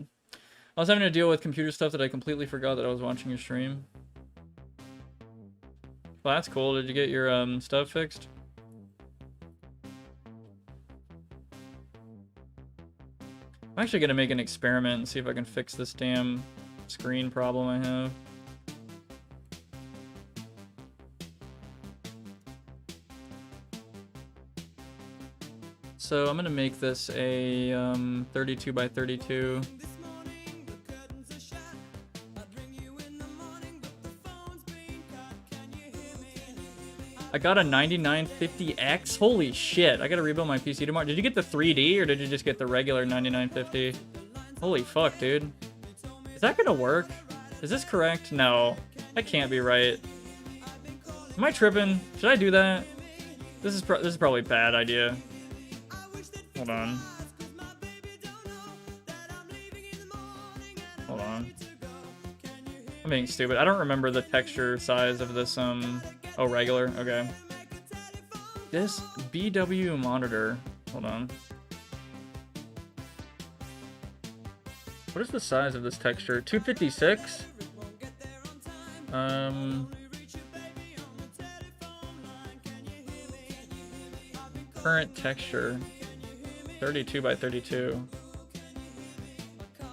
I was having to deal with computer stuff that I completely forgot that I was watching your stream. Well, that's cool. Did you get your stuff fixed? I'm actually gonna make an experiment and see if I can fix this damn screen problem I have. So I'm gonna make this a 32 by 32. I got a 9950X. Holy shit! I gotta rebuild my PC tomorrow. Did you get the 3D or did you just get the regular 9950? Holy fuck, dude! Is that gonna work? Is this correct? No, that can't be right. Am I tripping? Should I do that? This is probably a bad idea. Hold on. Hold on. I'm being stupid. I don't remember the texture size of this Oh, regular? Okay. This BW monitor. Hold on. What is the size of this texture? 256? Current texture. 32 by 32.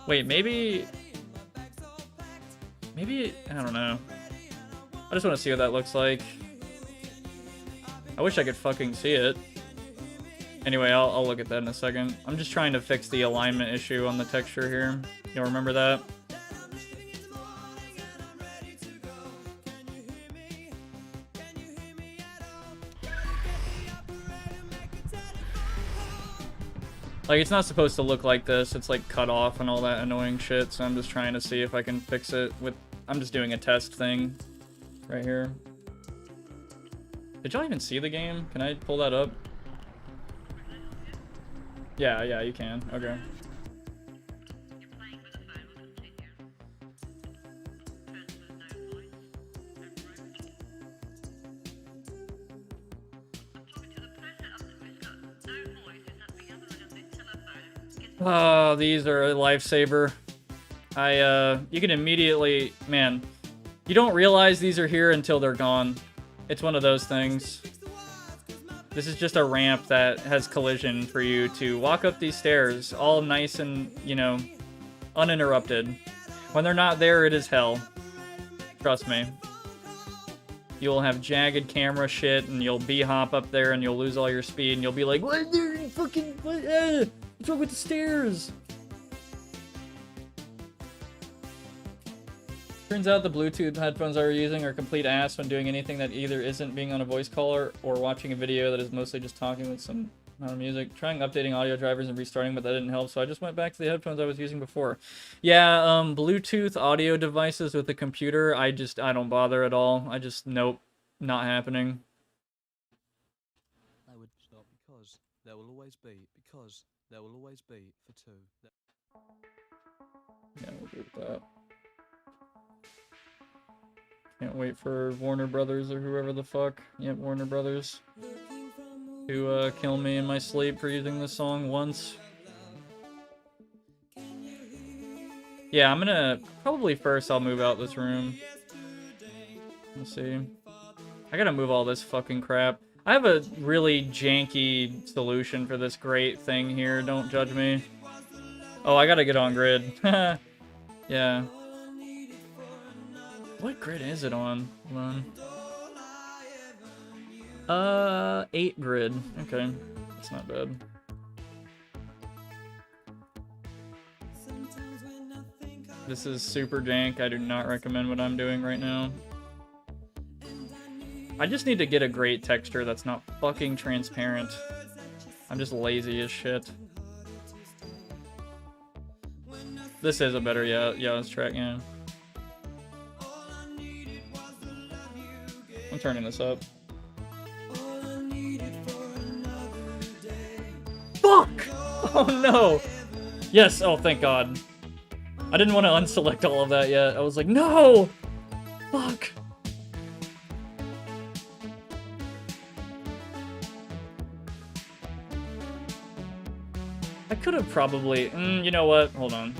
Wait, maybe, I don't know. I just want to see what that looks like. I wish I could fucking see it. Anyway, I'll look at that in a second. I'm just trying to fix the alignment issue on the texture here. You'll remember that? Like, it's not supposed to look like this. It's like cut off and all that annoying shit. So I'm just trying to see if I can fix it with... I'm just doing a test thing right here. Did y'all even see the game? Can I pull that up? Yeah, you can. Okay. Oh, these are a lifesaver. You can immediately, man, you don't realize these are here until they're gone. It's one of those things. This is just a ramp that has collision for you to walk up these stairs, all nice and, you know, uninterrupted. When they're not there, it is hell. Trust me. You'll have jagged camera shit, and you'll b-hop up there, and you'll lose all your speed, and you'll be like, what? Fucking, what's wrong with the stairs? Turns out the Bluetooth headphones I were using are complete ass when doing anything that either isn't being on a voice caller or watching a video that is mostly just talking with some amount of music. Trying updating audio drivers and restarting, but that didn't help, so I just went back to the headphones I was using before. Yeah, Bluetooth audio devices with a computer, I don't bother at all. I just, nope, not happening. I would stop because there will always be for two. Yeah, we'll do that. Can't wait for Warner Brothers or whoever the fuck. Yep, Warner Brothers. To kill me in my sleep for using this song once. Yeah, I'm gonna... Probably first I'll move out this room. Let's see. I gotta move all this fucking crap. I have a really janky solution for this great thing here. Don't judge me. Oh, I gotta get on grid. Yeah. What grid is it on? Hold on. 8 grid. Okay. That's not bad. This is super jank. I do not recommend what I'm doing right now. I just need to get a great texture that's not fucking transparent. I'm just lazy as shit. This is a better, yeah, let's track, yeah. I'm turning this up. Fuck! Oh no! Yes, oh thank God. I didn't want to unselect all of that yet. I was like, no! Fuck! I could have probably... you know what? Hold on.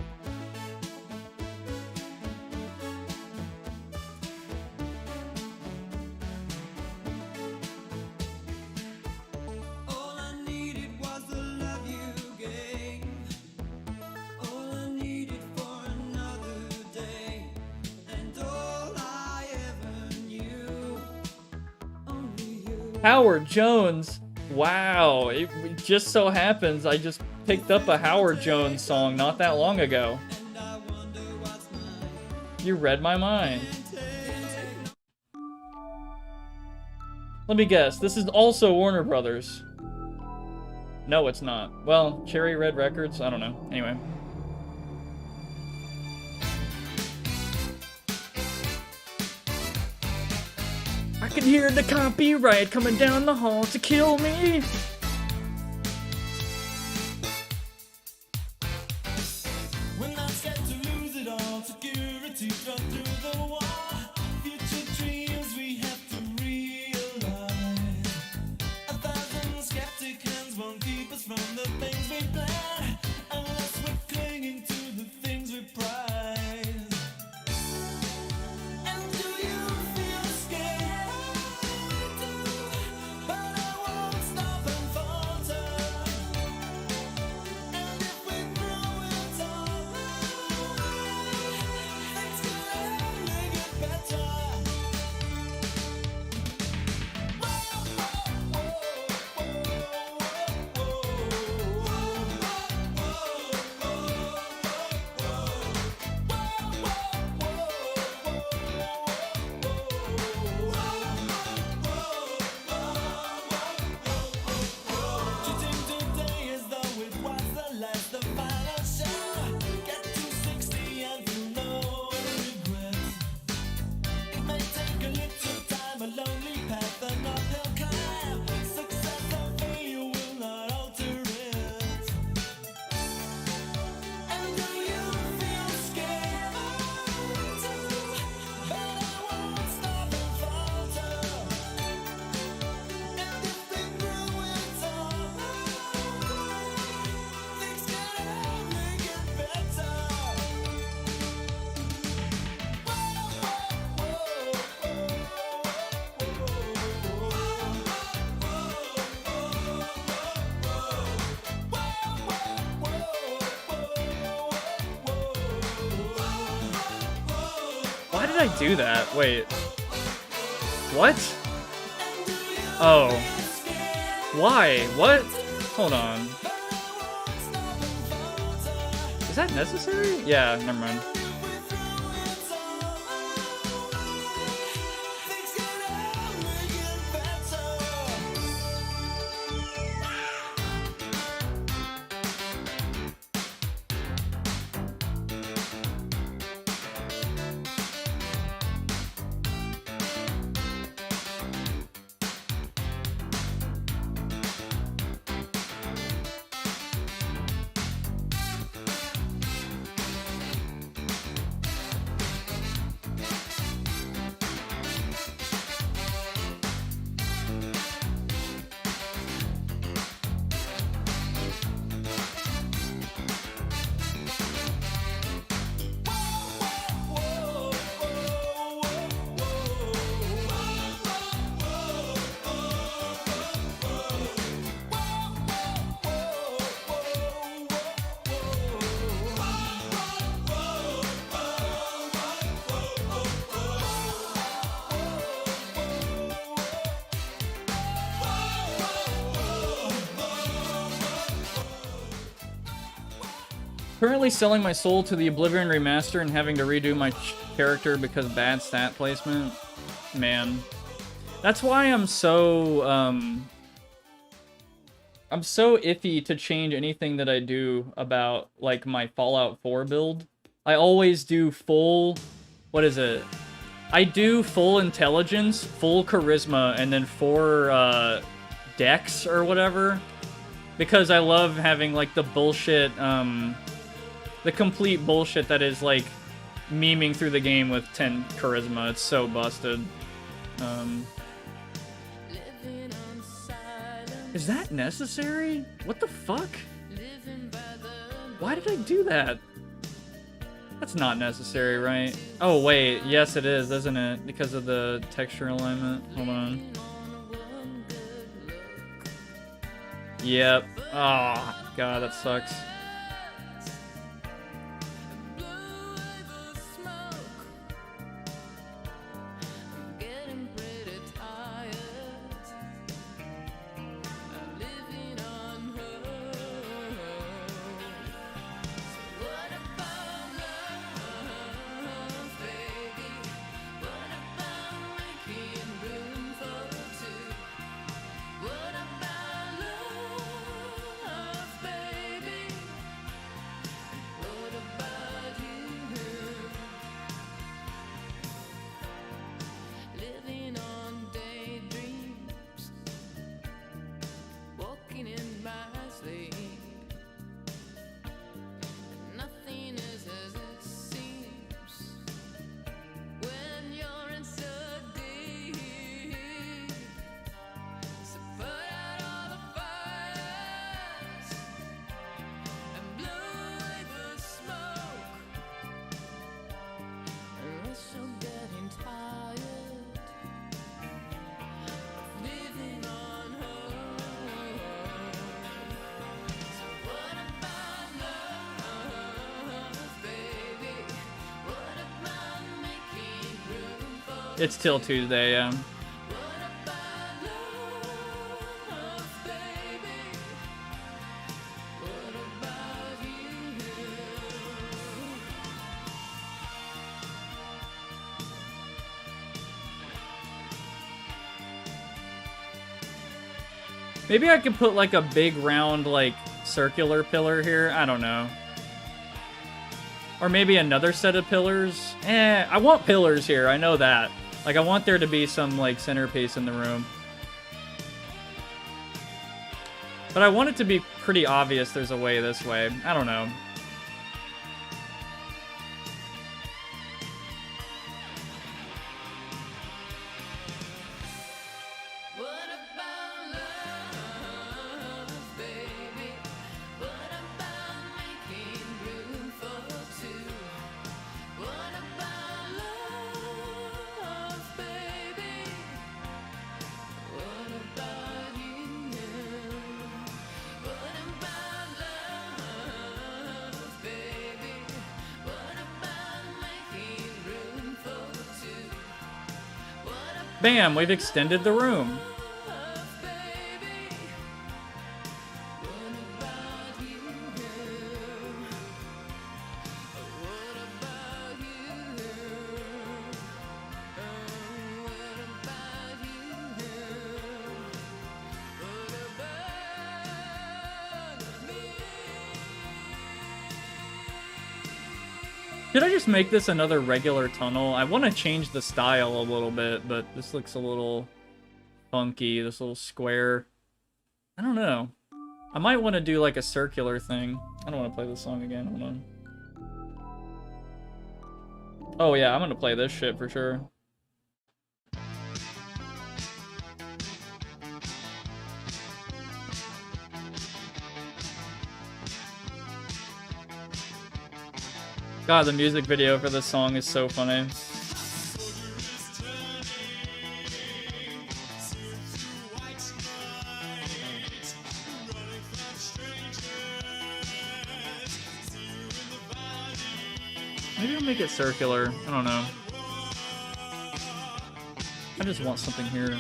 Howard Jones. Wow. It just so happens I just picked up a Howard Jones song not that long ago. You read my mind. Let me guess. This is also Warner Brothers. No, it's not. Well, Cherry Red Records? I don't know. Anyway. I can hear the copyright coming down the hall to kill me. When I'm scared to lose it all, security dropped through the wall. Future dreams we have to realize. 1,000 skeptic hands won't keep us from the things we plan, unless we're clinging to the things we prize. And do you feel scared? But I won't stop and falter. And if we throw it all away, things can only get better. Whoa, whoa, whoa, whoa, whoa, whoa. Why did I do that? Wait. What? Oh. Why? What? Hold on. Is that necessary? Yeah, never mind. Currently selling my soul to the Oblivion remaster and having to redo my character because of bad stat placement. Man. That's why I'm so iffy to change anything that I do about, like, my Fallout 4 build. I always do full... What is it? I do full intelligence, full charisma, and then 4 dex or whatever. Because I love having, like, the bullshit, the complete bullshit that is, like, memeing through the game with 10 charisma. It's so busted. Is that necessary? What the fuck? Why did I do that? That's not necessary, right? Oh, wait. Yes, it is, isn't it? Because of the texture alignment. Hold on. Yep. Oh, God, that sucks. It's till Tuesday, yeah. Maybe I could put like a big round like circular pillar here. I don't know. Or maybe another set of pillars. I want pillars here. I know that. Like, I want there to be some, like, centerpiece in the room. But I want it to be pretty obvious there's a way this way. I don't know. Bam, we've extended the room. Should I just make this another regular tunnel? I want to change the style a little bit, but this looks a little funky, this little square. I don't know. I might want to do like a circular thing. I don't want to play this song again. Hold on. Oh yeah, I'm going to play this shit for sure. God, the music video for this song is so funny. Maybe I'll make it circular. I don't know. I just want something here.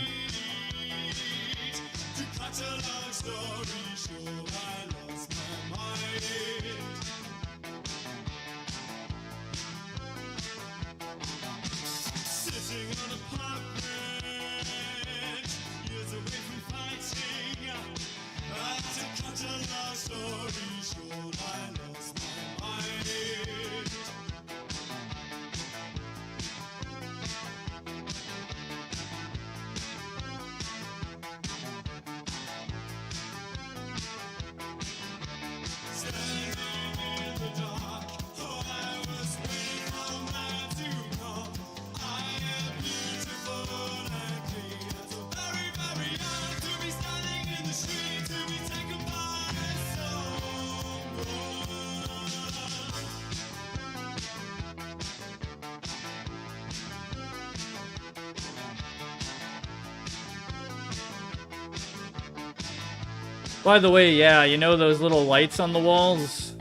By the way, yeah, you know those little lights on the walls?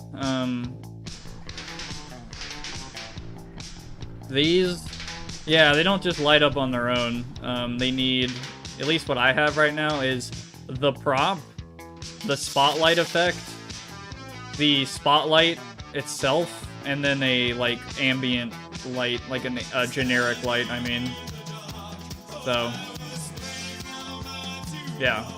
These? Yeah, they don't just light up on their own. They need, at least what I have right now, is the prop, the spotlight effect, the spotlight itself, and then a, like, ambient light, like a generic light, I mean. So, yeah.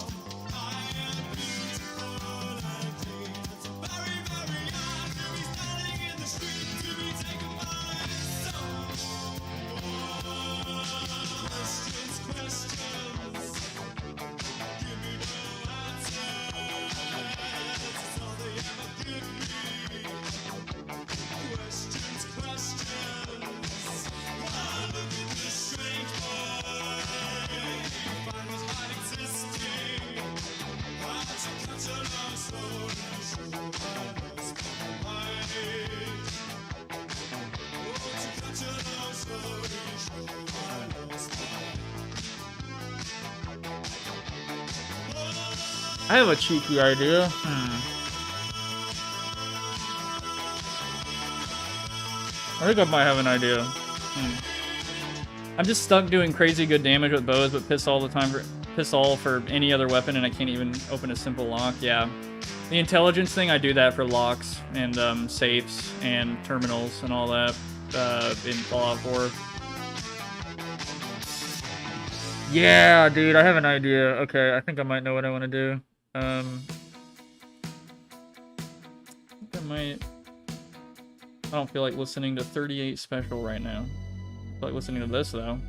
I have a cheeky idea. I think I might have an idea. I'm just stuck doing crazy good damage with bows, but piss all for any other weapon, and I can't even open a simple lock. Yeah, the intelligence thing, I do that for locks and safes and terminals and all that in Fallout 4. Yeah, dude, I have an idea. Okay, I think I might know what I want to do. I think I might. I don't feel like listening to 38 Special right now. I feel like listening to this though.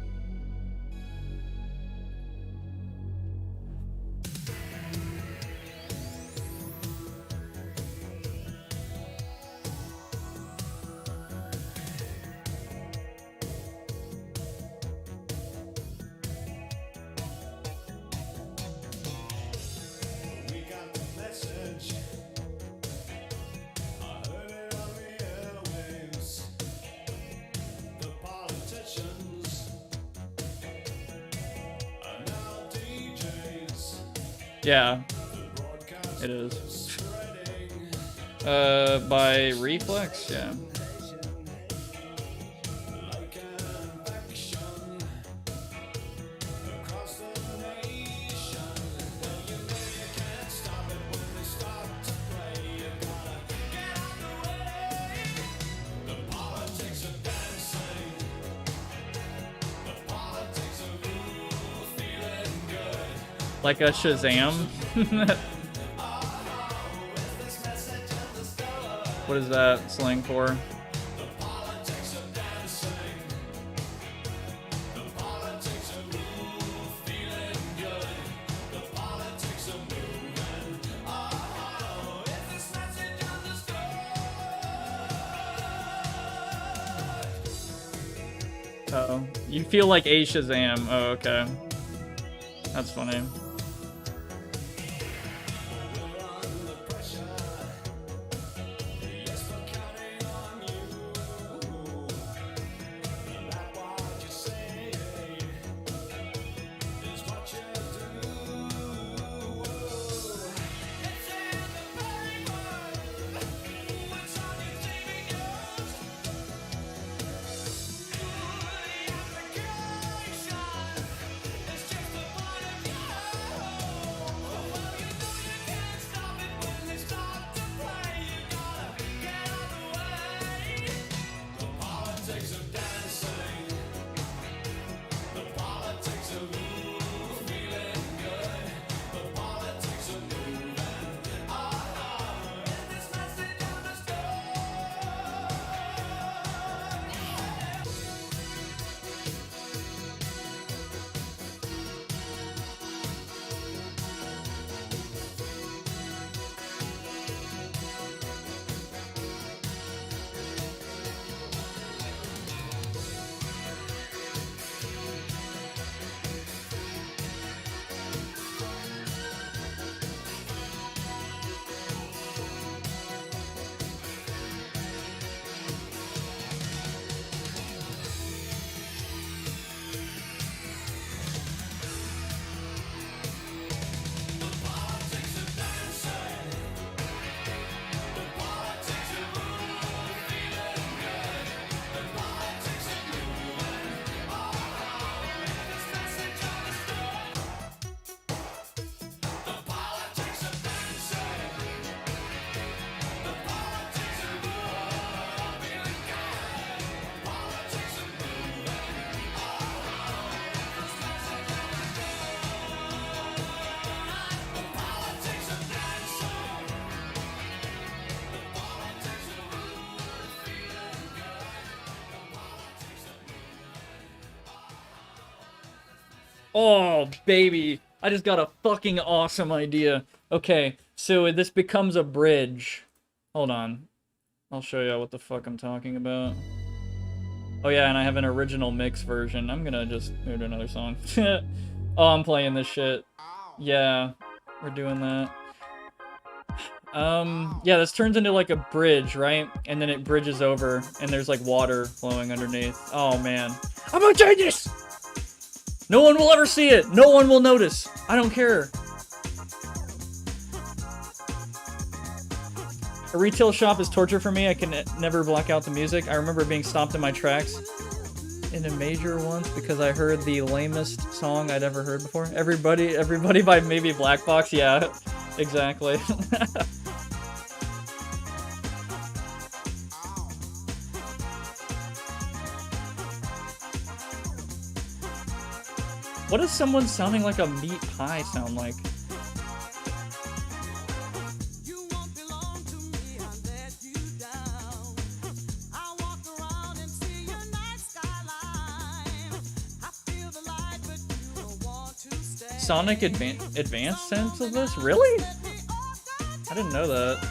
Yeah, it is. By Reflex, yeah. Like a Shazam? What is that slang for? Uh-oh. You feel like a Shazam. Oh, okay. That's funny. Oh, baby. I just got a fucking awesome idea. Okay, so this becomes a bridge. Hold on. I'll show you what the fuck I'm talking about. Oh yeah, and I have an original mix version. I'm gonna just move to another song. Oh, I'm playing this shit. Yeah, we're doing that. Yeah, this turns into like a bridge, right? And then it bridges over, and there's like water flowing underneath. Oh man. I'm gonna change this! No one will ever see it! No one will notice! I don't care. A retail shop is torture for me. I can never block out the music. I remember being stopped in my tracks in a major once because I heard the lamest song I'd ever heard before. Everybody by maybe Black Box. Yeah, exactly. What does someone sounding like a meat pie sound like? Sonic Advanced sense of this? Really? I didn't know that.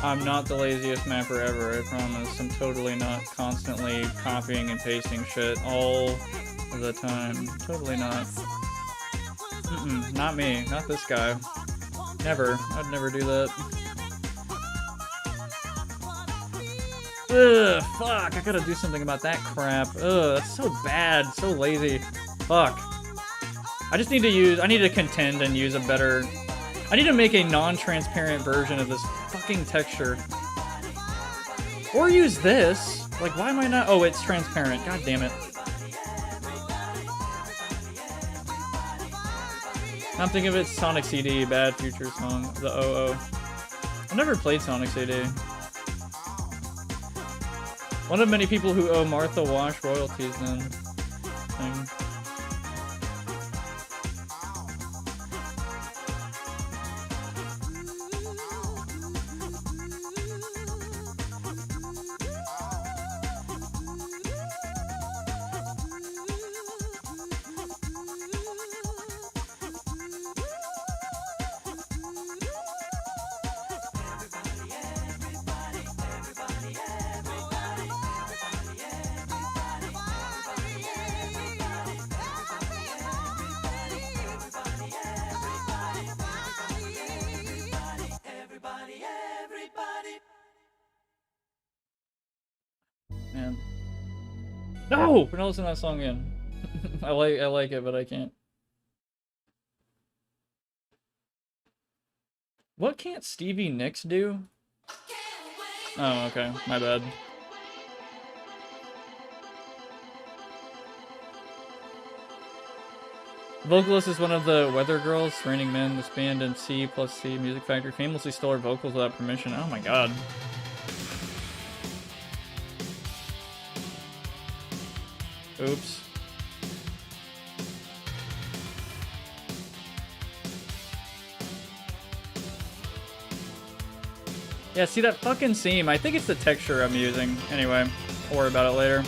I'm not the laziest mapper ever, I promise. I'm totally not constantly copying and pasting shit all the time. Totally not. Not me. Not this guy. Never. I'd never do that. Ugh, fuck. I gotta do something about that crap. Ugh, that's so bad. So lazy. Fuck. I just need to use... I need to contend and use a better... I need to make a non-transparent version of this fucking texture. Or use this. Like, why am I not... Oh, it's transparent. God damn it. I'm thinking of it, Sonic CD, Bad Future song, the OO. I've never played Sonic CD. One of many people who owe Martha Wash royalties then. Thing. Man. No! We're not listening to that song again. I like it, but I can't. What can't Stevie Nicks do? Oh, okay. My bad. Vocalist is one of the Weather Girls, Raining Men, this band in C plus C Music Factory famously stole her vocals without permission. Oh my god. Oops. Yeah, see that fucking seam? I think it's the texture I'm using. Anyway, I'll worry about it later.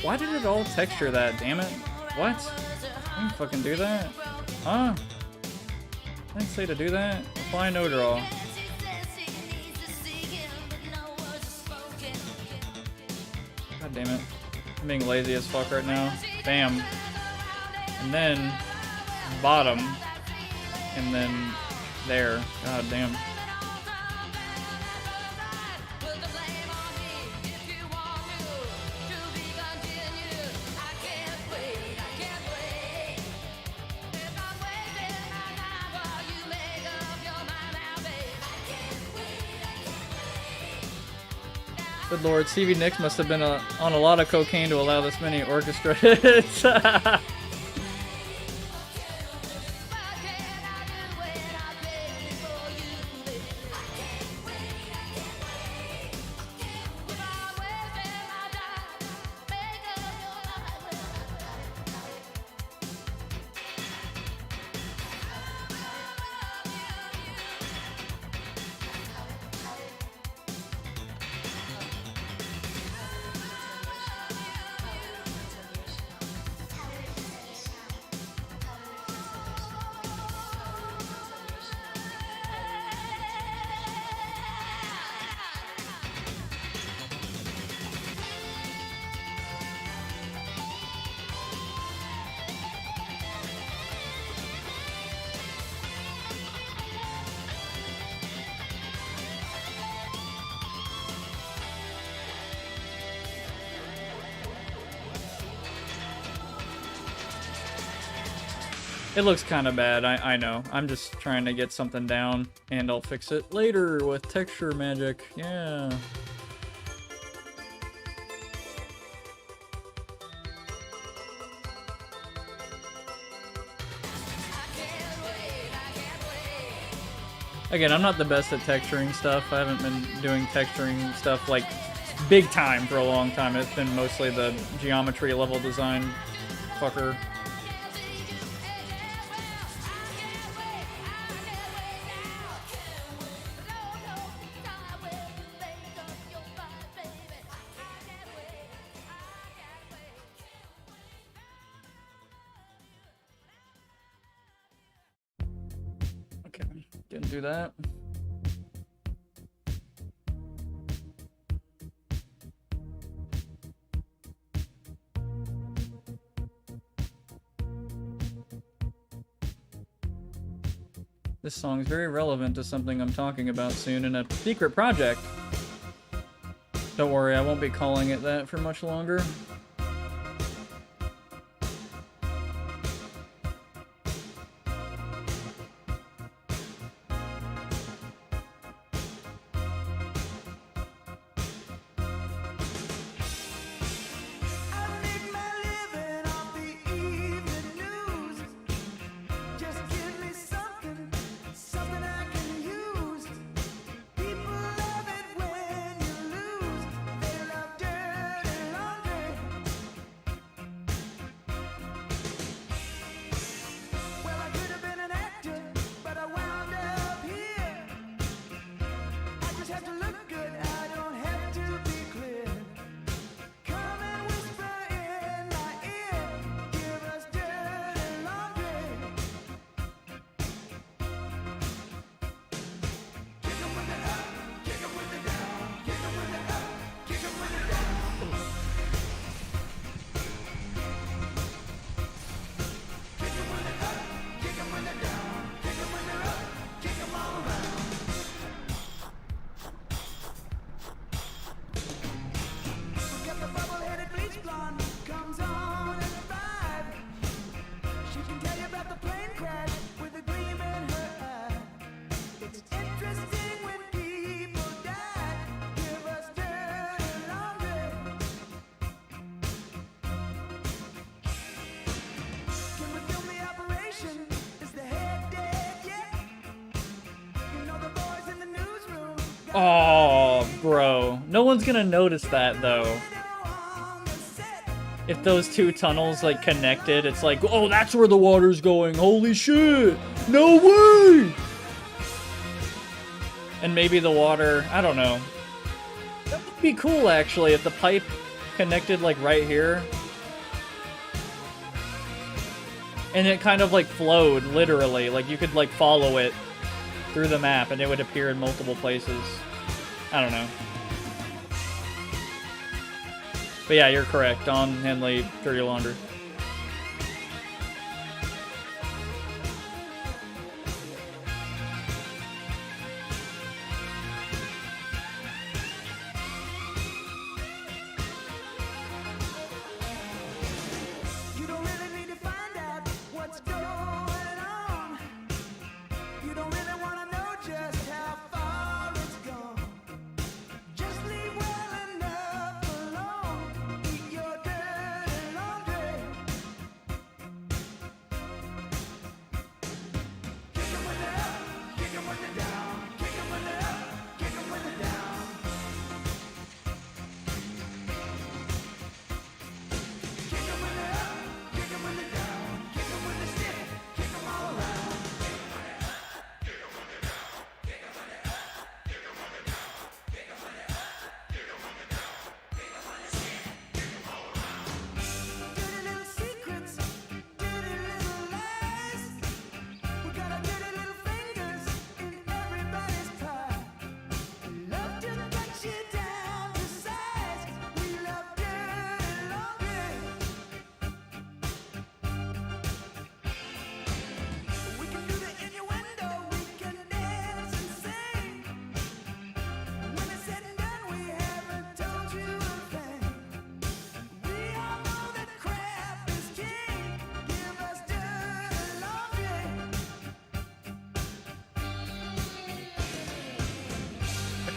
Why did it all texture that? Damn it. What? I didn't fucking do that. Huh? I didn't say to do that. Apply no draw. God damn it. I'm being lazy as fuck right now. Bam. And then bottom. And then there. God damn. Good lord, Stevie Nicks must have been on a lot of cocaine to allow this many orchestra hits. It looks kind of bad, I know. I'm just trying to get something down, and I'll fix it later with texture magic. Yeah. Again, I'm not the best at texturing stuff. I haven't been doing texturing stuff like big time for a long time. It's been mostly the geometry level design fucker. Okay, didn't do that. This song is very relevant to something I'm talking about soon in a secret project. Don't worry, I won't be calling it that for much longer. Oh, bro. No one's gonna notice that, though. If those two tunnels, like, connected, it's like, oh, that's where the water's going. Holy shit. No way! And maybe the water, I don't know. That would be cool, actually, if the pipe connected, like, right here. And it kind of, like, flowed, literally. Like, you could, like, follow it through the map, and it would appear in multiple places. I don't know. But yeah, you're correct. Don Henley, Dirty Laundry.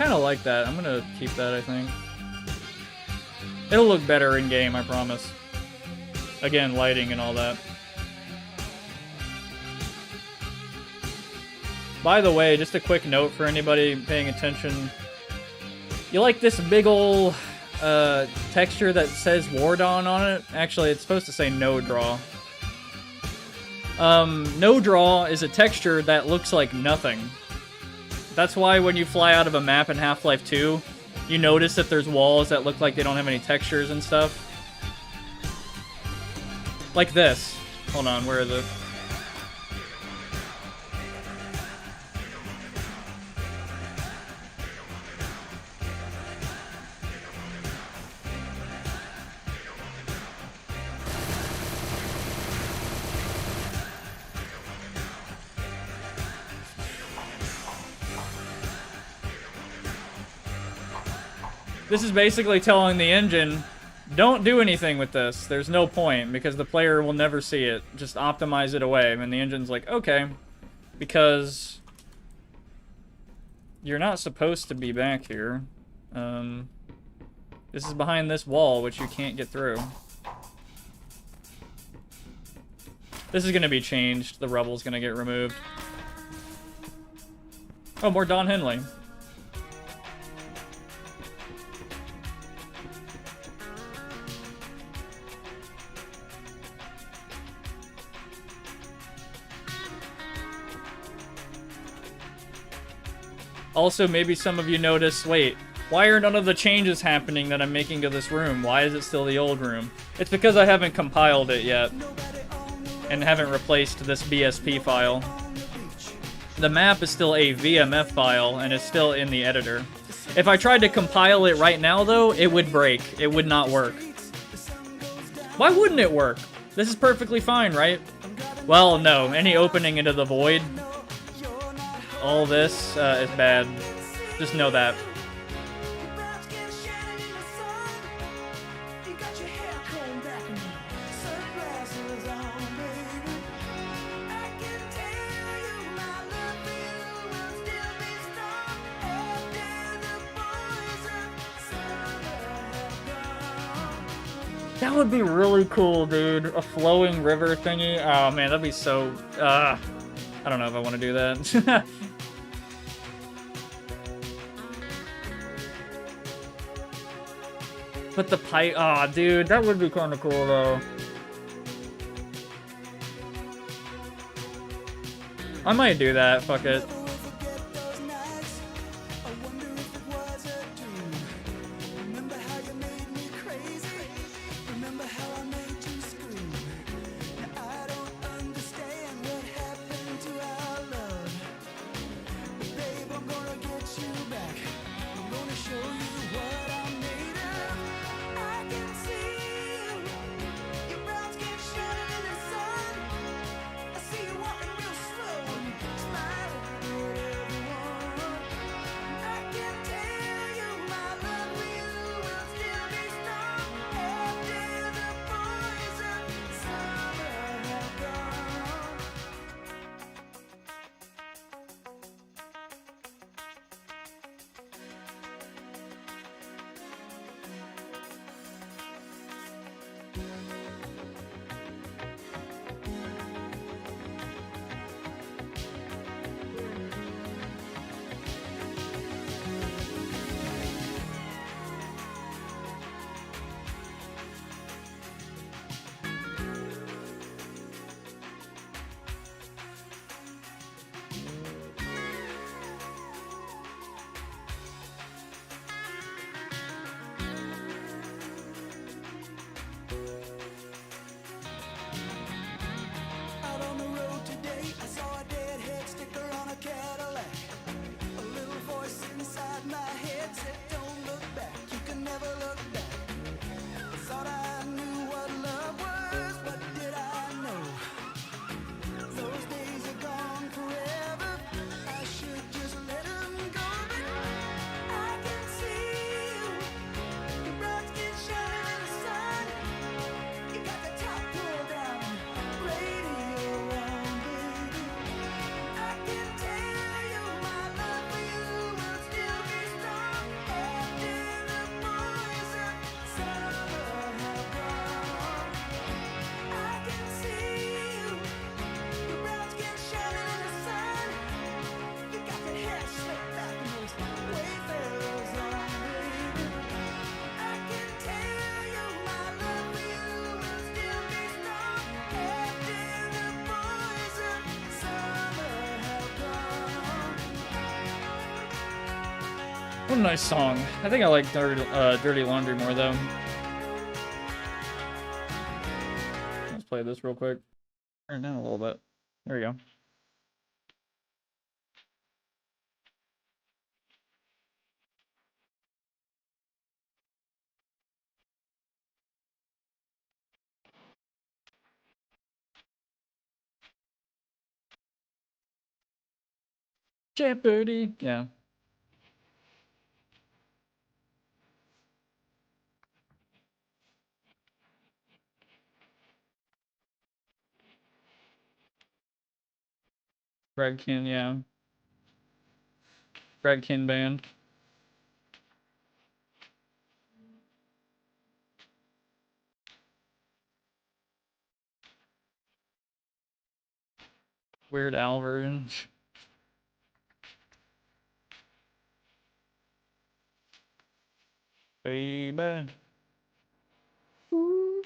kind of like that. I'm gonna keep that, I think. It'll look better in game, I promise. Again, lighting and all that. By the way, just a quick note for anybody paying attention. You like this big ol' texture that says War Dawn on it? Actually, it's supposed to say No Draw. No Draw is a texture that looks like nothing. That's why when you fly out of a map in Half-Life 2, you notice that there's walls that look like they don't have any textures and stuff. Like this. Hold on, where is it? This is basically telling the engine, don't do anything with this. There's no point, because the player will never see it. Just optimize it away. And the engine's like, okay, because you're not supposed to be back here. This is behind this wall, which you can't get through. This is going to be changed. The rubble's going to get removed. Oh, more Don Henley. Also, maybe some of you notice, wait, why are none of the changes happening that I'm making to this room? Why is it still the old room? It's because I haven't compiled it yet, and haven't replaced this BSP file. The map is still a VMF file, and it's still in the editor. If I tried to compile it right now, though, it would break. It would not work. Why wouldn't it work? This is perfectly fine, right? Well, no. Any opening into the void... all this is bad. Just know that. That would be really cool, dude. A flowing river thingy. Oh man, that'd be so... I don't know if I want to do that. But the pipe, aw, dude, that would be kind of cool, though. I might do that, fuck it. What a nice song. I think I like Dirty Laundry more, though. Let's play this real quick. Turn it down a little bit. There we go. Jeopardy! Yeah. Bradkin, yeah. Bradkin band. Weird Al version. Baby. Ooh.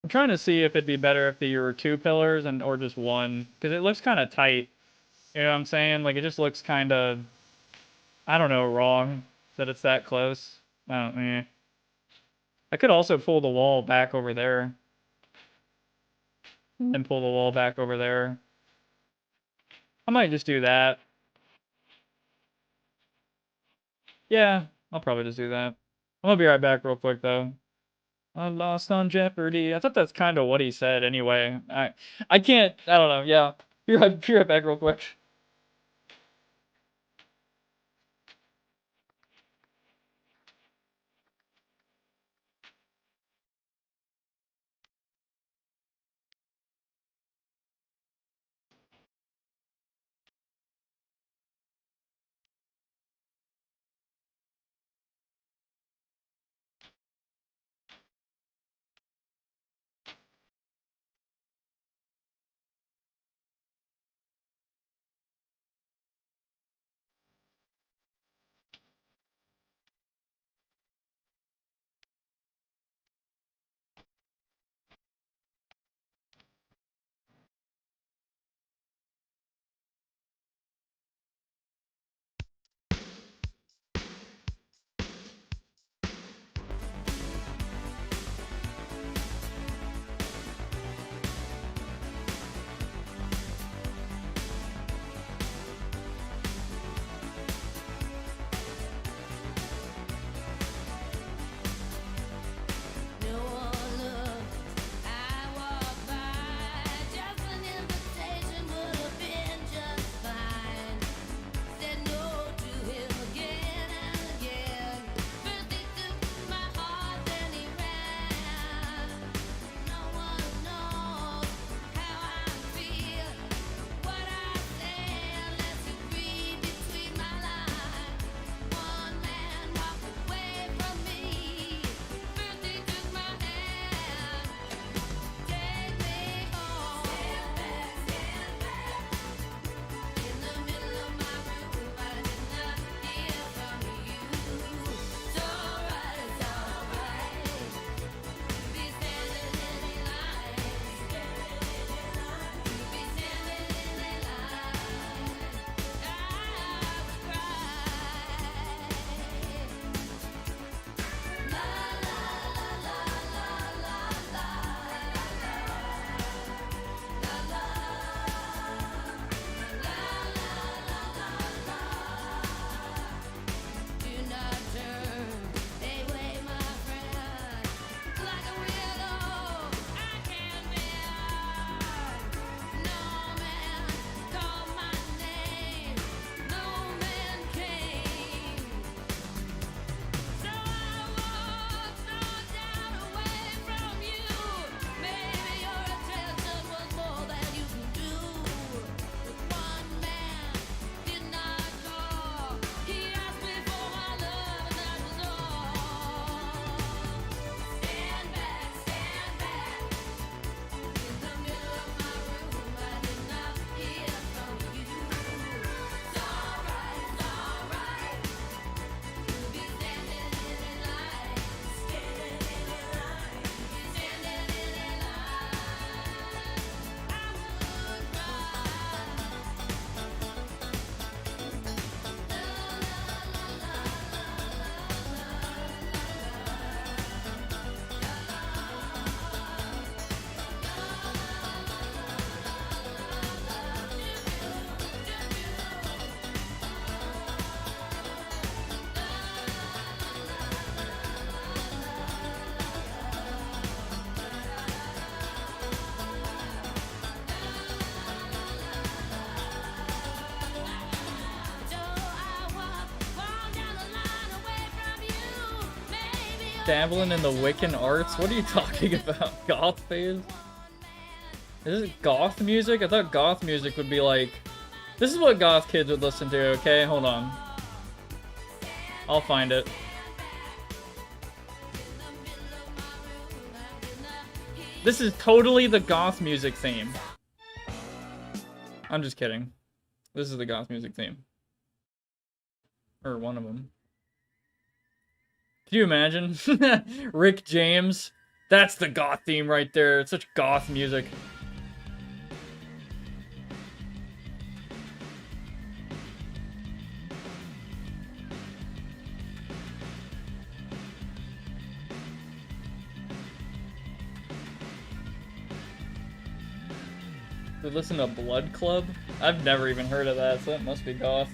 I'm trying to see if it'd be better if there were 2 pillars and or just one, because it looks kind of tight. You know what I'm saying? Like, it just looks kind of, I don't know, wrong that it's that close. I don't, I could also pull the wall back over there. And pull the wall back over there. I might just do that. Yeah, I'll probably just do that. I'm gonna be right back real quick, though. I'm lost on Jeopardy. I thought that's kind of what he said anyway. I can't, I don't know, yeah. Be right back real quick. Dabbling in the Wiccan arts? What are you talking about? Goth phase? Is it goth music? I thought goth music would be like... This is what goth kids would listen to, okay? Hold on. I'll find it. This is totally the goth music theme. I'm just kidding. This is the goth music theme. Or one of them. Can you imagine? Rick James. That's the goth theme right there. It's such goth music. We listen to Blood Club? I've never even heard of that, so that must be goth.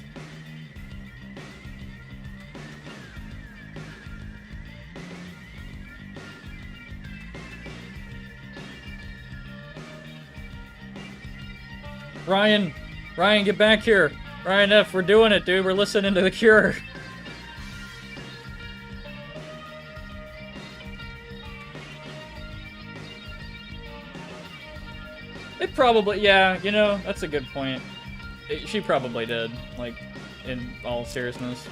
Ryan, get back here. Ryan F, we're doing it, dude. We're listening to The Cure. It probably, yeah, you know, that's a good point. She probably did, like, in all seriousness.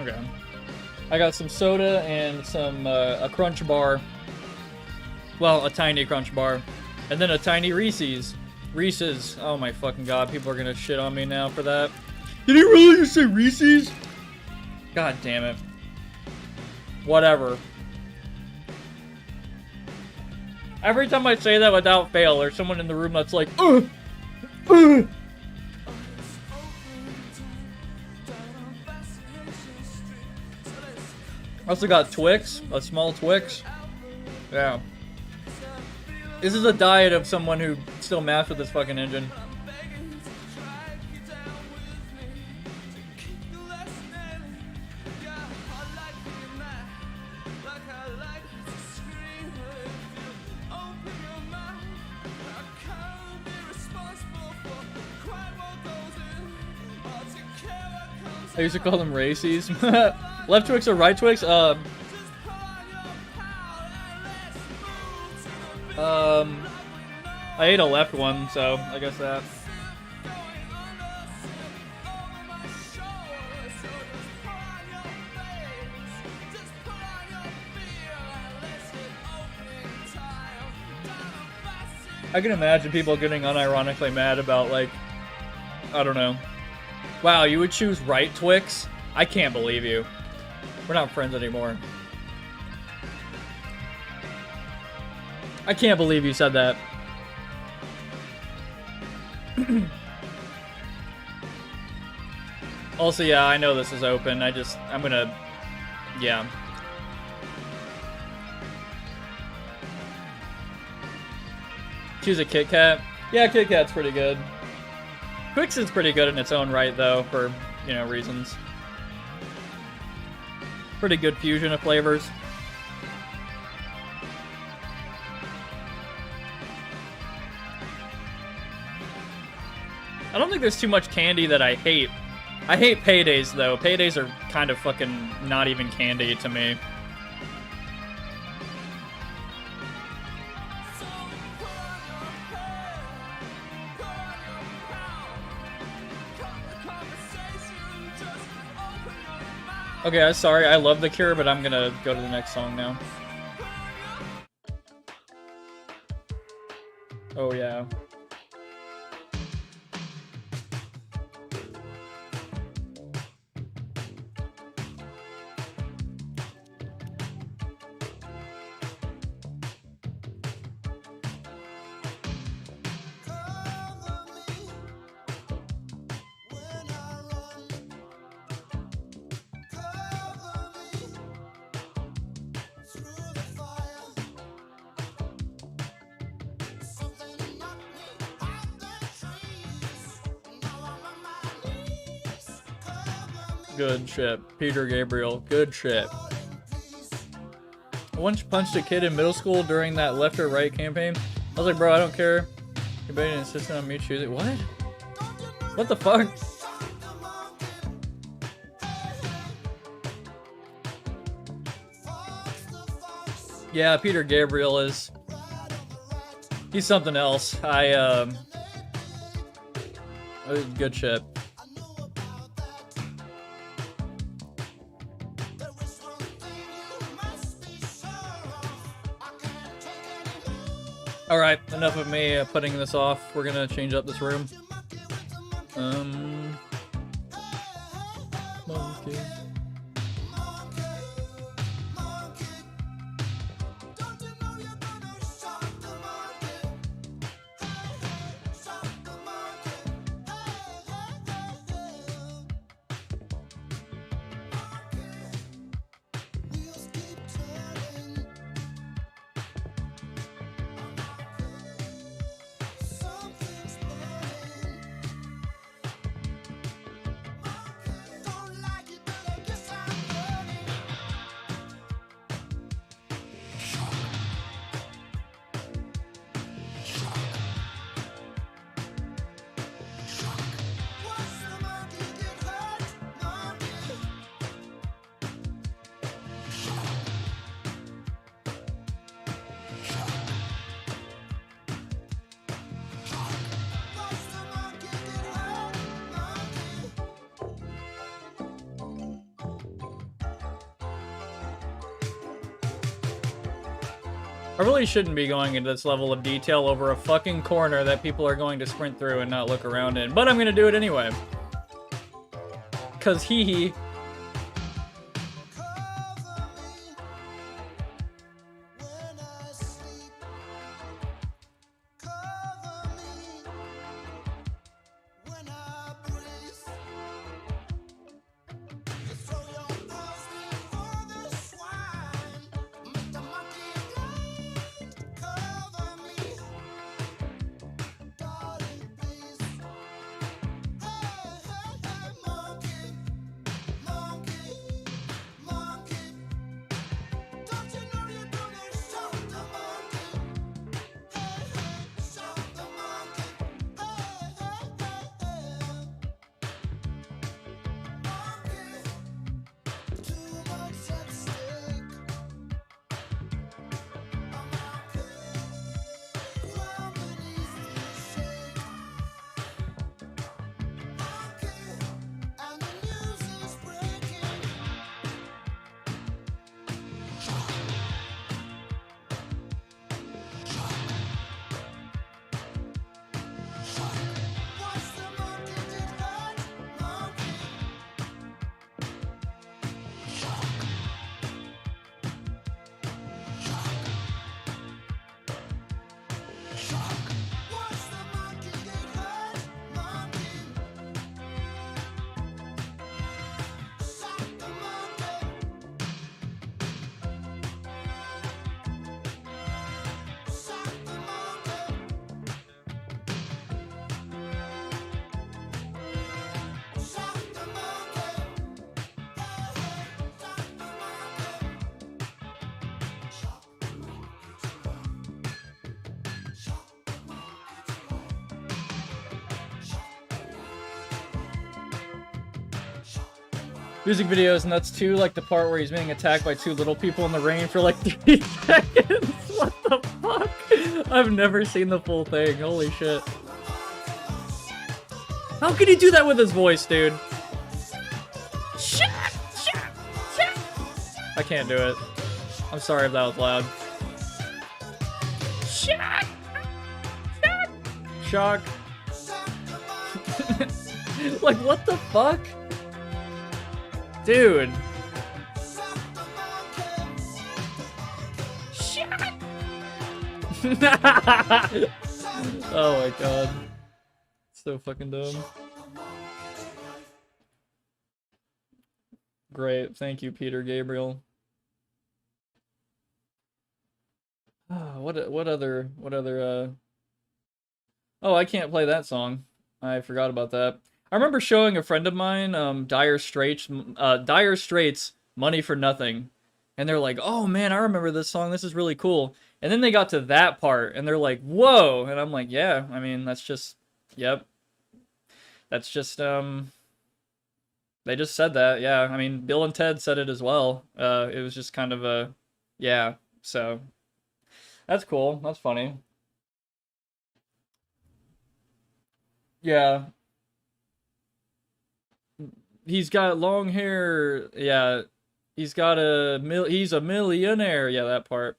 Okay. I got some soda and some a Crunch Bar. Well, a tiny Crunch Bar. And then a tiny Reese's. Reese's. Oh my fucking god, people are gonna shit on me now for that. Did he really just say Reese's? God damn it. Whatever. Every time I say that without fail, there's someone in the room that's like, ugh! Ugh! Also got Twix, a small Twix. Yeah. This is a diet of someone who still mastered this fucking engine. I used to call them racies. Left Twix or right Twix? I ate a left one, so I guess that. I can imagine people getting unironically mad about, like, I don't know. Wow, you would choose right Twix? I can't believe you. We're not friends anymore. I can't believe you said that. Also, yeah, I know this is open. I'm gonna... Yeah. Choose a Kit Kat? Yeah, Kit Kat's pretty good. Twix is pretty good in its own right, though, for, you know, reasons. Pretty good fusion of flavors. I don't think there's too much candy that I hate. I hate paydays, though. Paydays are kind of fucking not even candy to me. Okay, I'm sorry. I love The Cure, but I'm gonna go to the next song now. Oh, yeah. Good shit. Peter Gabriel. Good shit. I once punched a kid in middle school during that left or right campaign. I was like, bro, I don't care. You're being insistent on me choosing. What? What the fuck? Yeah, Peter Gabriel is... He's something else. Good shit. Alright, enough of me putting this off. We're gonna change up this room. Monkey. I really shouldn't be going into this level of detail over a fucking corner that people are going to sprint through and not look around in, but I'm gonna do it anyway. Cause hee hee. Music videos nuts too, like the part where he's being attacked by two little people in the rain for like 3 seconds. What the fuck? I've never seen the full thing. Holy shit. How can he do that with his voice, dude? I can't do it. I'm sorry if that was loud. Shock. Like, what the fuck? Dude. Oh my god. So fucking dumb. Great. Thank you, Peter Gabriel. What other Oh, I can't play that song. I forgot about that. I remember showing a friend of mine, Dire Straits, Money for Nothing. And they're like, oh man, I remember this song. This is really cool. And then they got to that part and they're like, whoa. And I'm like, yeah, I mean, that's just, yep. That's just, they just said that. Yeah. I mean, Bill and Ted said it as well. It was just kind of a, yeah. So that's cool. That's funny. Yeah. He's got long hair. Yeah. He's a millionaire. Yeah, that part.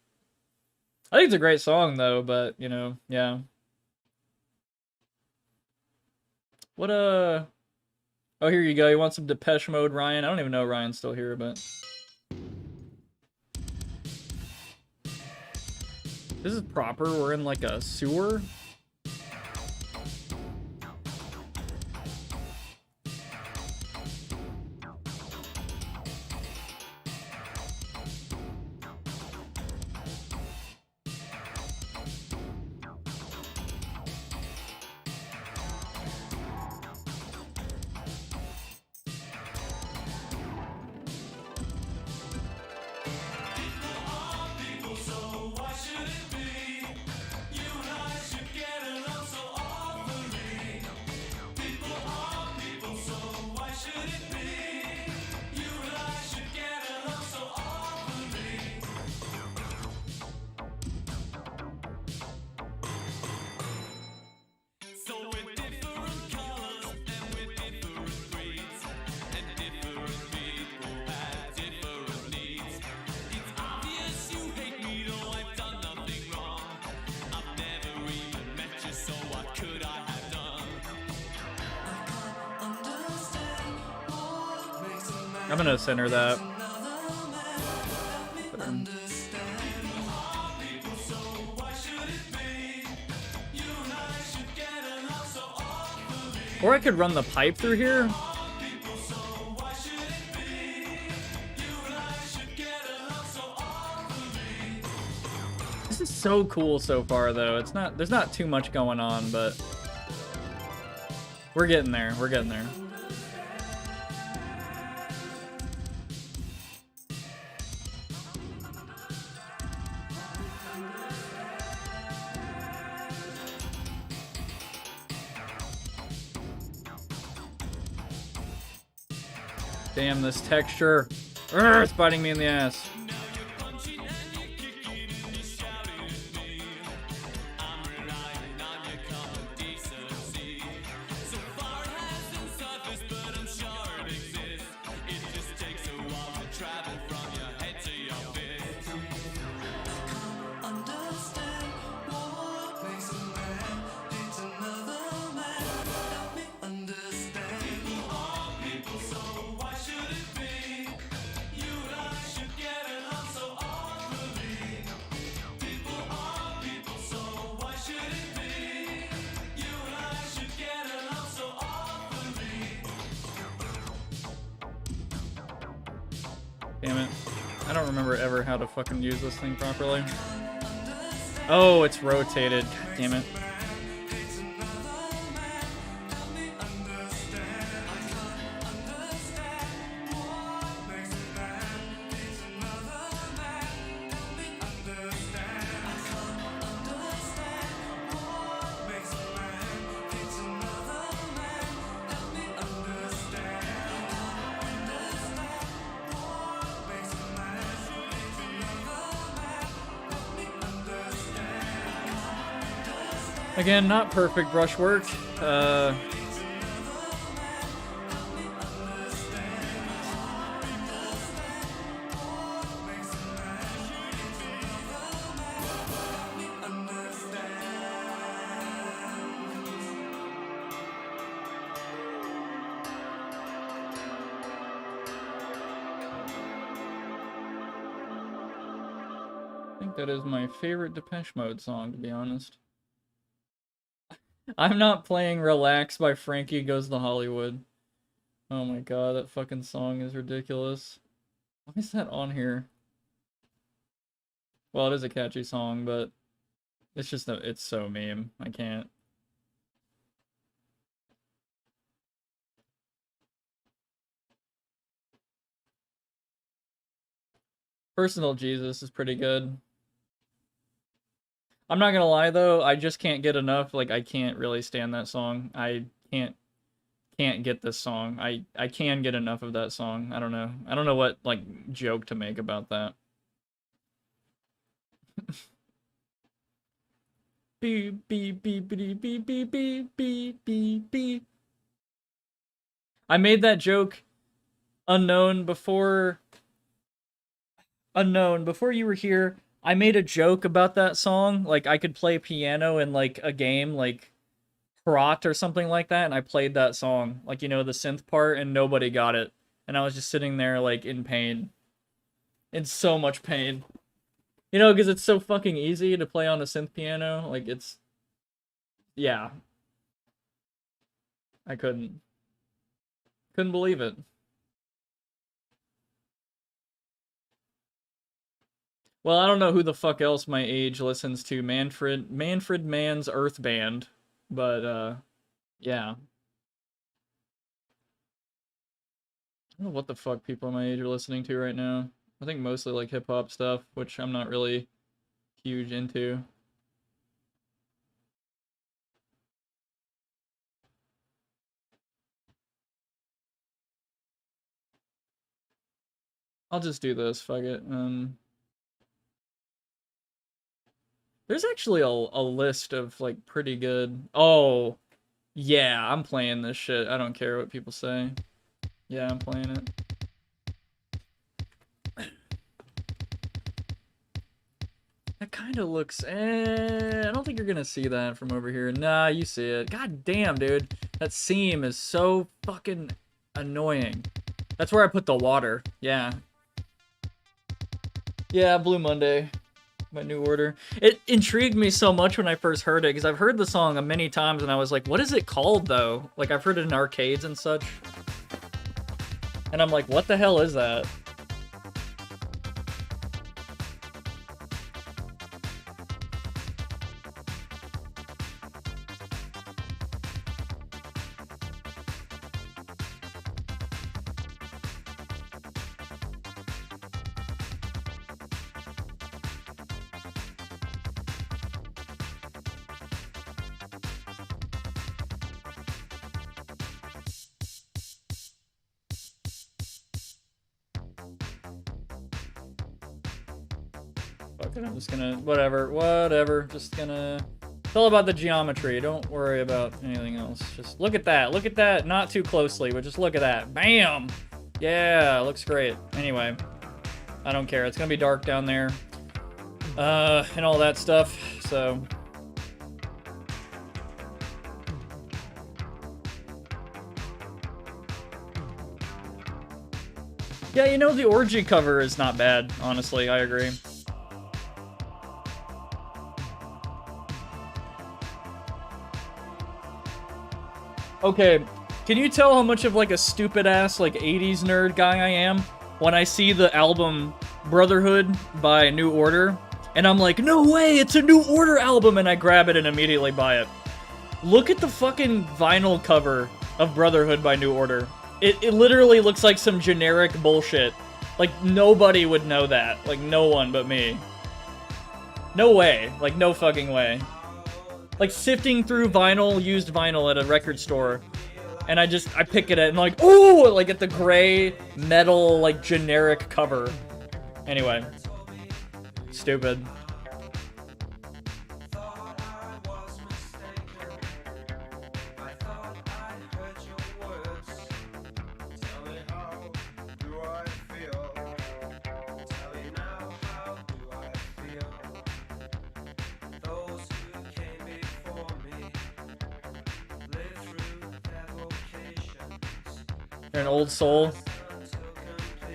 I think it's a great song though, but you know, yeah. What oh, here you go. You want some Depeche Mode, Ryan? I don't even know if Ryan's still here, but this is proper. We're in like a sewer. I'm gonna center that. Or I could run the pipe through here. This is so cool so far though. There's not too much going on, but we're getting there. We're getting there. Damn this texture. Urgh, it's biting me in the ass. Damn it. I don't remember ever how to fucking use this thing properly. Oh, it's rotated. God damn it. Again, not perfect brushwork. I think that is my favorite Depeche Mode song, to be honest. I'm not playing Relax by Frankie Goes to Hollywood. Oh my god, that fucking song is ridiculous. Why is that on here? Well, it is a catchy song, but it's just, it's so meme. I can't. Personal Jesus is pretty good. I'm not gonna lie though, I just can't get enough. Like I can't really stand that song. I can't get this song. I can get enough of that song. I don't know. I don't know what like joke to make about that. Beep beep beep beep beep beep beep beep beep beep. I made that joke unknown before you were here. I made a joke about that song. Like I could play piano in like a game like Prot or something like that, and I played that song, like, you know, the synth part, and nobody got it. And I was just sitting there like in pain. In so much pain. You know, because it's so fucking easy to play on a synth piano. Like it's yeah. I couldn't believe it. Well, I don't know who the fuck else my age listens to Manfred Mann's Earth Band, but yeah. I don't know what the fuck people my age are listening to right now. I think mostly like hip hop stuff, which I'm not really huge into. I'll just do this, fuck it. There's actually a list of like pretty good. Oh, yeah, I'm playing this shit. I don't care what people say. Yeah, I'm playing it. That kind of looks. I don't think you're gonna see that from over here. Nah, you see it. God damn, dude, that seam is so fucking annoying. That's where I put the water. Yeah. Yeah, Blue Monday. My New Order. It intrigued me so much when I first heard it, because I've heard the song many times and I was like, what is it called though? Like I've heard it in arcades and such. And I'm like, what the hell is that? I'm just gonna, whatever, just gonna, it's all about the geometry, don't worry about anything else, just look at that, not too closely, but just look at that, bam, yeah, looks great. Anyway, I don't care, it's gonna be dark down there, and all that stuff, so. Yeah, you know, the orgy cover is not bad, honestly, I agree. Okay, can you tell how much of like a stupid ass like 80s nerd guy I am when I see the album Brotherhood by New Order and I'm like, no way, it's a New Order album, and I grab it and immediately buy it. Look at the fucking vinyl cover of Brotherhood by New Order. It literally looks like some generic bullshit. Like nobody would know that. Like no one but me. No way. Like no fucking way. Like sifting through used vinyl at a record store, and I pick it at and like, ooh, like at the gray metal like generic cover. Anyway, stupid. You're an old soul.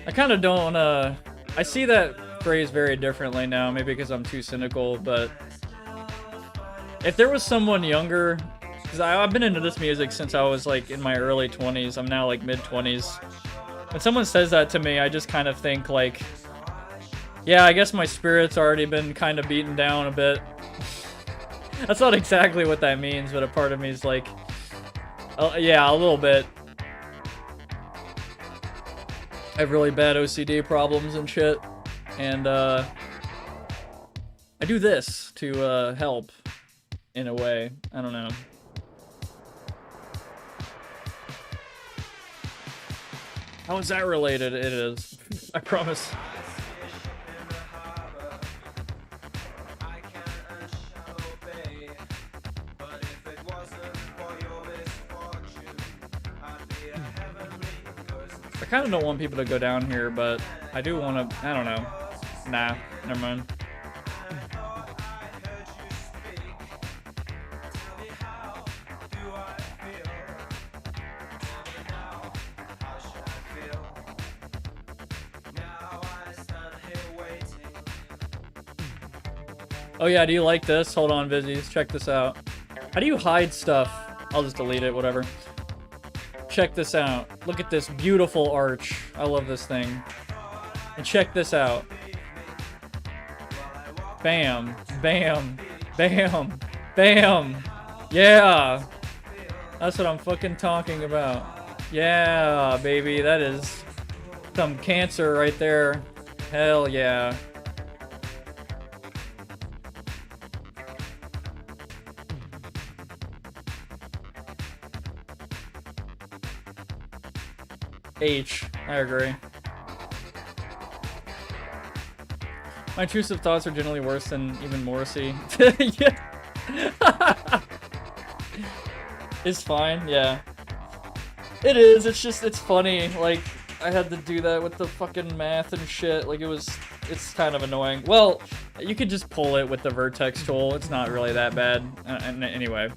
I kind of don't, I see that phrase very differently now, maybe because I'm too cynical, but if there was someone younger, because I've been into this music since I was like in my early 20s, I'm now like mid-20s. When someone says that to me, I just kind of think like, yeah, I guess my spirit's already been kind of beaten down a bit. That's not exactly what that means, but a part of me is like, yeah, a little bit. I have really bad OCD problems and shit. And I do this to help in a way. I don't know. How is that related? It is. I promise. I kind of don't want people to go down here, but I do want to. I don't know. Nah, never mind. Oh yeah, do you like this? Hold on, Vizzies. Check this out. How do you hide stuff? I'll just delete it, whatever. Check this out. Look at this beautiful arch. I love this thing. And check this out. Bam. Bam. Bam. Bam. Yeah. That's what I'm fucking talking about. Yeah, baby. That is some cancer right there. Hell yeah. H. I agree. My intrusive thoughts are generally worse than even Morrissey. Yeah. It's fine, yeah. It is, it's just, it's funny. Like, I had to do that with the fucking math and shit. Like, it's kind of annoying. Well, you could just pull it with the vertex tool. It's not really that bad. And anyway.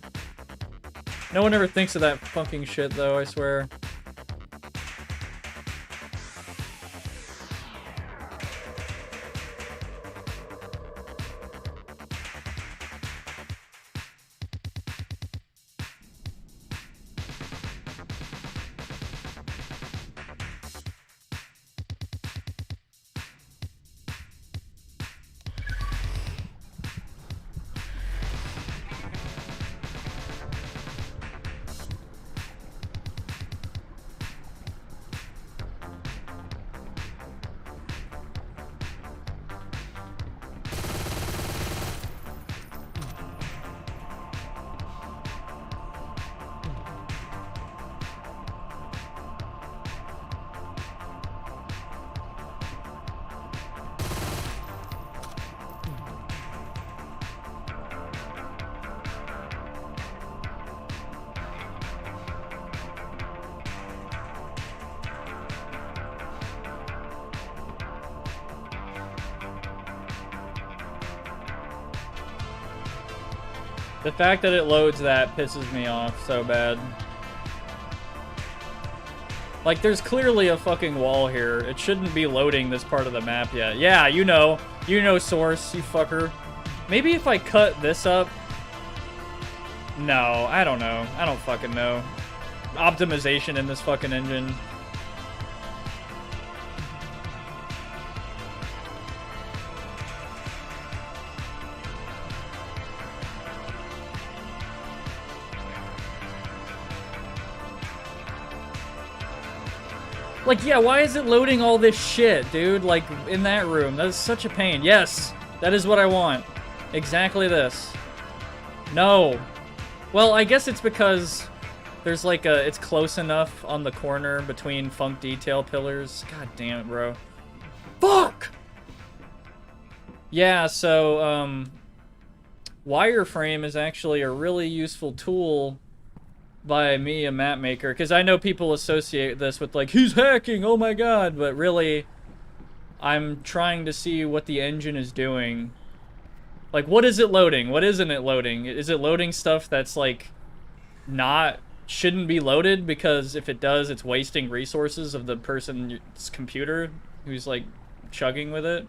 No one ever thinks of that fucking shit, though, I swear. The fact that it loads that pisses me off so bad. Like, there's clearly a fucking wall here. It shouldn't be loading this part of the map yet. Yeah, you know, Source, you fucker. Maybe if I cut this up... No, I don't know. I don't fucking know. Optimization in this fucking engine. Like, yeah, why is it loading all this shit, dude? Like, in that room. That is such a pain. Yes, that is what I want. Exactly this. No. Well, I guess it's because there's like a... It's close enough on the corner between funk detail pillars. God damn it, bro. Fuck! Yeah, so, wireframe is actually a really useful tool by me, a map maker, because I know people associate this with like, he's hacking, oh my god, but really, I'm trying to see what the engine is doing. Like, what is it loading? What isn't it loading? Is it loading stuff that's like, shouldn't be loaded, because if it does, it's wasting resources of the person's computer who's like, chugging with it?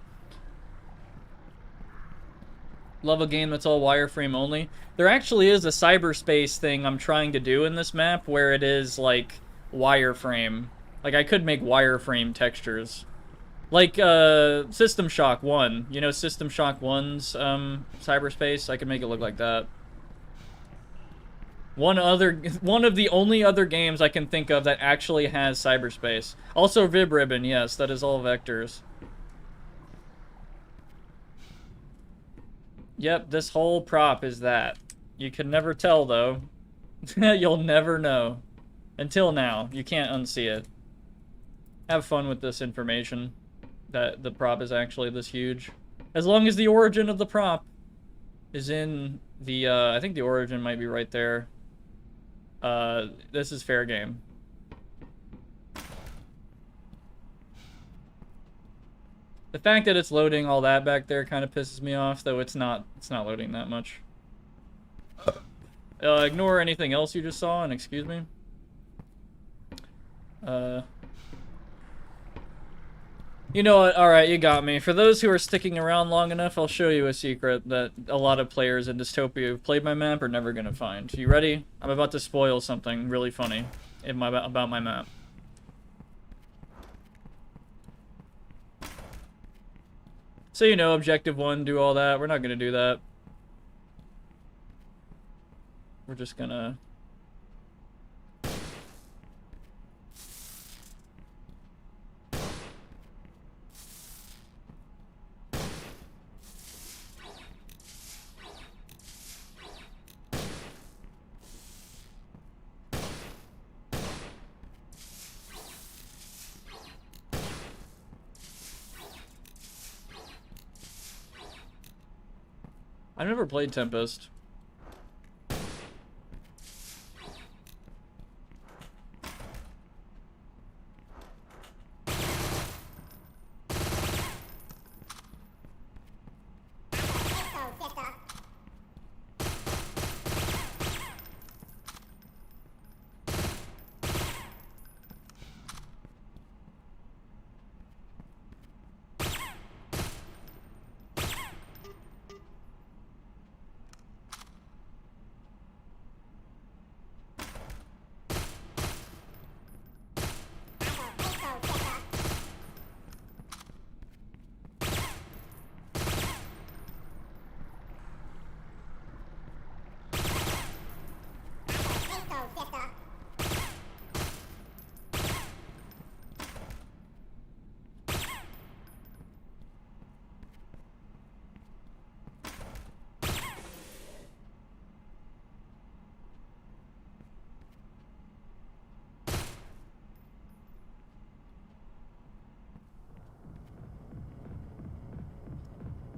Love a game that's all wireframe only. There actually is a cyberspace thing I'm trying to do in this map where it is like wireframe. Like I could make wireframe textures. Like System Shock 1. You know System Shock 1's cyberspace? I could make it look like that. One of the only other games I can think of that actually has cyberspace. Also VibRibbon, yes, that is all vectors. Yep, this whole prop is that. You can never tell, though. You'll never know. Until now. You can't unsee it. Have fun with this information. That the prop is actually this huge. As long as the origin of the prop is in the, I think the origin might be right there. This is fair game. The fact that it's loading all that back there kind of pisses me off, though it's not loading that much. Ignore anything else you just saw and excuse me. You know what? Alright, you got me. For those who are sticking around long enough, I'll show you a secret that a lot of players in Dystopia who've played my map are never gonna find. You ready? I'm about to spoil something really funny about my map. So you know, objective 1, do all that. We're not gonna do that. We're just gonna... I've never played Tempest.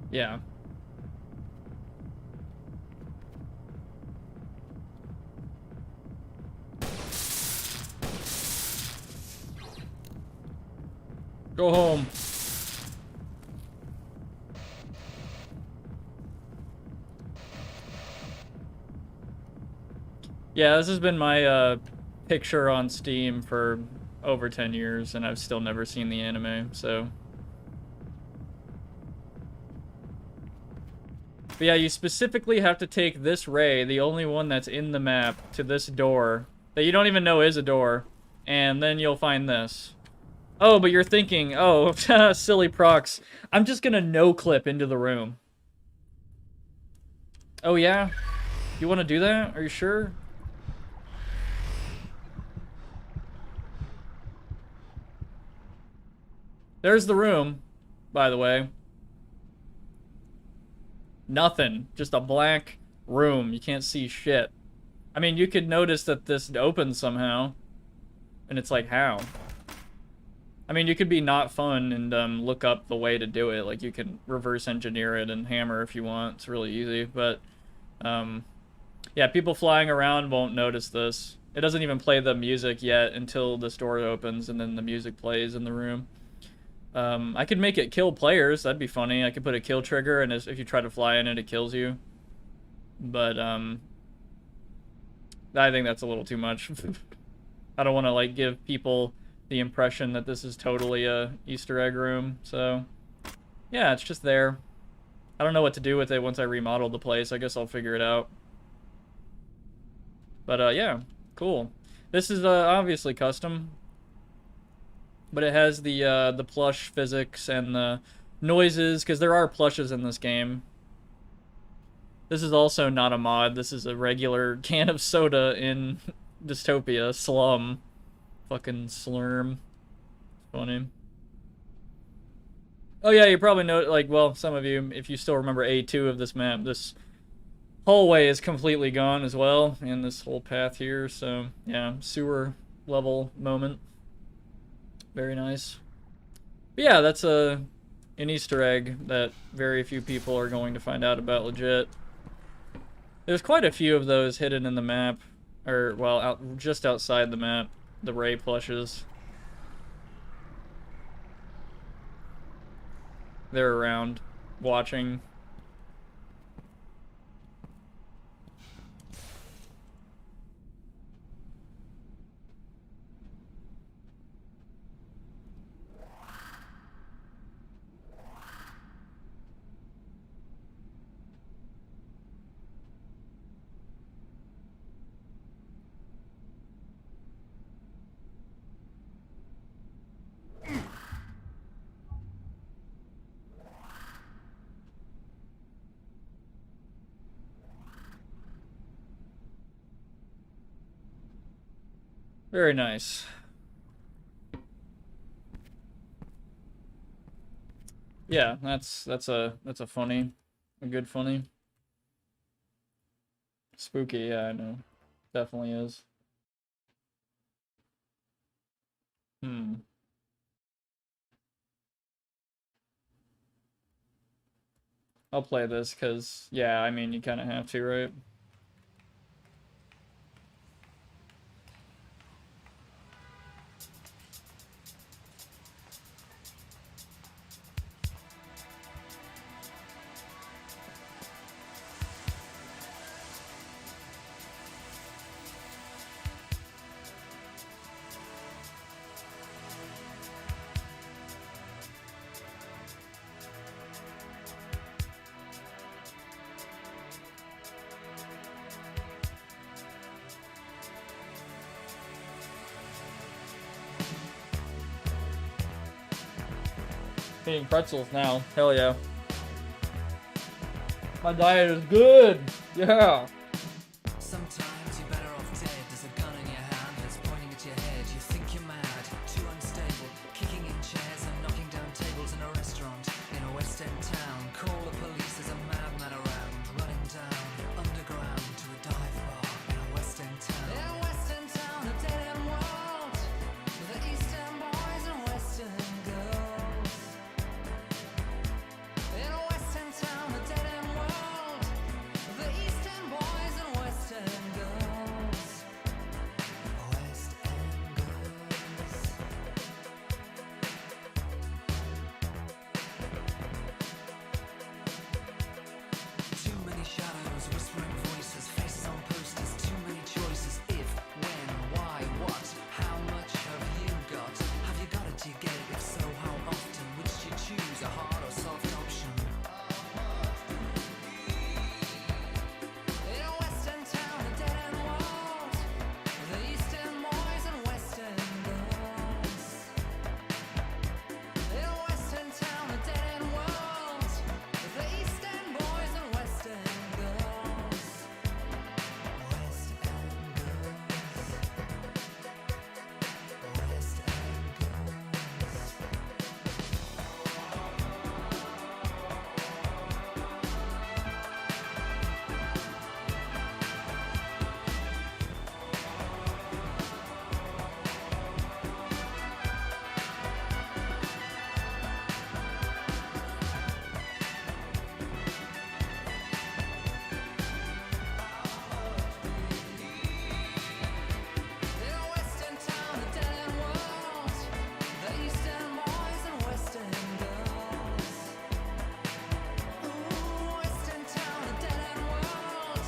Yeah. Go home. Yeah, this has been my picture on Steam for over 10 years, and I've still never seen the anime, so... But yeah, you specifically have to take this ray, the only one that's in the map, to this door, that you don't even know is a door, and then you'll find this. Oh, but you're thinking, oh, silly procs, I'm just gonna no-clip into the room. Oh yeah? You wanna do that? Are you sure? There's the room, by the way. Nothing. Just a black room. You can't see shit. I mean, you could notice that this opens somehow. And it's like, how? I mean, you could be not fun and look up the way to do it. Like, you can reverse engineer it and hammer if you want. It's really easy. But, yeah, people flying around won't notice this. It doesn't even play the music yet until this door opens and then the music plays in the room. I could make it kill players. That'd be funny. I could put a kill trigger, and if you try to fly in it, it kills you. But, I think that's a little too much. I don't want to, like, give people the impression that this is totally a Easter egg room. So, yeah, it's just there. I don't know what to do with it once I remodel the place. I guess I'll figure it out. But, yeah, cool. This is, obviously custom. But it has the plush physics and the noises, because there are plushes in this game. This is also not a mod. This is a regular can of soda in Dystopia. Slum. Fucking slurm. Funny. Oh yeah, you probably know, like, well, some of you, if you still remember A2 of this map, this hallway is completely gone as well, and this whole path here, so yeah, sewer level moment. Very nice. But yeah, that's an Easter egg that very few people are going to find out about legit. There's quite a few of those hidden in the map, or, well, just outside the map, the Ray plushes. They're around, watching. Very nice. Yeah, that's a funny, a good funny. Spooky, yeah, I know. Definitely is. I'll play this because, yeah, I mean, you kind of have to, right? Eating pretzels now. Hell yeah. My diet is good. Yeah. Sometimes you're better off dead. There's a gun in your hand that's pointing at your head. You think you're mad, too unstable, kicking in chairs and knocking down tables in a restaurant in a West End town. Call the police, there's a madman around, running down underground to a dive bar in a West End town. In a West End town, a dead end world, with the Eastern boys and Western girls. In a West End town, a dead end world, with the Eastern boys and Western girls. West End girls. Too many shadows, whispering voices, faces on posters, too many choices. If, when, why, what, how much have you got? Have you got it, do you get it? If so, how often? Which do you choose, a hard or soft option? In a West End town, a dead end world, the Eastern boys and Western girls. In a West End town, a dead end world, the Eastern boys and Western girls. West End girls. West End girls. In a West End town, a dead end world, the Eastern boys and Western girls. Ooh, West End town, a dead end world,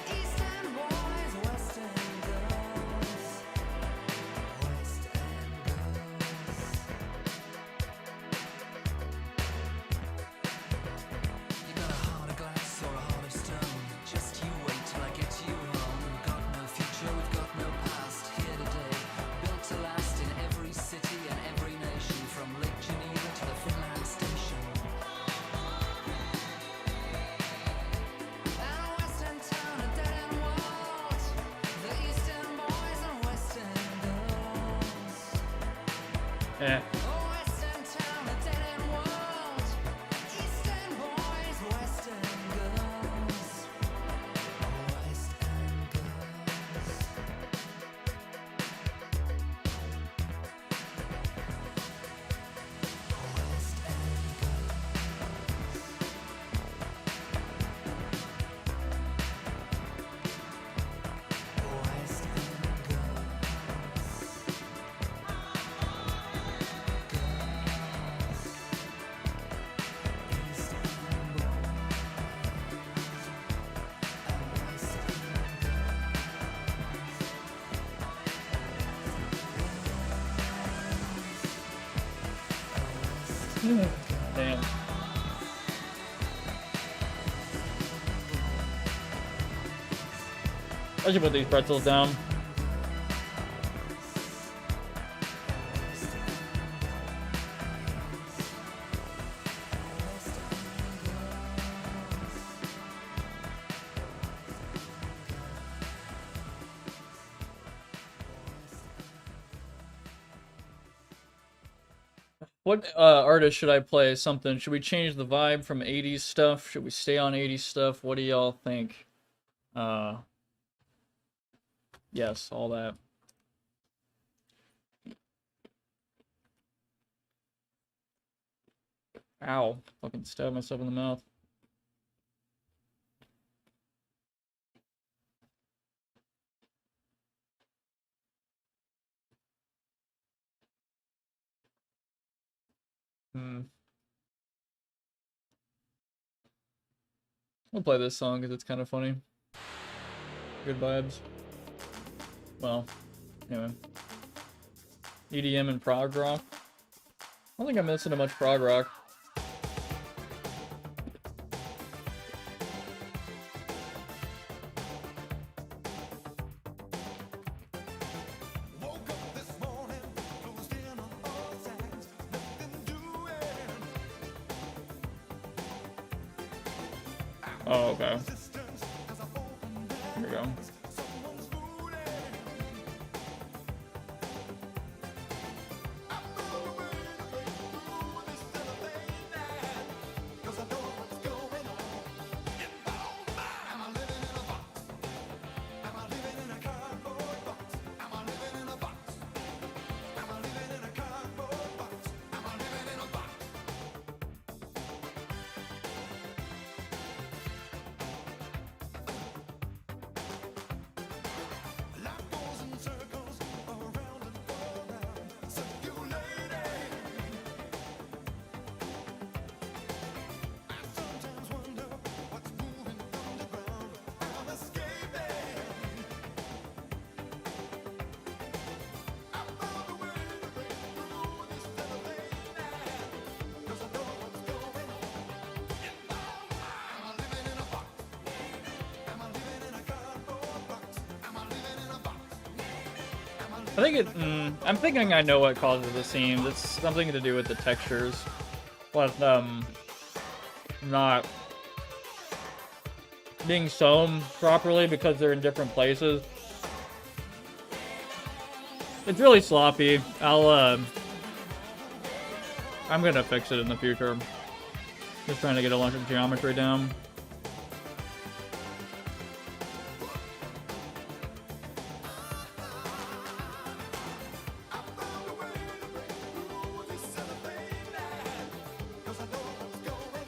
Eastern boys, Western girls. West End girls. You got a heart of glass or a heart of stone. Just you wait till I get you home. We've got no future, we've got no past. Here today, built to last in every city and every nation, from Lake Geneva to the Finland station. And a West End town, a dead end world, the Eastern boys and Western girls. Eh. A West End town, a dead end world, Damn. I should put these pretzels down. What artist should I play? Something. Should we change the vibe from 80s stuff? Should we stay on 80s stuff? What do y'all think? Yes, all that. Ow. Fucking stabbed myself in the mouth. We'll play this song because it's kind of funny. Good vibes. Well, anyway. EDM and prog rock. I don't think I'm listening to much prog rock. Oh, okay. Here we go. I think it, I'm thinking I know what causes the seams. It's something to do with the textures. But, not being sewn properly because they're in different places. It's really sloppy. I'm gonna fix it in the future. Just trying to get a bunch of geometry down.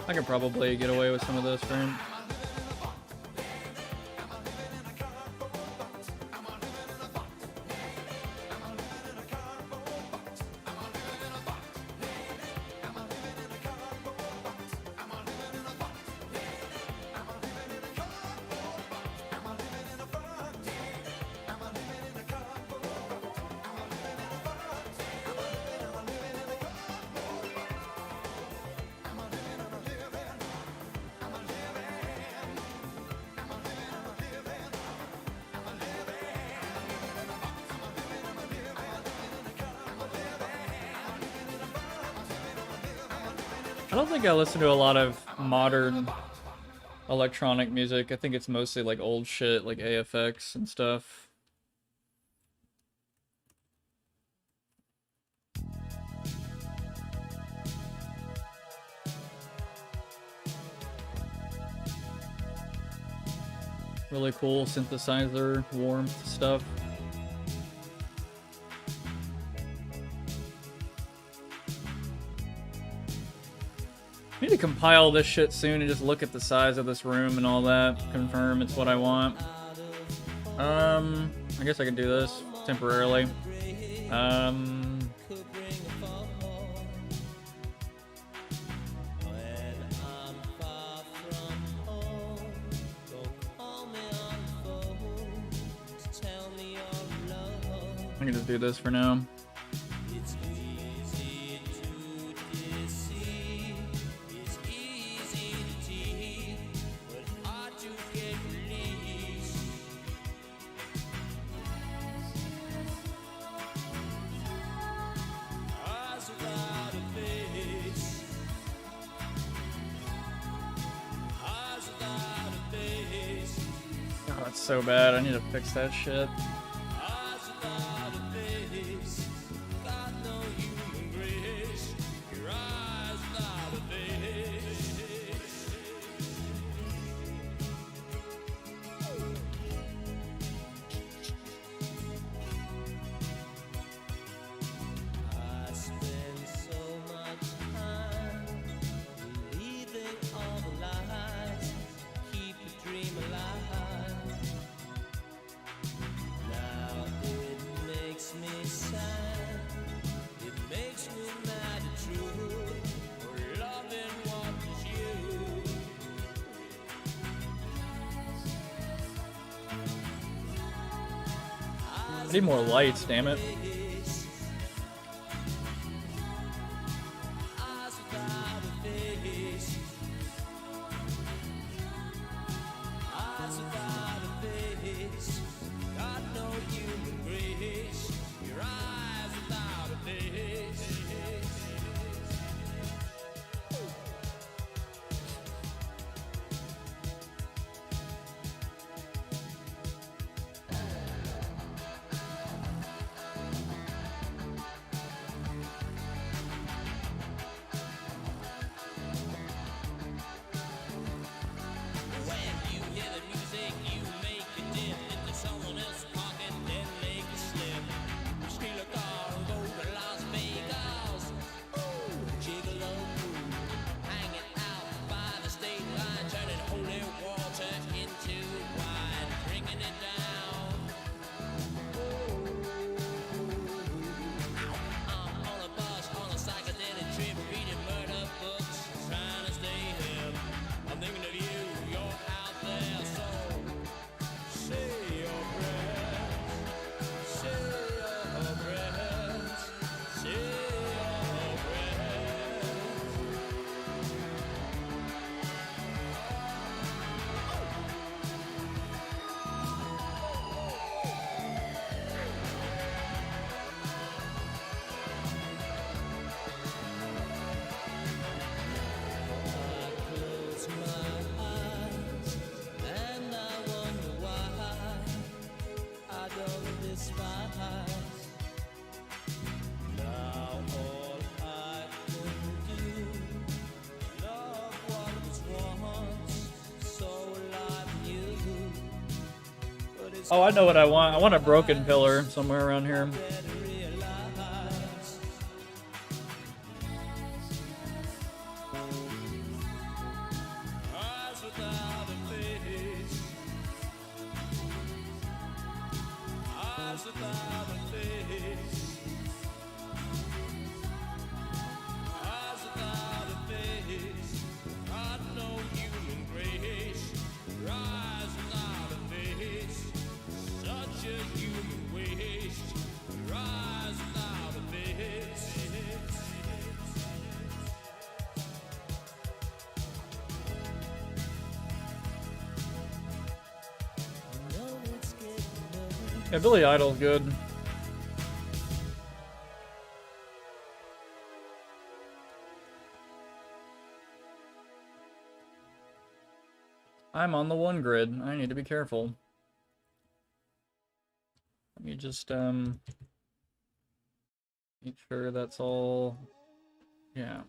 I could probably get away with some of this, right? I don't think I listen to a lot of modern electronic music. I think it's mostly like old shit, like AFX and stuff. Really cool synthesizer, warmth stuff. I need to compile this shit soon and just look at the size of this room and all that. Confirm it's what I want. I guess I can do this temporarily. I can just do this for now. That's so bad. I need to fix that shit. Eyes without a face, got no human grace. Your eyes without a face. I spend so much time believing all the lies, keep the dream alive. Now it makes me sad, it makes me mad at truth, for loving what is you. I need more lights, damn it. Eyes without a face, eyes without a face, got no human grace. Your eyes without a face. When you hear the music, you make a dip into someone else's pocket, then make a slip. Steal a car and go to Las Vegas. Ooh, gigolo, hanging out by the state line, turning holy water into wine, bringing it down. I'm on a bus, on a psychedelic trip, reading murder books, trying to stay hip. I'm thinking of you, you're out there, so say your prayers, say your prayers, say your prayers. I close my eyes and I wonder why I don't despise. Now all I can do, love what was once so alive in you. But it's Oh, I know what I want. I want a broken pillar somewhere around here. better realize. Eyes without a face, eyes without a face, eyes without a face, got no human grace. Your eyes without a face, such a human waste. Your eyes without a face. No, it's getting better. Yeah, Billy Idol's good. I'm on the one grid. I need to be careful. Let me just make sure that's all. Yeah.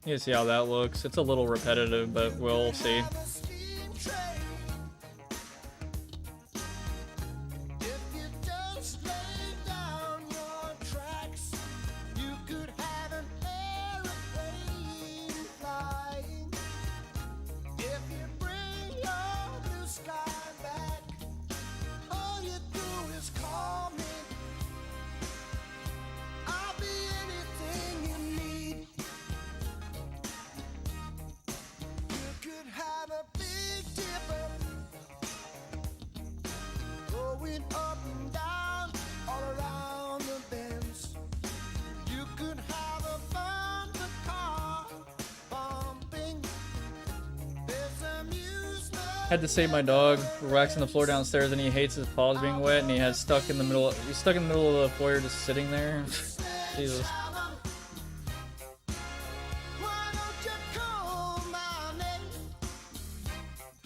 You see how that looks. It's a little repetitive, but we'll see. All you do is call me Had to save my dog. We're waxing the floor downstairs, and he hates his paws being wet, and he's stuck in the middle of the foyer, just sitting there. Jesus. Why don't you call my name?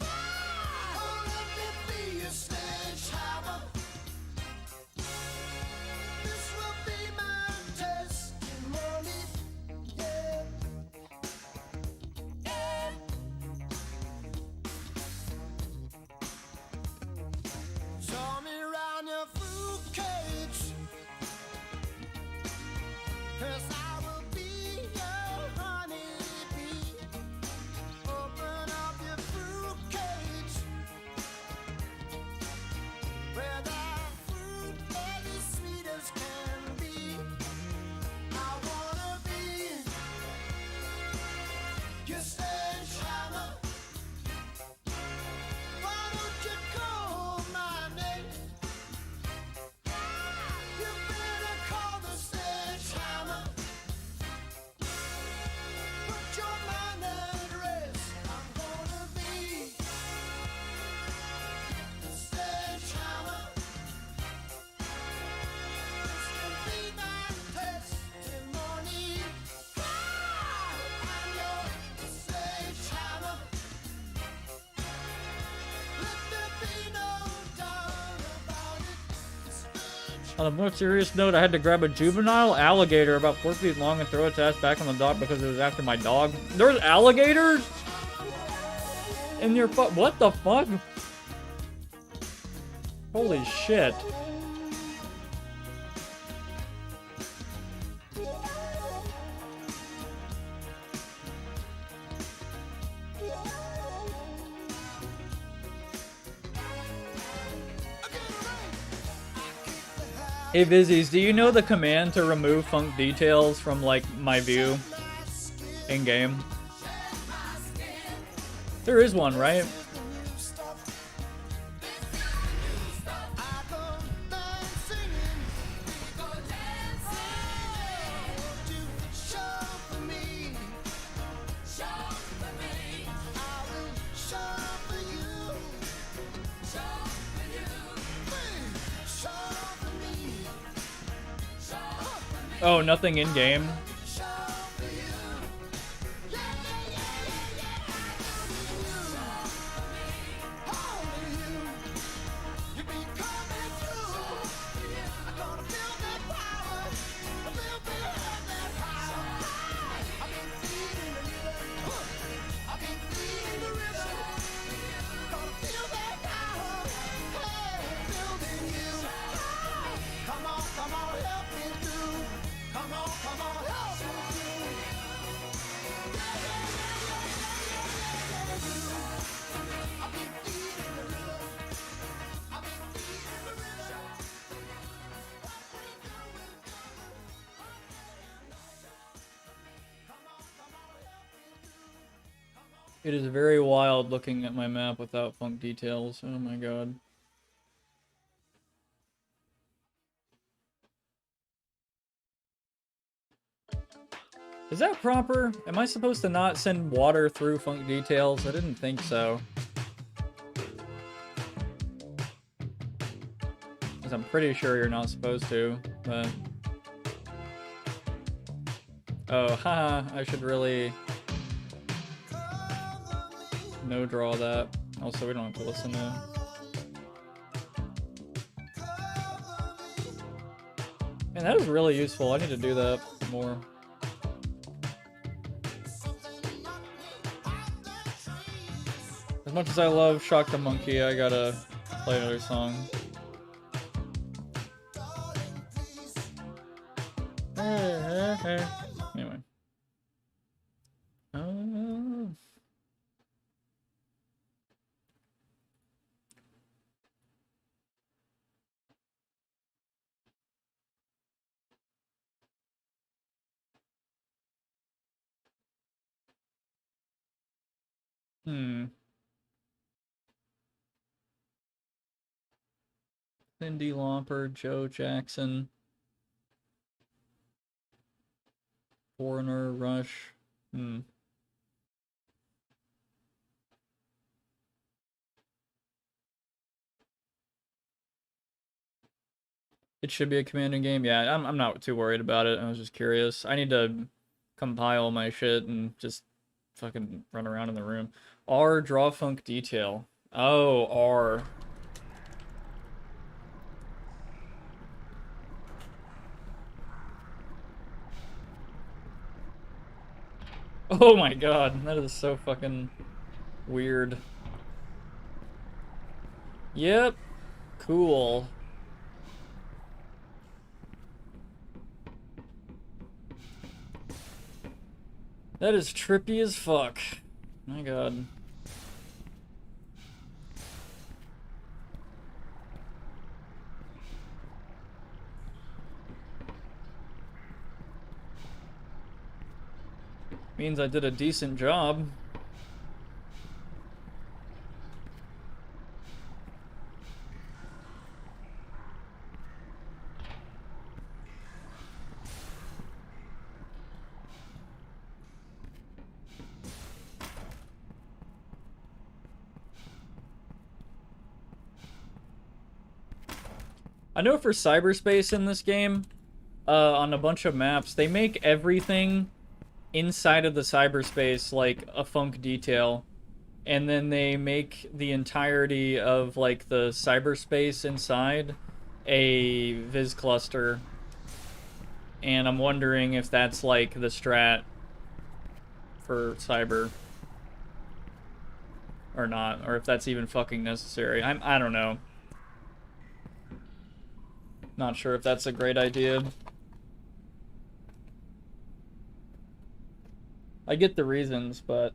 Oh, let me be your sledgehammer. This will be my testimony. Yeah. Yeah. Show me round your fruit cage. 'Cause I will be your honeybee. Open up your fruit cage, where the fruit is as sweet as can be. I wanna be your sledgehammer. Why don't you call my name? You better call the sledgehammer. Put your mind at rest. I'm gonna be the sledgehammer. This will be my testimony. I'm your sledgehammer. Let there be no doubt about it. On a more serious note, I had to grab a juvenile alligator about 4 feet long and throw its ass back on the dock because it was after my dog. There's alligators in your what the fuck? Holy shit. Hey Vizzies, do you know the command to remove funk details from like my view in game? There is one, right? Oh, nothing in game. It is very wild looking at my map without funk details. Oh my god. Is that proper? Am I supposed to not send water through funk details? I didn't think so. Because I'm pretty sure you're not supposed to, but... Oh, haha, I should really... no draw that. Also, we don't have to listen to... Man, that is really useful. I need to do that more. As much as I love Shock the Monkey, I gotta play another song. Anyway. Cyndi Lauper, Joe Jackson, Foreigner, Rush. It should be a commanding game. Yeah, I'm not too worried about it. I was just curious. I need to compile my shit and just fucking run around in the room. R, draw funk detail. Oh, R. Oh my god, that is so fucking weird. Yep. Cool. That is trippy as fuck. My god. Means I did a decent job. I know for cyberspace in this game, on a bunch of maps, they make everything inside of the cyberspace like a funk detail, and then they make the entirety of like the cyberspace inside a viz cluster, and I'm wondering if that's like the strat for cyber or not, or if that's even fucking necessary. I don't know. Not sure if that's a great idea. I get the reasons, but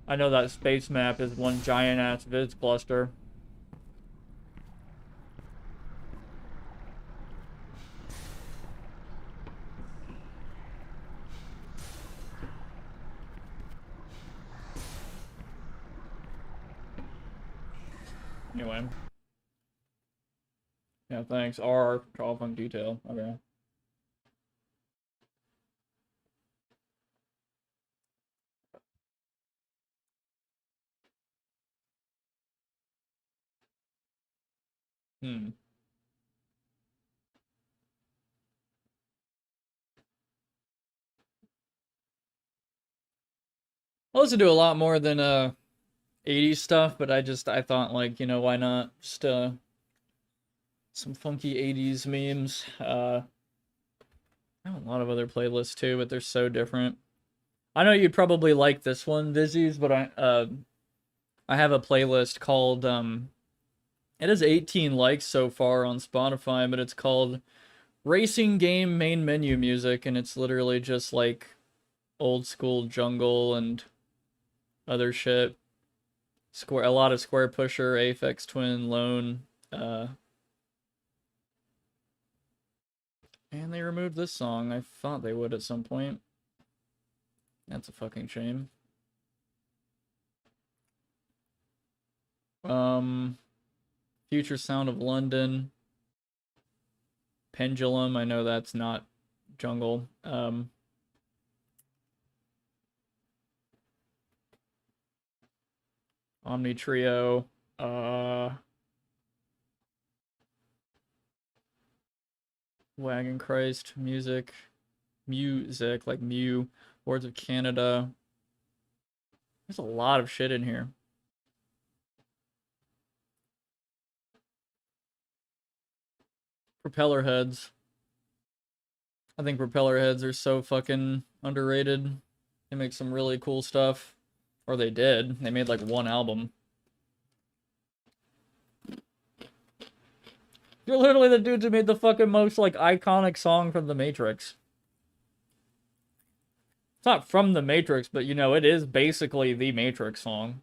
I know that space map is one giant ass viz cluster. Anyway. Yeah, thanks. R, draw funk detail. Okay. Hmm. I listen to a lot more than 80s stuff, but I thought like, you know, why not just some funky 80s memes. I have a lot of other playlists too, but they're so different. I know you'd probably like this one, Vizzies, but I have a playlist called it has 18 likes so far on Spotify, but it's called Racing Game Main Menu Music, and it's literally just like old school jungle and other shit. A lot of Square Pusher, Aphex Twin, Lone, and they removed this song. I thought they would at some point. That's a fucking shame. Future Sound of London. Pendulum, I know that's not jungle. Omni Trio. Wagon Christ, music, like Mew, Words of Canada. There's a lot of shit in here. Propeller Heads. I think Propeller Heads are so fucking underrated. They make some really cool stuff. Or they did. They made like one album. You're literally the dudes who made the fucking most, like, iconic song from The Matrix. It's not from The Matrix, but, you know, it is basically the Matrix song.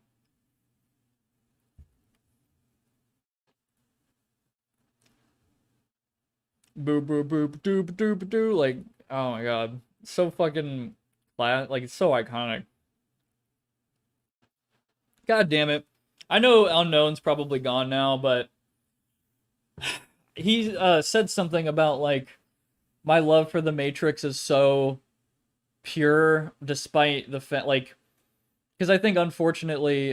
Boop, boop, boop, doop, doop, doop. Like, oh my god. So fucking, like, it's so iconic. God damn it. I know Unknown's probably gone now, but he said something about, like, my love for The Matrix is so pure, despite the fact, like, because I think unfortunately,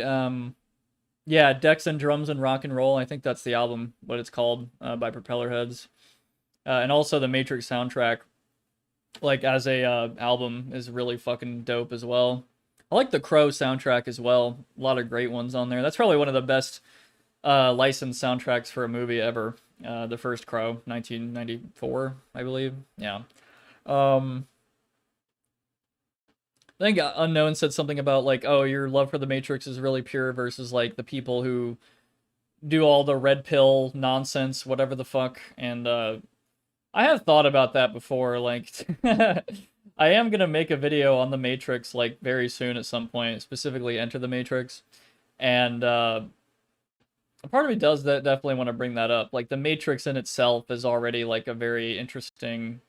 yeah, Decks and Drums and Rock and Roll. I think that's the album, what it's called, by Propellerheads, and also the Matrix soundtrack, like as a album, is really fucking dope as well. I like the Crow soundtrack as well. A lot of great ones on there. That's probably one of the best licensed soundtracks for a movie ever. The first Crow, 1994, I believe. Yeah. I think Unknown said something about like, oh, your love for the Matrix is really pure versus like the people who do all the red pill nonsense, whatever the fuck. And I have thought about that before. Like, I am gonna make a video on the Matrix like very soon at some point, specifically Enter the Matrix, and a part of me does that definitely want to bring that up. Like the Matrix in itself is already like a very interesting.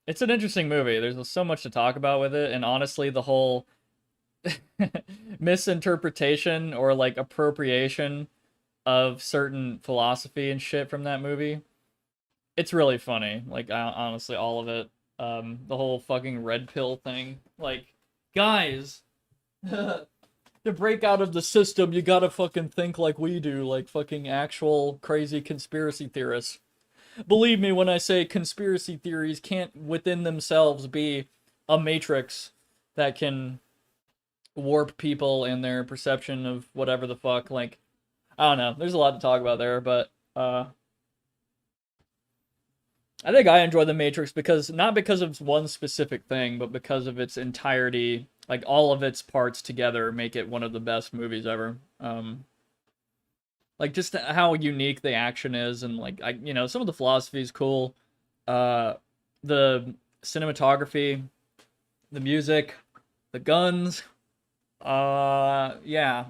It's an interesting movie. There's so much to talk about with it, and honestly, the whole misinterpretation or like appropriation of certain philosophy and shit from that movie, it's really funny. Like honestly, all of it. The whole fucking red pill thing. Like, guys, to break out of the system, you gotta fucking think like we do, like fucking actual crazy conspiracy theorists. Believe me when I say conspiracy theories can't within themselves be a matrix that can warp people and their perception of whatever the fuck. Like, I don't know. There's a lot to talk about there, but I think I enjoy the Matrix because not because of one specific thing, but because of its entirety. Like all of its parts together make it one of the best movies ever. Like just how unique the action is, and like some of the philosophy is cool. The cinematography, the music, the guns. Yeah.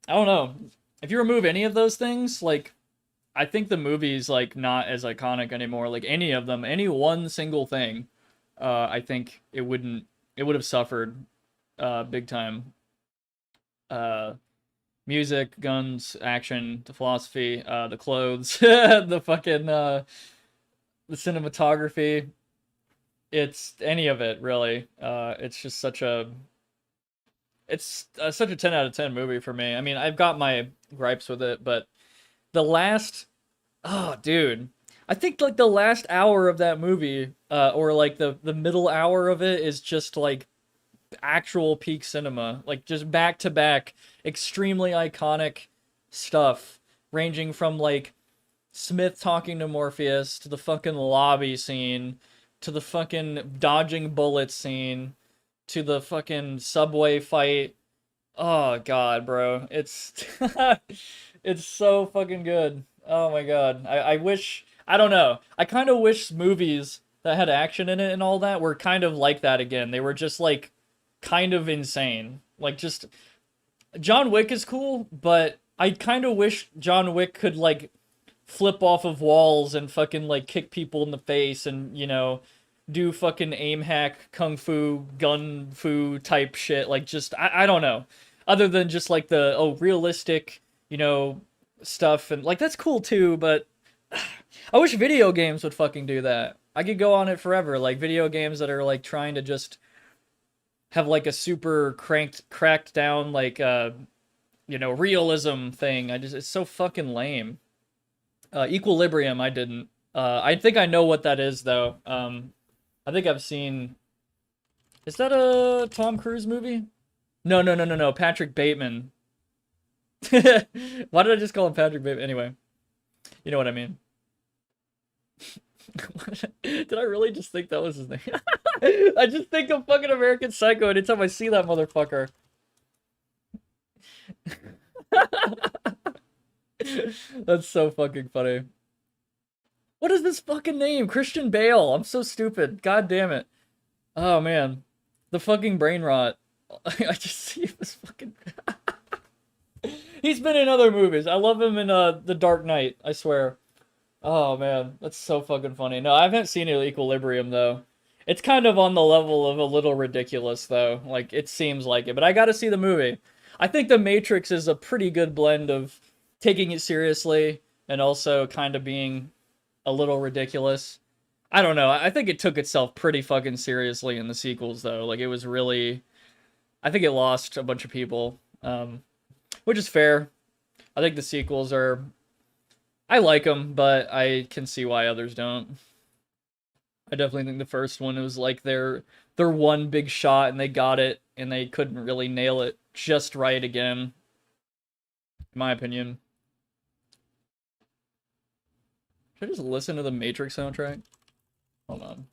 I don't know. If you remove any of those things, like I think the movie's like not as iconic anymore. Like any of them, any one single thing, I think it would have suffered big time. Music, guns, action, the philosophy, the clothes, the fucking the cinematography. It's any of it really. It's just such a 10 out of 10 movie for me. I mean, I've got my gripes with it, but the last, oh dude, I think like the last hour of that movie, or like the middle hour of it is just like actual peak cinema, like just back to back extremely iconic stuff, ranging from like Smith talking to Morpheus to the fucking lobby scene to the fucking dodging bullets scene to the fucking subway fight. Oh god, bro, it's it's so fucking good. Oh my god, I wish, I don't know, I kind of wish movies that had action in it and all that were kind of like that again. They were just like kind of insane. Like just John Wick is cool, but I kind of wish John Wick could like flip off of walls and fucking like kick people in the face and do fucking aim hack kung fu gun fu type shit. Like just I don't know, other than just like the realistic stuff, and like that's cool too, but I wish video games would fucking do that. I could go on it forever, like video games that are like trying to just have like a super cracked down like realism thing. It's so fucking lame. Equilibrium, I didn't. I think I know what that is though. I think I've seen. Is that a Tom Cruise movie? No. Patrick Bateman. Why did I just call him Patrick Bateman? Anyway, you know what I mean. Did I really just think that was his name? I just think of fucking American Psycho anytime I see that motherfucker. That's so fucking funny. What is this fucking name? Christian Bale. I'm so stupid. God damn it. Oh man. The fucking brain rot. I just see this fucking... He's been in other movies. I love him in The Dark Knight, I swear. Oh man, that's so fucking funny. No, I haven't seen Equilibrium though. It's kind of on the level of a little ridiculous though. Like it seems like it, but I got to see the movie. I think The Matrix is a pretty good blend of taking it seriously and also kind of being a little ridiculous. I don't know. I think it took itself pretty fucking seriously in the sequels though. Like it was really I think it lost a bunch of people, which is fair. I think the sequels are, I like them, but I can see why others don't. I definitely think the first one was like their one big shot, and they got it, and they couldn't really nail it just right again, in my opinion. Should I just listen to the Matrix soundtrack? Hold on.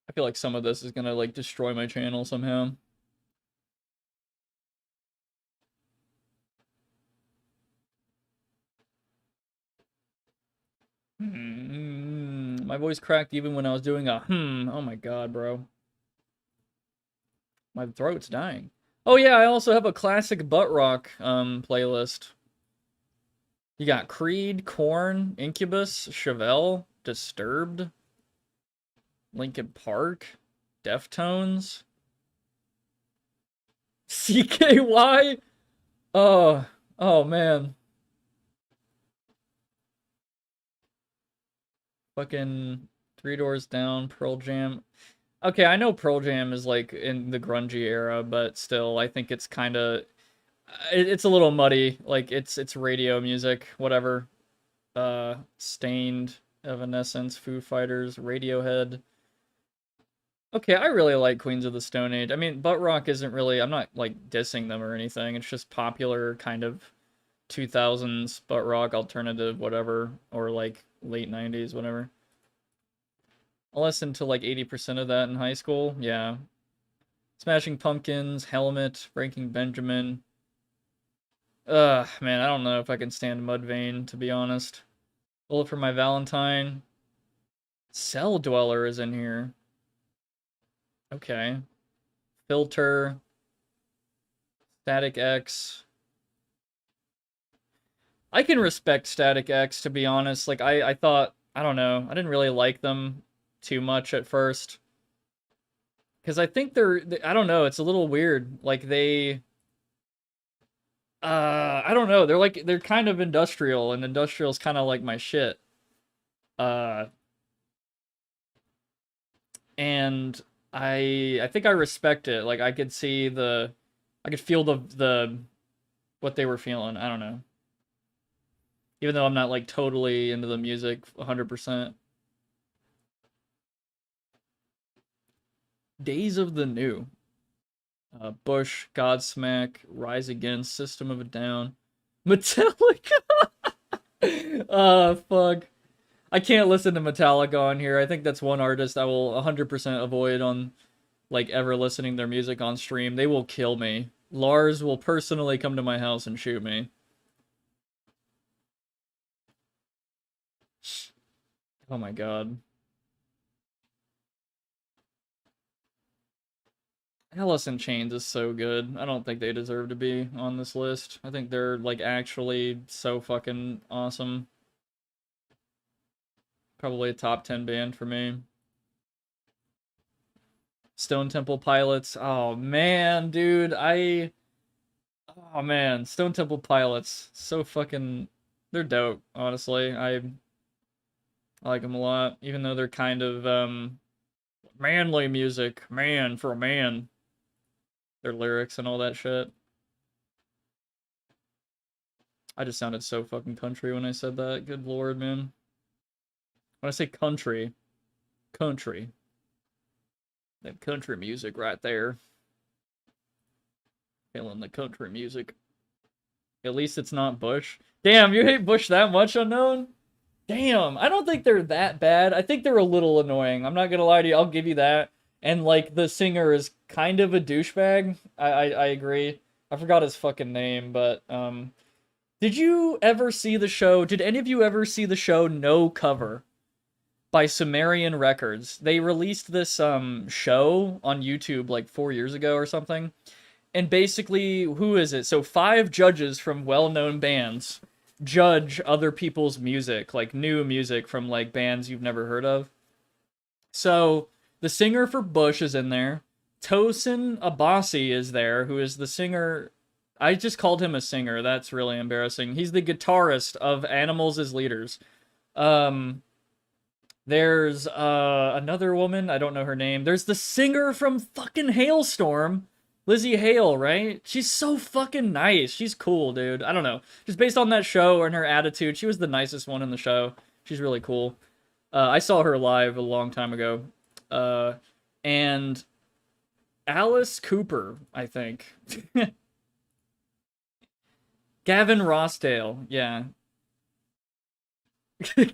I feel like some of this is gonna like destroy my channel somehow. My voice cracked even when I was doing a Oh my god, bro. My throat's dying. Oh yeah, I also have a classic butt rock playlist. You got Creed, Korn, Incubus, Chevelle, Disturbed, Linkin Park, Deftones, CKY. Oh man. Fucking Three Doors Down, Pearl Jam. Okay, I know Pearl Jam is like in the grungy era, but still, I think it's kind of it's a little muddy. Like it's radio music, whatever. Stained, Evanescence, Foo Fighters, Radiohead. Okay, I really like Queens of the Stone Age. I mean, butt rock isn't really, I'm not like dissing them or anything. It's just popular kind of 2000s butt rock alternative, whatever, or like late 90s, whatever. I listened to like 80% of that in high school. Yeah. Smashing Pumpkins, Helmet, Breaking Benjamin. Man, I don't know if I can stand Mudvayne, to be honest. Bullet for My Valentine. Cell Dweller is in here. Okay. Filter. Static X. I can respect Static X, to be honest. Like, I thought, I don't know, I didn't really like them too much at first. Because I think I don't know, it's a little weird. Like, I don't know, they're kind of industrial, and industrial's kind of like my shit. And I think I respect it. Like, I could see I could feel what they were feeling. I don't know. Even though I'm not like totally into the music 100%. Days of the New. Bush, Godsmack, Rise Against, System of a Down, Metallica. Fuck. I can't listen to Metallica on here. I think that's one artist I will 100% avoid on, like, ever listening their music on stream. They will kill me. Lars will personally come to my house and shoot me. Oh my god. Alice in Chains is so good. I don't think they deserve to be on this list. I think they're, like, actually so fucking awesome. Probably a top 10 band for me. Stone Temple Pilots. Oh, man, dude. Oh, man. Stone Temple Pilots. So fucking... They're dope, honestly. I like them a lot. Even though they're kind of, manly music. Man, for a man. Their lyrics and all that shit. I just sounded so fucking country when I said that. Good lord, man. When I say country, that country music right there. Feeling the country music. At least it's not Bush. Damn, you hate Bush that much, Unknown? Damn, I don't think they're that bad. I think they're a little annoying. I'm not gonna lie to you, I'll give you that. And, like, the singer is kind of a douchebag. I agree. I forgot his fucking name, but, did you ever see the show? Did any of you ever see the show No Cover by Sumerian Records? They released this, show on YouTube, like, 4 years ago or something. And basically, who is it? So 5 judges from well-known bands judge other people's music, like, new music from, like, bands you've never heard of. So... the singer for Bush is in there. Tosin Abasi is there, who is the singer... I just called him a singer. That's really embarrassing. He's the guitarist of Animals as Leaders. There's another woman, I don't know her name. There's the singer from fucking Hailstorm, Lizzie Hale, right? She's so fucking nice. She's cool, dude. I don't know. Just based on that show and her attitude, she was the nicest one in the show. She's really cool. I saw her live a long time ago. And Alice Cooper, I think. Gavin Rossdale, yeah.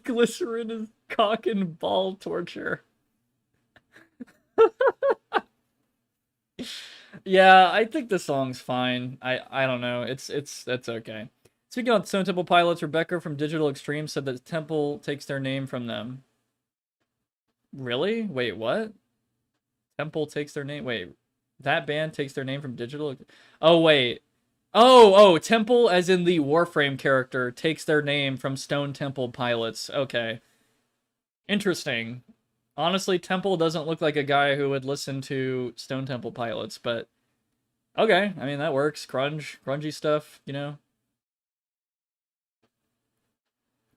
Glycerin is cock and ball torture. Yeah, I think the song's fine. I don't know. That's okay. Speaking of Stone Temple Pilots, Rebecca from Digital Extreme said that Temple takes their name from them. Really? Wait, what? Temple takes their name. Wait, that band takes their name from Digital. Oh wait. Oh, Temple, as in the Warframe character, takes their name from Stone Temple Pilots. Okay. Interesting. Honestly, Temple doesn't look like a guy who would listen to Stone Temple Pilots, but okay. I mean, that works. Grungy stuff, you know?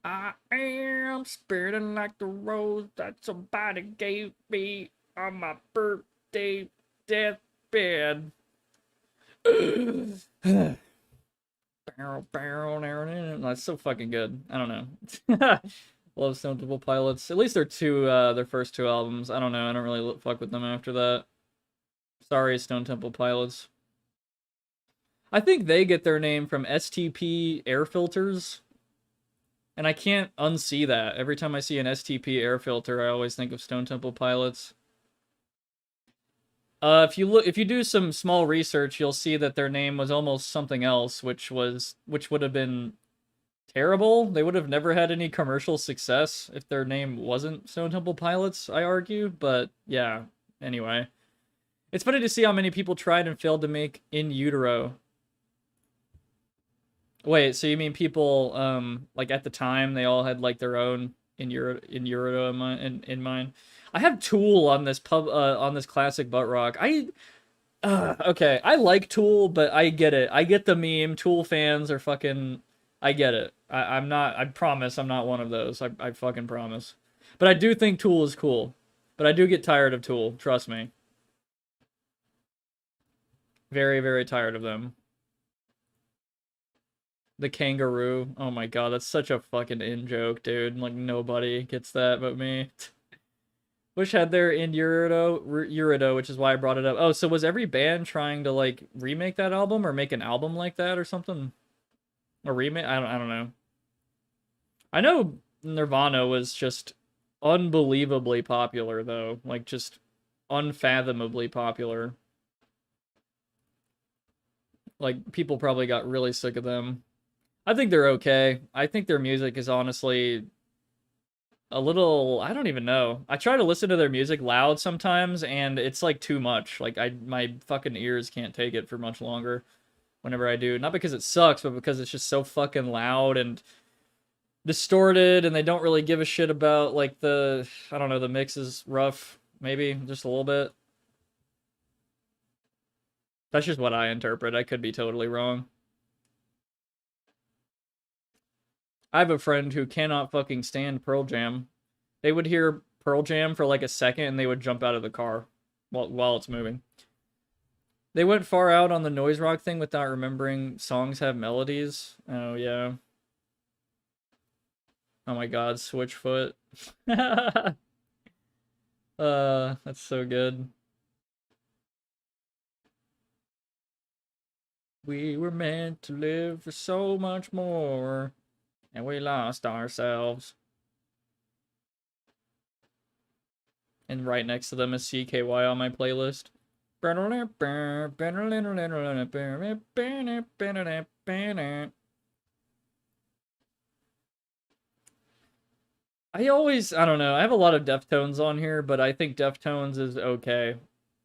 I am spitting like the rose that somebody gave me on my birthday deathbed. That's so fucking good. I don't know. Love Stone Temple Pilots. At least their first two albums. I don't know. I don't really fuck with them after that. Sorry, Stone Temple Pilots. I think they get their name from STP air filters. And I can't unsee that. Every time I see an STP air filter, I always think of Stone Temple Pilots. If you do some small research, you'll see that their name was almost something else, which would have been terrible. They would have never had any commercial success if their name wasn't Stone Temple Pilots, I argue. But yeah, anyway. It's funny to see how many people tried and failed to make In Utero. Wait, so you mean people, like at the time, they all had like their own In Utero in mind? I have Tool on this on this classic butt rock. Okay, I like Tool, but I get it. I get the meme. Tool fans are fucking. I get it. I'm not. I promise I'm not one of those. I fucking promise. But I do think Tool is cool. But I do get tired of Tool. Trust me. Very, very tired of them. The kangaroo. Oh my god, that's such a fucking in joke, dude. Like nobody gets that but me. Wish had their in Urido, which is why I brought it up. Oh, so was every band trying to like remake that album or make an album like that or something? A remake? I don't know. I know Nirvana was just unbelievably popular though, like just unfathomably popular. Like people probably got really sick of them. I think they're okay. I think their music is honestly a little, I don't even know. I try to listen to their music loud sometimes, and it's like too much. Like my fucking ears can't take it for much longer whenever I do. Not because it sucks, but because it's just so fucking loud and distorted, and they don't really give a shit about like I don't know, the mix is rough, maybe, just a little bit. That's just what I interpret. I could be totally wrong. I have a friend who cannot fucking stand Pearl Jam. They would hear Pearl Jam for like a second and they would jump out of the car while it's moving. They went far out on the noise rock thing without remembering songs have melodies. Oh, yeah. Oh my god, Switchfoot. That's so good. We were meant to live for so much more, and we lost ourselves. And right next to them is CKY on my playlist. I don't know, I have a lot of Deftones on here, but I think Deftones is okay.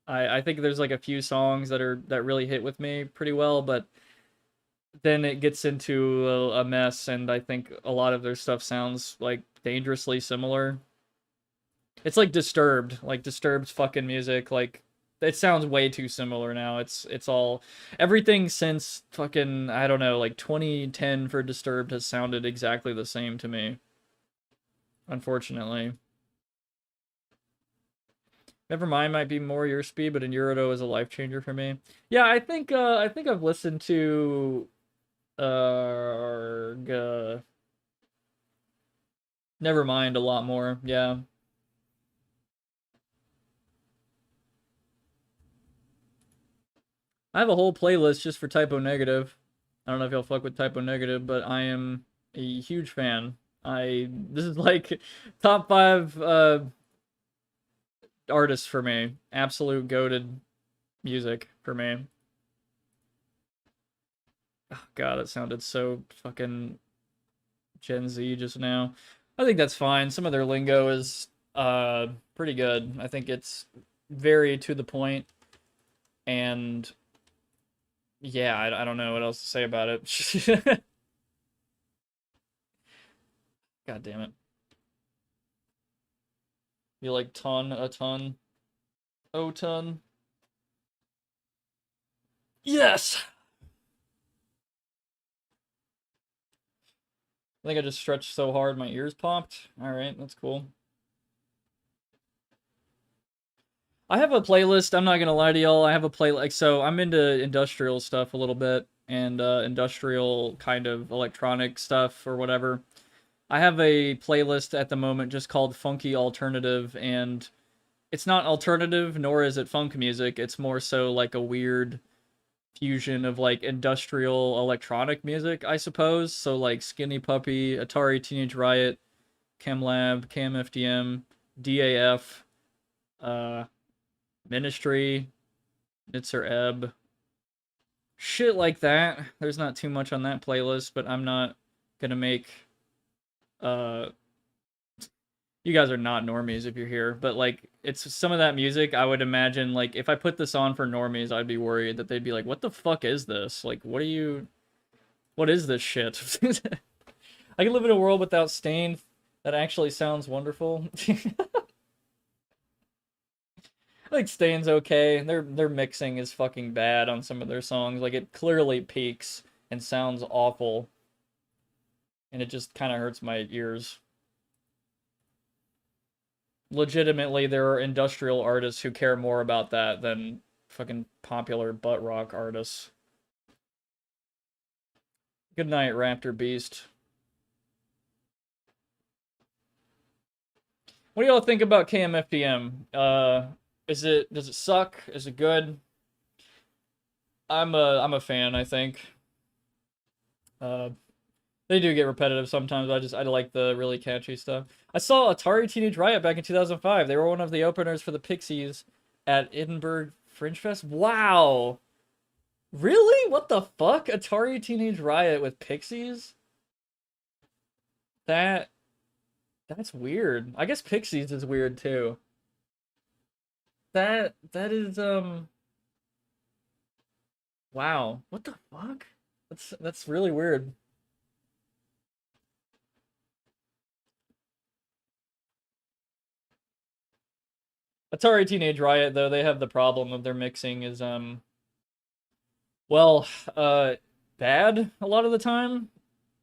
I think there's like a few songs that really hit with me pretty well, but then it gets into a mess, and I think a lot of their stuff sounds like dangerously similar. It's like Disturbed, like Disturbed's fucking music, like it sounds way too similar now. It's all everything since fucking I don't know, like 2010 for Disturbed has sounded exactly the same to me. Unfortunately. Nevermind might be more your speed, but Enduro is a life changer for me. Yeah, I think I've listened to Nevermind a lot more. Yeah. I have a whole playlist just for Typo Negative. I don't know if y'all fuck with Typo Negative, but I am a huge fan. This is like top 5 artists for me. Absolute goated music for me. Oh, God, that sounded so fucking Gen Z just now. I think that's fine. Some of their lingo is pretty good. I think it's very to the point, and yeah, I don't know what else to say about it. God damn it. You like ton, a ton, oh ton. Yes! I think I just stretched so hard my ears popped. Alright, that's cool. I have a playlist, I'm not gonna lie to y'all. I have a playlist, so I'm into industrial stuff a little bit, and industrial kind of electronic stuff or whatever. I have a playlist at the moment just called Funky Alternative, and it's not alternative, nor is it funk music. It's more so like a weird fusion of like industrial electronic music, I suppose. So like Skinny Puppy, Atari Teenage Riot, ChemLab, KMFDM, DAF, Ministry, Nitzer Ebb, shit like that. There's not too much on that playlist, but I'm not gonna make you guys are not normies if you're here, but like it's some of that music I would imagine, like if I put this on for normies, I'd be worried that they'd be like, what the fuck is this? Like what is this shit? I can live in a world without Stain that actually sounds wonderful. I think Stain's okay. Their mixing is fucking bad on some of their songs. Like it clearly peaks and sounds awful. And it just kind of hurts my ears. Legitimately, there are industrial artists who care more about that than fucking popular butt rock artists. Good night, Raptor Beast. What do y'all think about KMFDM? Does it suck? Is it good? I'm a fan, I think. They do get repetitive sometimes. I like the really catchy stuff. I saw Atari Teenage Riot back in 2005. They were one of the openers for the Pixies at Edinburgh Fringe Fest. Wow. Really? What the fuck? Atari Teenage Riot with Pixies? That's weird. I guess Pixies is weird too. That is wow. What the fuck? That's really weird. Atari Teenage Riot, though, they have the problem of their mixing is, well, bad a lot of the time.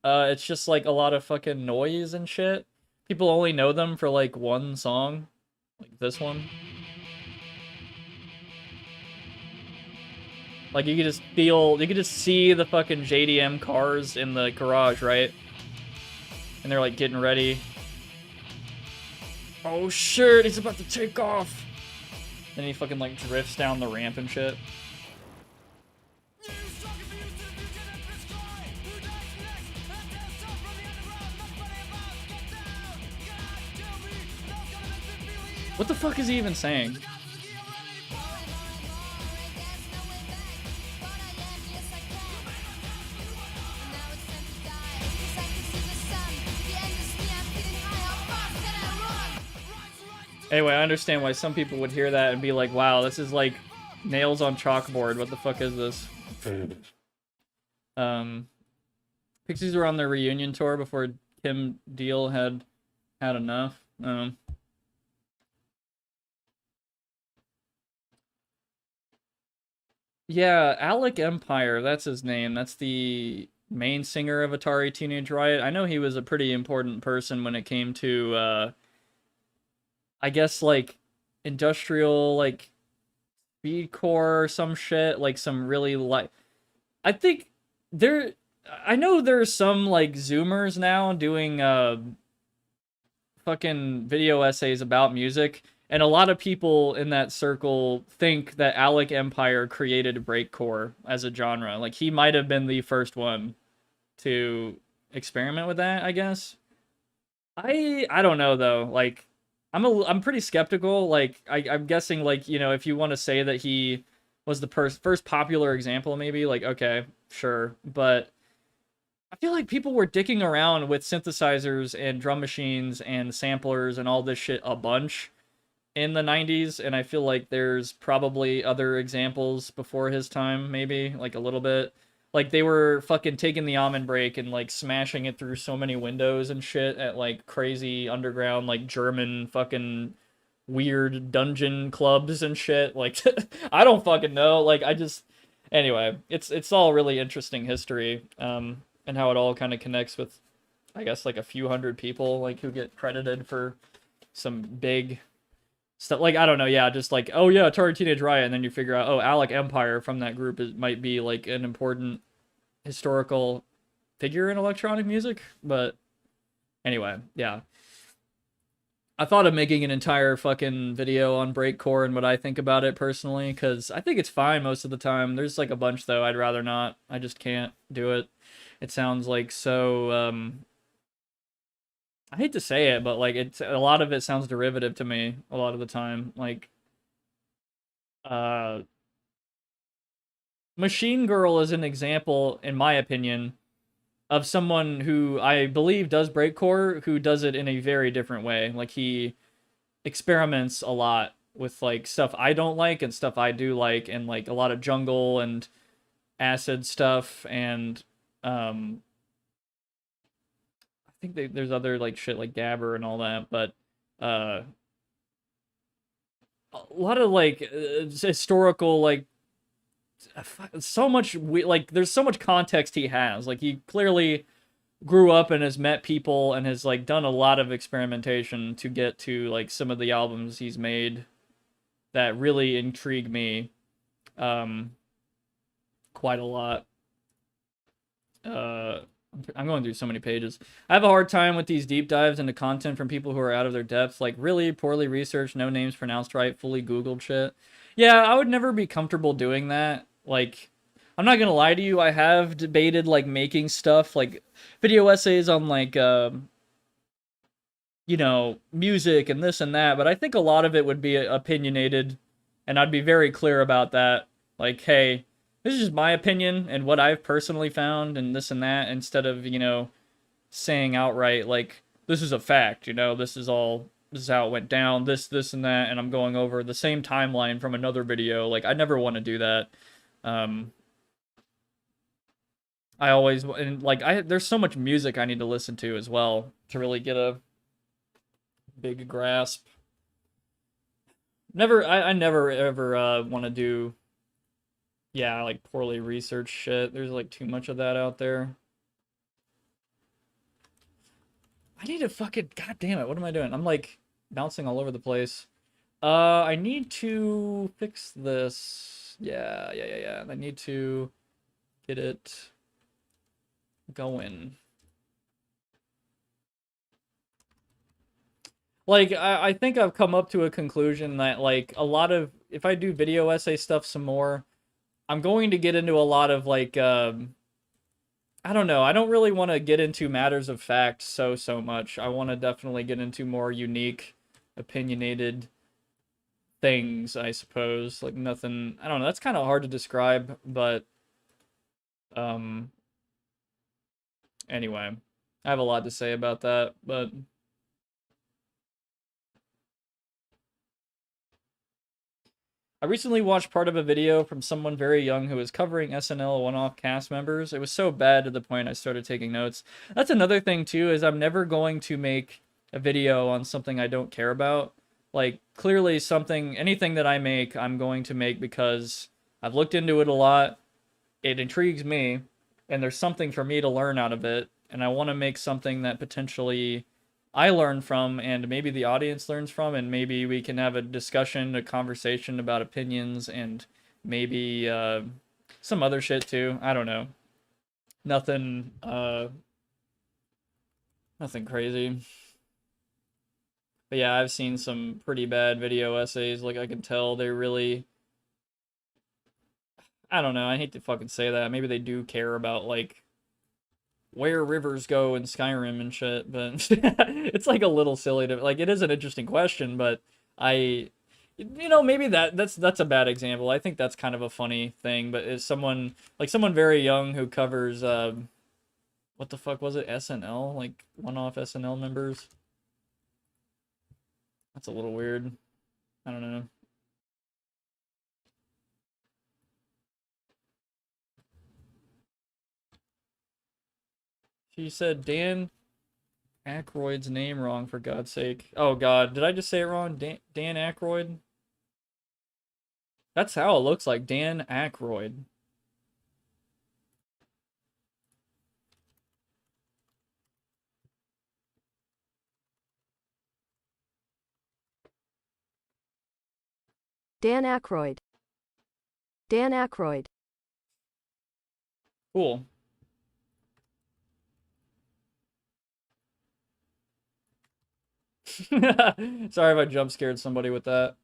It's just, like, a lot of fucking noise and shit. People only know them for, like, one song. Like this one. Like, you could just see the fucking JDM cars in the garage, right? And they're, like, getting ready. Oh shit, he's about to take off. Then he fucking like drifts down the ramp and shit. What the fuck is he even saying? Anyway, I understand why some people would hear that and be like, wow, this is like nails on chalkboard. What the fuck is this? Pixies were on their reunion tour before Kim Deal had enough. Yeah, Alec Empire, that's his name. That's the main singer of Atari Teenage Riot. I know he was a pretty important person when it came to, I guess, like, industrial, like, speedcore or some shit, like some really like, I think there, I know there's some like Zoomers now doing fucking video essays about music, and a lot of people in that circle think that Alec Empire created breakcore as a genre. Like he might have been the first one to experiment with that, I guess. I don't know though. Like I'm pretty skeptical. Like I'm guessing like, you know, if you want to say that he was the first popular example, maybe like okay, sure, but I feel like people were dicking around with synthesizers and drum machines and samplers and all this shit a bunch in the 90s, and I feel like there's probably other examples before his time, maybe, like a little bit. Like they were fucking taking the almond break and like smashing it through so many windows and shit at like crazy underground, like German fucking weird dungeon clubs and shit. Like I don't fucking know. Like I just anyway, it's all really interesting history. And how it all kind of connects with, I guess, like a few hundred people, like, who get credited for some big stuff. Like, I don't know, yeah, just like, oh yeah, Atari Teenage Riot, and then you figure out, oh, Alec Empire from that group might be, like, an important historical figure in electronic music, but anyway, yeah. I thought of making an entire fucking video on breakcore and what I think about it personally, because I think it's fine most of the time. There's, like, a bunch, though, I'd rather not. I just can't do it. It sounds like so, I hate to say it, but like a lot of it sounds derivative to me a lot of the time. Like, Machine Girl is an example, in my opinion, of someone who I believe does breakcore, who does it in a very different way. Like he experiments a lot with like stuff I don't like and stuff I do like, and like a lot of jungle and acid stuff, and I think there's other like shit like Gabber and all that, but a lot of like historical, like so much like there's so much context he has. Like he clearly grew up and has met people and has like done a lot of experimentation to get to like some of the albums he's made that really intrigue me quite a lot. I'm going through so many pages. I have a hard time with these deep dives into content from people who are out of their depth, like really poorly researched, no names pronounced right, fully Googled shit. Yeah, I would never be comfortable doing that. Like, I'm not gonna lie to you, I have debated like making stuff, like video essays on like, you know, music and this and that, but I think a lot of it would be opinionated, and I'd be very clear about that. Like, hey, this is just my opinion and what I've personally found and this and that, instead of, you know, saying outright, like, this is a fact, you know, this is how it went down, this and that, and I'm going over the same timeline from another video. Like, I never want to do that. I always, and like, there's so much music I need to listen to as well to really get a big grasp. I never ever want to do, yeah, like poorly researched shit. There's like too much of that out there. I need to fucking, god damn it, what am I doing? I'm like bouncing all over the place. I need to fix this. Yeah. I need to get it going. Like, I think I've come up to a conclusion that, like, a lot of, if I do video essay stuff some more, I'm going to get into a lot of, like, I don't know, I don't really want to get into matters of fact so much. I want to definitely get into more unique, opinionated things, I suppose. Like, nothing, I don't know, that's kind of hard to describe, but, anyway, I have a lot to say about that, but... I recently watched part of a video from someone very young who was covering SNL one-off cast members. It was so bad to the point I started taking notes. That's another thing, too, is I'm never going to make a video on something I don't care about. Like, clearly anything that I make, I'm going to make because I've looked into it a lot, it intrigues me, and there's something for me to learn out of it, and I want to make something that potentially I learn from, and maybe the audience learns from, and maybe we can have a discussion, a conversation about opinions, and maybe some other shit too. I don't know. Nothing, nothing crazy. But yeah, I've seen some pretty bad video essays. Like, I can tell they really, I don't know, I hate to fucking say that. Maybe they do care about, like, where rivers go in Skyrim and shit, but it's like a little silly to, like, it is an interesting question, but maybe that's a bad example. I think that's kind of a funny thing, but is someone very young who covers what the fuck was it, SNL, like one-off SNL members? That's a little weird. I don't know. She said Dan Aykroyd's name wrong, for God's sake. Oh God, did I just say it wrong? Dan Aykroyd? That's how it looks like, Dan Aykroyd. Dan Aykroyd. Dan Aykroyd. Cool. Sorry if I jump scared somebody with that.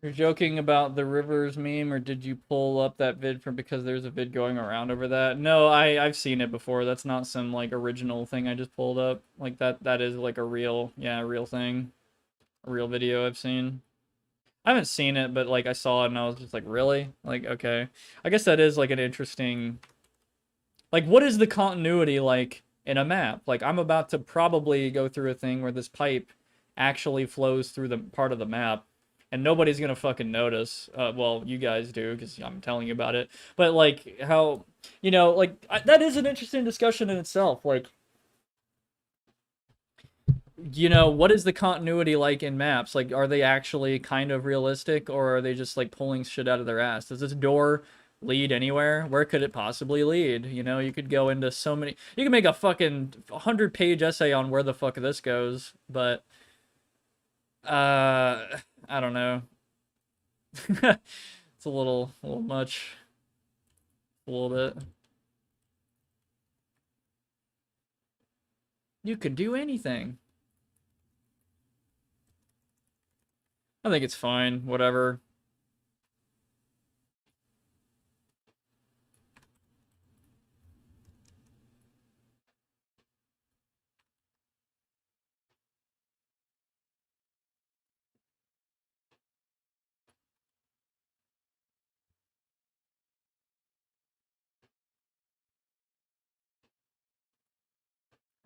You're joking about the Rivers meme, or did you pull up that vid from because there's a vid going around over that? No, I've seen it before. That's not some like original thing I just pulled up. Like that is like a real thing. A real video I've seen. I haven't seen it, but like I saw it and I was just like, really? Like, okay. I guess that is like an interesting, like, what is the continuity like in a map? Like, I'm about to probably go through a thing where this pipe actually flows through the part of the map, and nobody's gonna fucking notice. Well, you guys do, because I'm telling you about it. But like, how, that is an interesting discussion in itself. Like, what is the continuity like in maps? Like, are they actually kind of realistic, or are they just like pulling shit out of their ass? Does this door lead anywhere? Where could it possibly lead? You could go into so many, you can make a fucking 100-page essay on where the fuck this goes, but I don't know. It's a little much. A little bit. You could do anything. I think it's fine, whatever.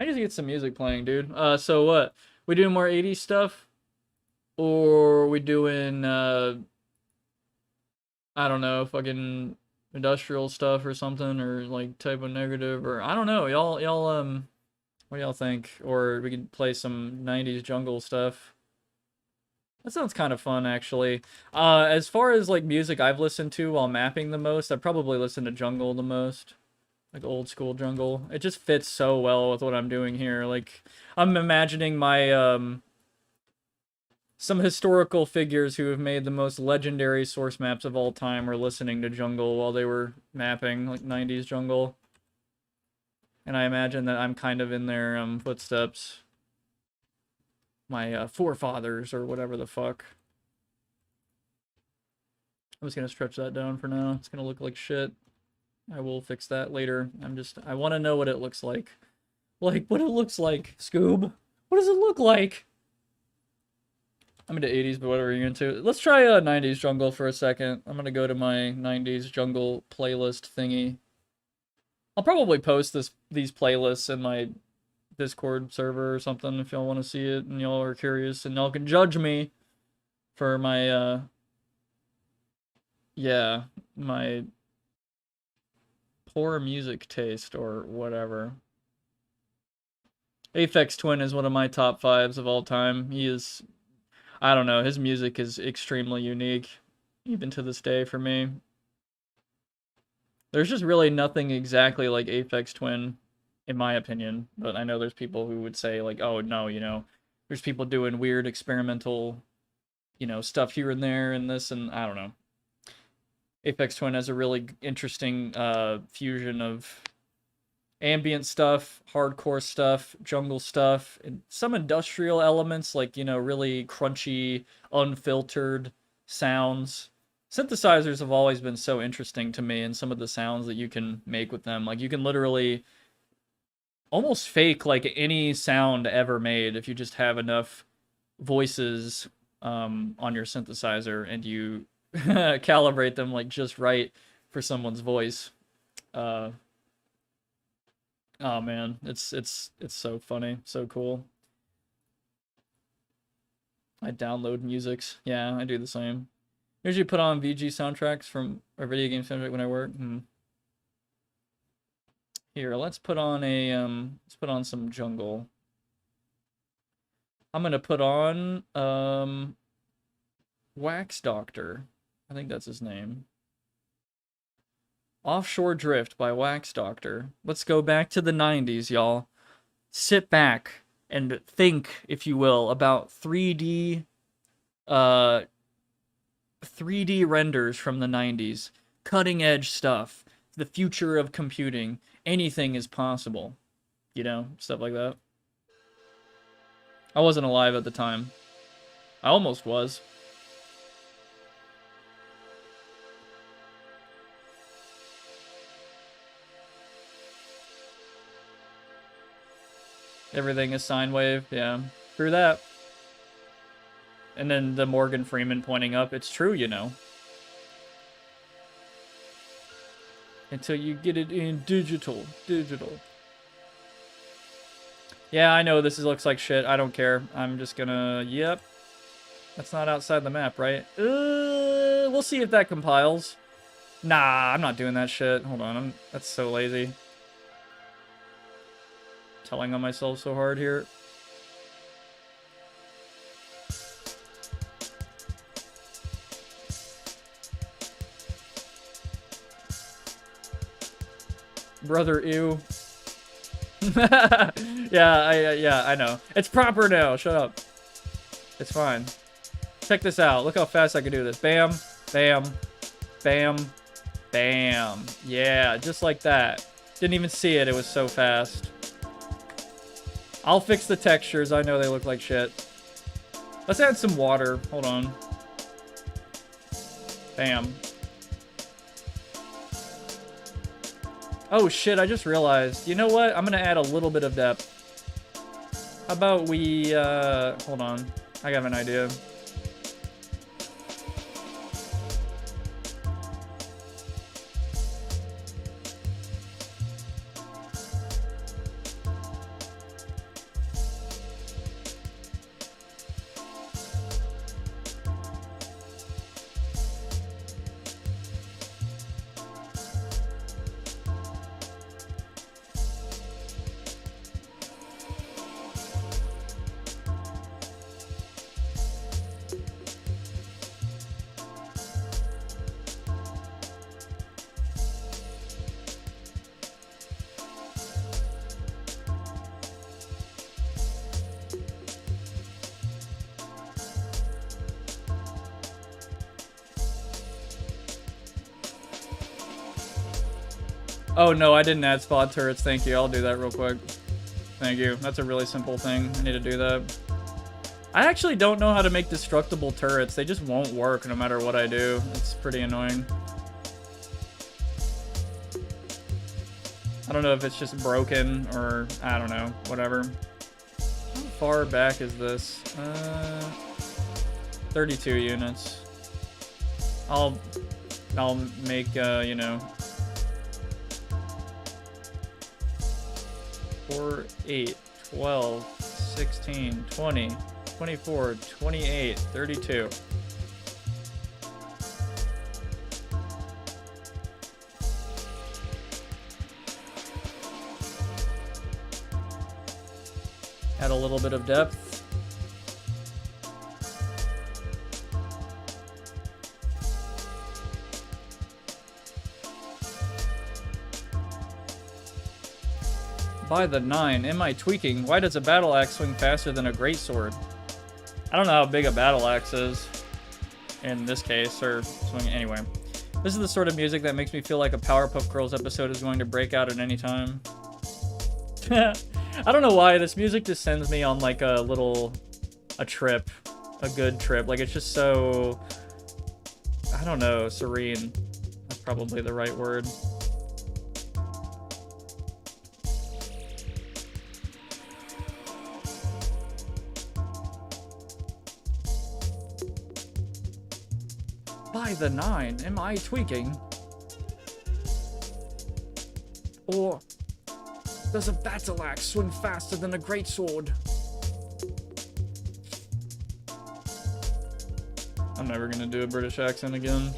I just get some music playing, dude. So what? We doing more 80s stuff? Or we doing, I don't know, fucking industrial stuff or something, or like type of negative, or I don't know. Y'all, what do y'all think? Or we could play some 90s jungle stuff. That sounds kind of fun, actually. As far as like music I've listened to while mapping the most, I've probably listened to jungle the most. Like old school jungle. It just fits so well with what I'm doing here. Like, I'm imagining my, some historical figures who have made the most legendary source maps of all time were listening to jungle while they were mapping, like 90s jungle. And I imagine that I'm kind of in their footsteps. My forefathers, or whatever the fuck. I'm just gonna stretch that down for now. It's gonna look like shit. I will fix that later. I want to know what it looks like. Like, what it looks like, Scoob. What does it look like? I'm into 80s, but whatever you're into. Let's try 90s jungle for a second. I'm gonna go to my 90s jungle playlist thingy. I'll probably post these playlists in my Discord server or something if y'all want to see it and y'all are curious, and y'all can judge me for my, yeah, my poor music taste or whatever. Aphex Twin is one of my top 5s of all time. He is... I don't know. His music is extremely unique, even to this day for me. There's just really nothing exactly like Aphex Twin, in my opinion. But I know there's people who would say like, oh no, you know, there's people doing weird experimental, you know, stuff here and there and this, and I don't know. Aphex Twin has a really interesting fusion of ambient stuff, hardcore stuff, jungle stuff, and some industrial elements like, you know, really crunchy, unfiltered sounds. Synthesizers have always been so interesting to me, and some of the sounds that you can make with them. Like, you can literally almost fake like any sound ever made if you just have enough voices on your synthesizer and you calibrate them like just right for someone's voice. Oh man, it's so funny, so cool. I download musics. Yeah, I do the same. Usually put on VG soundtracks from or video game soundtrack when I work. Here, let's put on some jungle. I'm gonna put on Wax Doctor. I think that's his name. Offshore Drift by Wax Doctor. Let's go back to the 90s, y'all. Sit back and think, if you will, about 3D renders from the 90s. Cutting edge stuff. The future of computing. Anything is possible. You know, stuff like that. I wasn't alive at the time. I almost was. Everything is sine wave, yeah. Through that. And then the Morgan Freeman pointing up, it's true, you know. Until you get it in digital. Yeah, I know this looks like shit. I don't care. I'm just gonna, yep. That's not outside the map, right? We'll see if that compiles. Nah, I'm not doing that shit. Hold on, that's so lazy. Telling on myself so hard here. Brother, ew. Yeah, I know. It's proper now. Shut up. It's fine. Check this out. Look how fast I can do this. Bam, bam, bam, bam. Yeah, just like that. Didn't even see it. It was so fast. I'll fix the textures. I know they look like shit. Let's add some water. Hold on. Bam. Oh shit, I just realized. You know what? I'm gonna add a little bit of depth. How about we, hold on. I got an idea. Oh no, I didn't add spawn turrets. Thank you. I'll do that real quick. Thank you. That's a really simple thing. I need to do that. I actually don't know how to make destructible turrets. They just won't work no matter what I do. It's pretty annoying. I don't know if it's just broken or I don't know. Whatever. How far back is this? 32 units. I'll make, you know, 4, 8, 12, 16, 20, 24, 28, 32. Add a little bit of depth. By the 9. Am I tweaking? Why does a battle axe swing faster than a greatsword? I don't know how big a battle axe is in this case, or swing anyway. This is the sort of music that makes me feel like a Powerpuff Girls episode is going to break out at any time. I don't know why, this music just sends me on like a trip, a good trip. Like it's just so, I don't know, serene. That's probably the right word. By the 9, am I tweaking? Or does a battle axe swing faster than a greatsword? I'm never gonna do a British accent again.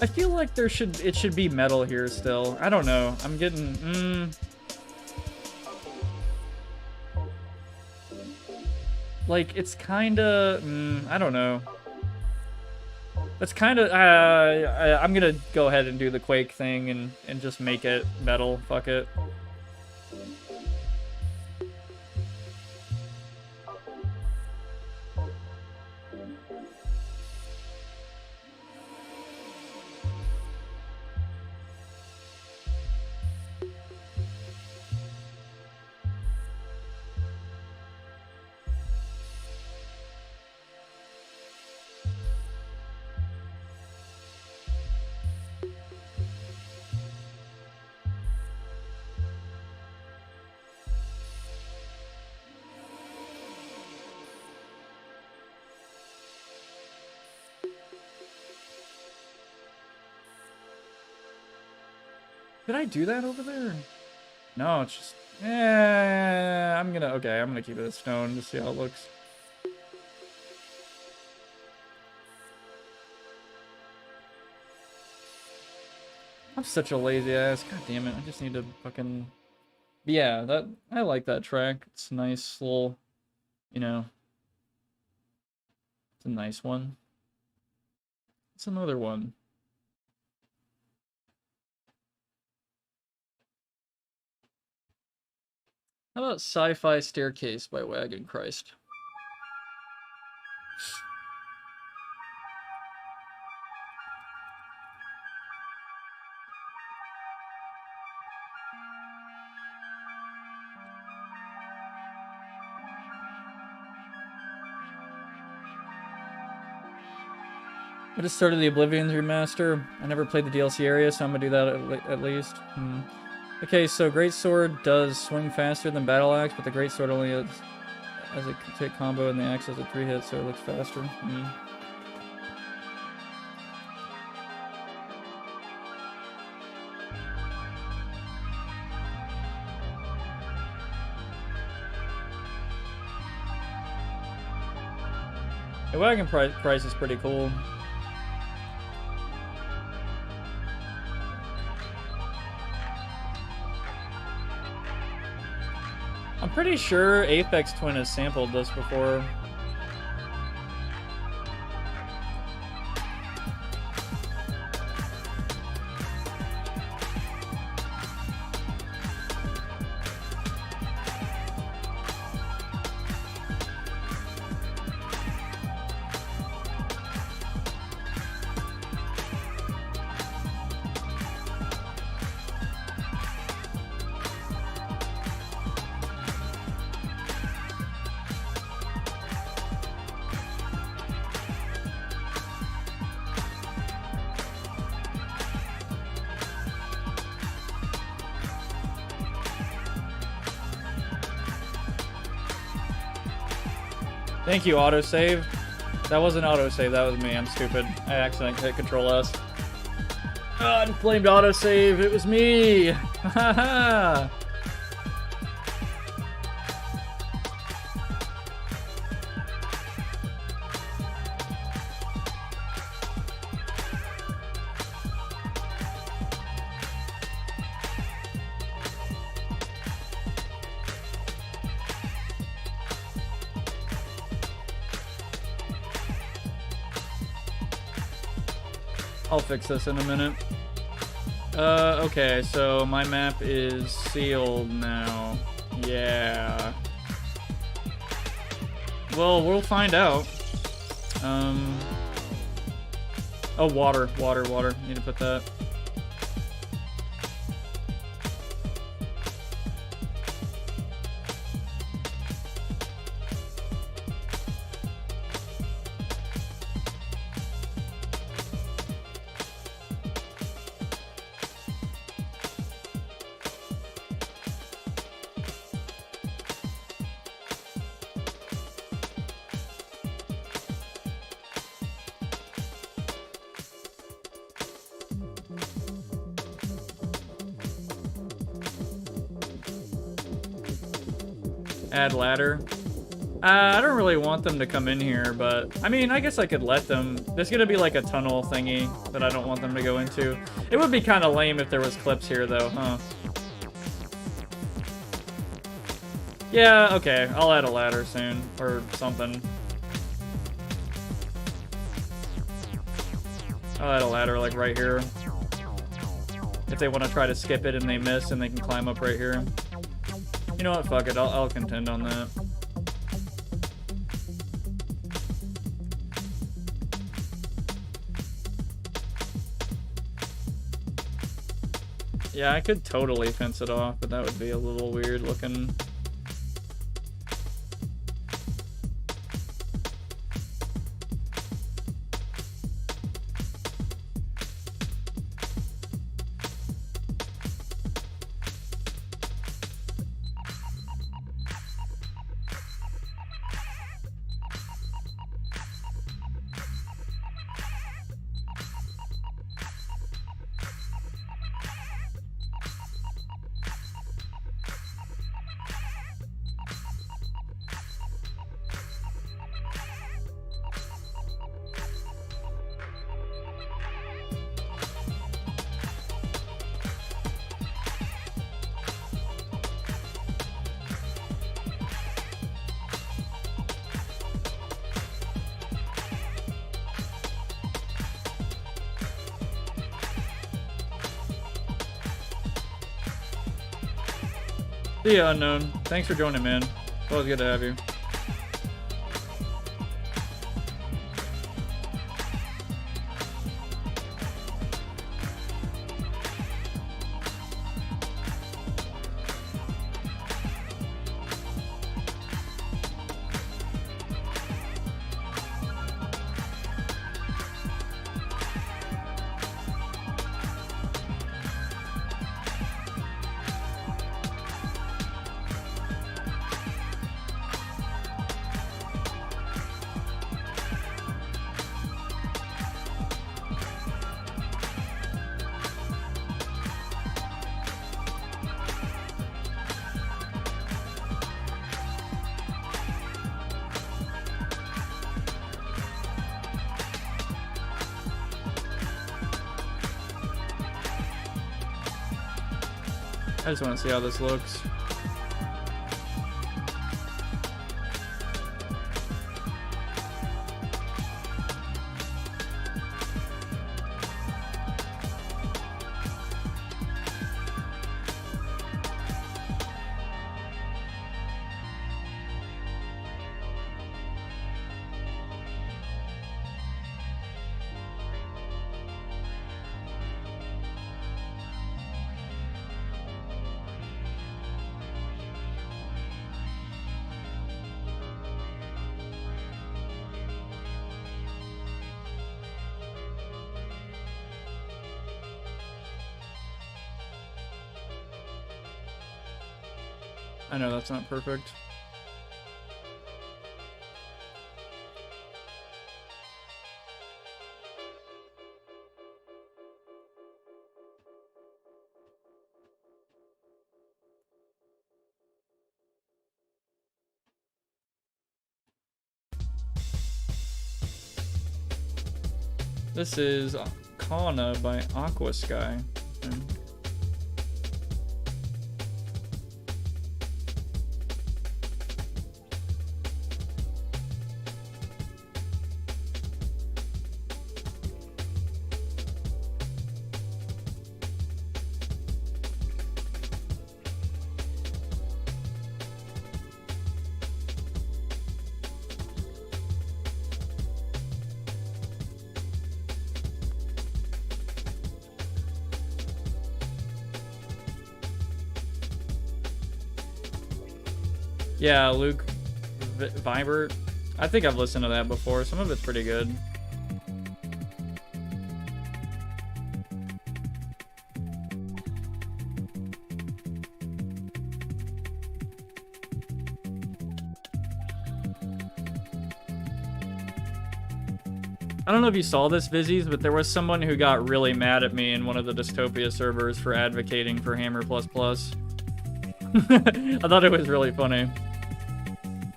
I feel like it should be metal here still. I don't know. I'm getting like it's kind of I don't know. That's kind of I'm gonna go ahead and do the Quake thing and just make it metal. Fuck it. Did I do that over there? No, it's just... I'm gonna keep it at stone to see how it looks. I'm such a lazy ass. God damn it. I just need to fucking... Yeah, I like that track. It's a nice little, you know... It's a nice one. It's another one. How about Sci-Fi Staircase by Wagon Christ? I just started the Oblivion's remaster. I never played the DLC area, so I'm gonna do that at least. Okay, so Greatsword does swing faster than Battle Axe, but the Greatsword only has a hit combo and the Axe has a 3-hit, so it looks faster. The wagon price is pretty cool. I'm pretty sure Apex Twin has sampled this before. Thank you, autosave. That wasn't autosave, that was me. I'm stupid. I accidentally hit Control S. Oh, I blamed autosave. It was me. Haha. I'll fix this in a minute. Okay, so my map is sealed now. Yeah. Well, we'll find out. Oh, water. Need to put that. Add ladder. I don't really want them to come in here, but I mean, I guess I could let them. There's gonna be like a tunnel thingy that I don't want them to go into. It would be kind of lame if there was clips here though, huh? Yeah, okay, I'll add a ladder soon, or something. I'll add a ladder like right here. If they want to try to skip it and they miss, and they can climb up right here. You know what, fuck it, I'll contend on that. Yeah, I could totally fence it off, but that would be a little weird looking. See ya, Unknown. Thanks for joining, man. Always good to have you. I just want to see how this looks. I know that's not perfect. This is Kana by Aqua Sky. Okay. Yeah, Luke Vibert. I think I've listened to that before. Some of it's pretty good. I don't know if you saw this, Vizzies, but there was someone who got really mad at me in one of the Dystopia servers for advocating for Hammer++. I thought it was really funny.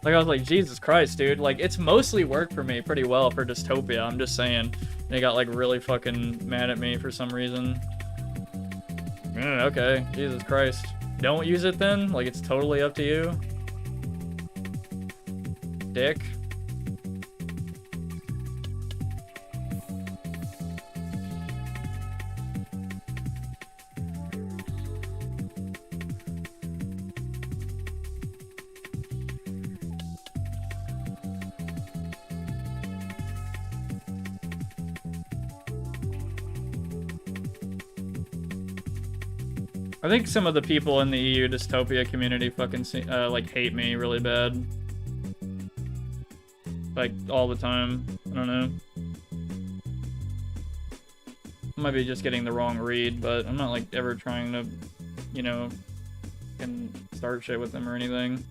Like, I was like, Jesus Christ, dude. Like, it's mostly worked for me pretty well for Dystopia. I'm just saying. They got, like, really fucking mad at me for some reason. Okay. Jesus Christ. Don't use it then? Like, it's totally up to you? Dick. I think some of the people in the EU Dystopia community fucking like hate me really bad. Like all the time. I don't know. I might be just getting the wrong read, but I'm not like ever trying to, you know, fucking start shit with them or anything.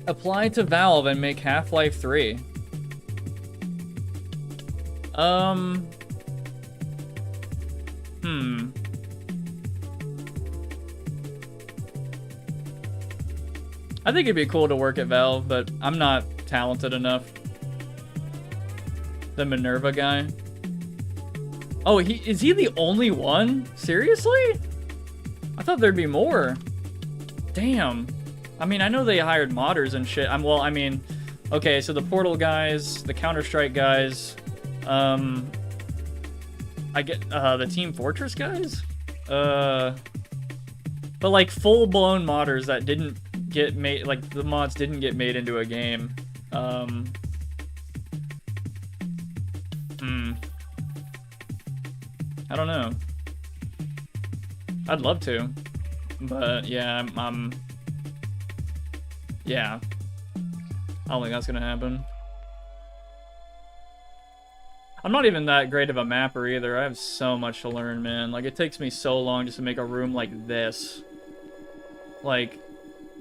Apply to Valve and make Half-Life 3. I think it'd be cool to work at Valve, but I'm not talented enough. The Minerva guy. Oh, is he the only one? Seriously? I thought there'd be more. Damn. I mean, I know they hired modders and shit. Well, I mean, okay, so the Portal guys, the Counter-Strike guys, I get, the Team Fortress guys? But like full-blown modders that didn't get made, like the mods didn't get made into a game. I don't know. I'd love to, but yeah, yeah, I don't think that's gonna happen. I'm not even that great of a mapper either. I have so much to learn, man. Like, it takes me so long just to make a room like this. Like,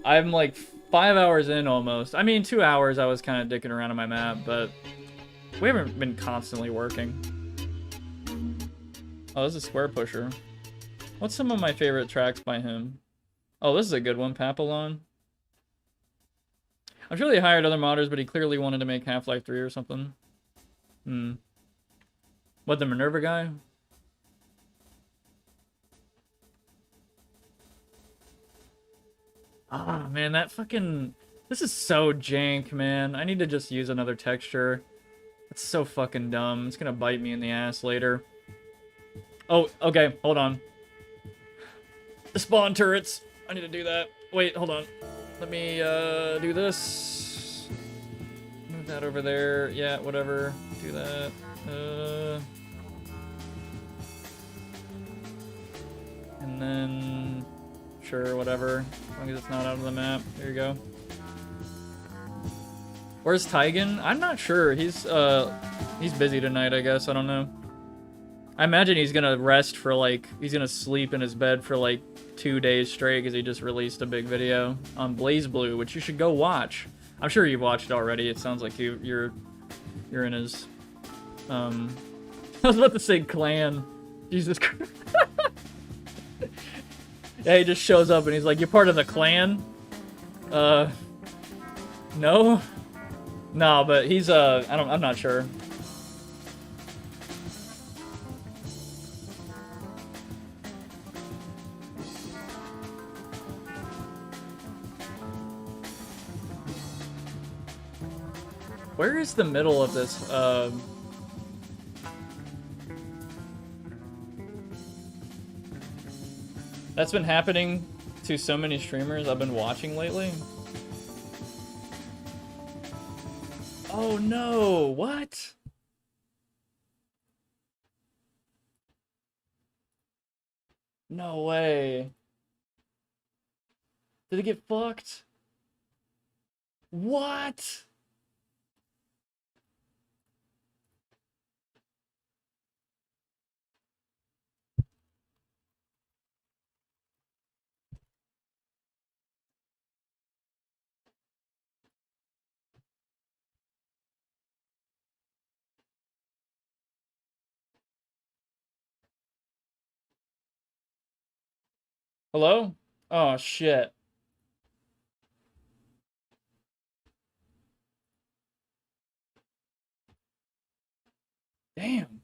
I'm like 5 hours in almost. I mean, 2 hours I was kind of dicking around on my map, but we haven't been constantly working. Oh, this is Square Pusher. What's some of my favorite tracks by him? Oh, this is a good one, Papillon. I'm sure they hired other modders, but he clearly wanted to make Half-Life 3 or something. What, the Minerva guy? Ah, man, that fucking... This is so jank, man. I need to just use another texture. It's so fucking dumb. It's gonna bite me in the ass later. Oh, okay, hold on. The spawn turrets. I need to do that. Wait, hold on. Let me do this. Move that over there. Yeah, whatever. Do that. And then, sure, whatever. As long as it's not out of the map. There you go. Where's Tygan? I'm not sure. He's busy tonight, I guess. I don't know. I imagine he's gonna rest for like, he's gonna sleep in his bed for like 2 days straight because he just released a big video on Blaze Blue, which you should go watch. I'm sure you've watched it already. It sounds like you're in his I was about to say clan. Jesus Christ. Yeah, he just shows up and he's like, "You're part of the clan?" No? No, but he's I'm not sure. Where is the middle of this? That's been happening to so many streamers I've been watching lately. Oh no, what? No way. Did it get fucked? What? Hello? Oh shit. Damn.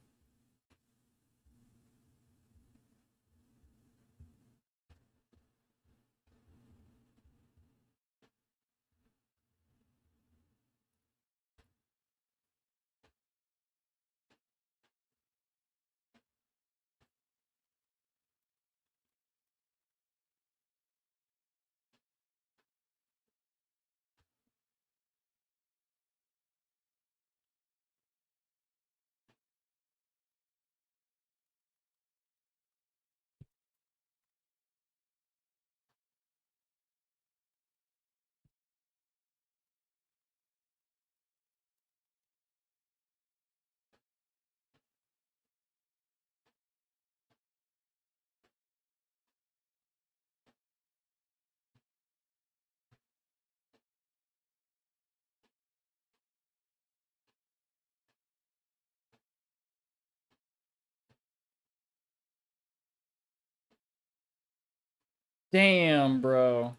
Damn, bro.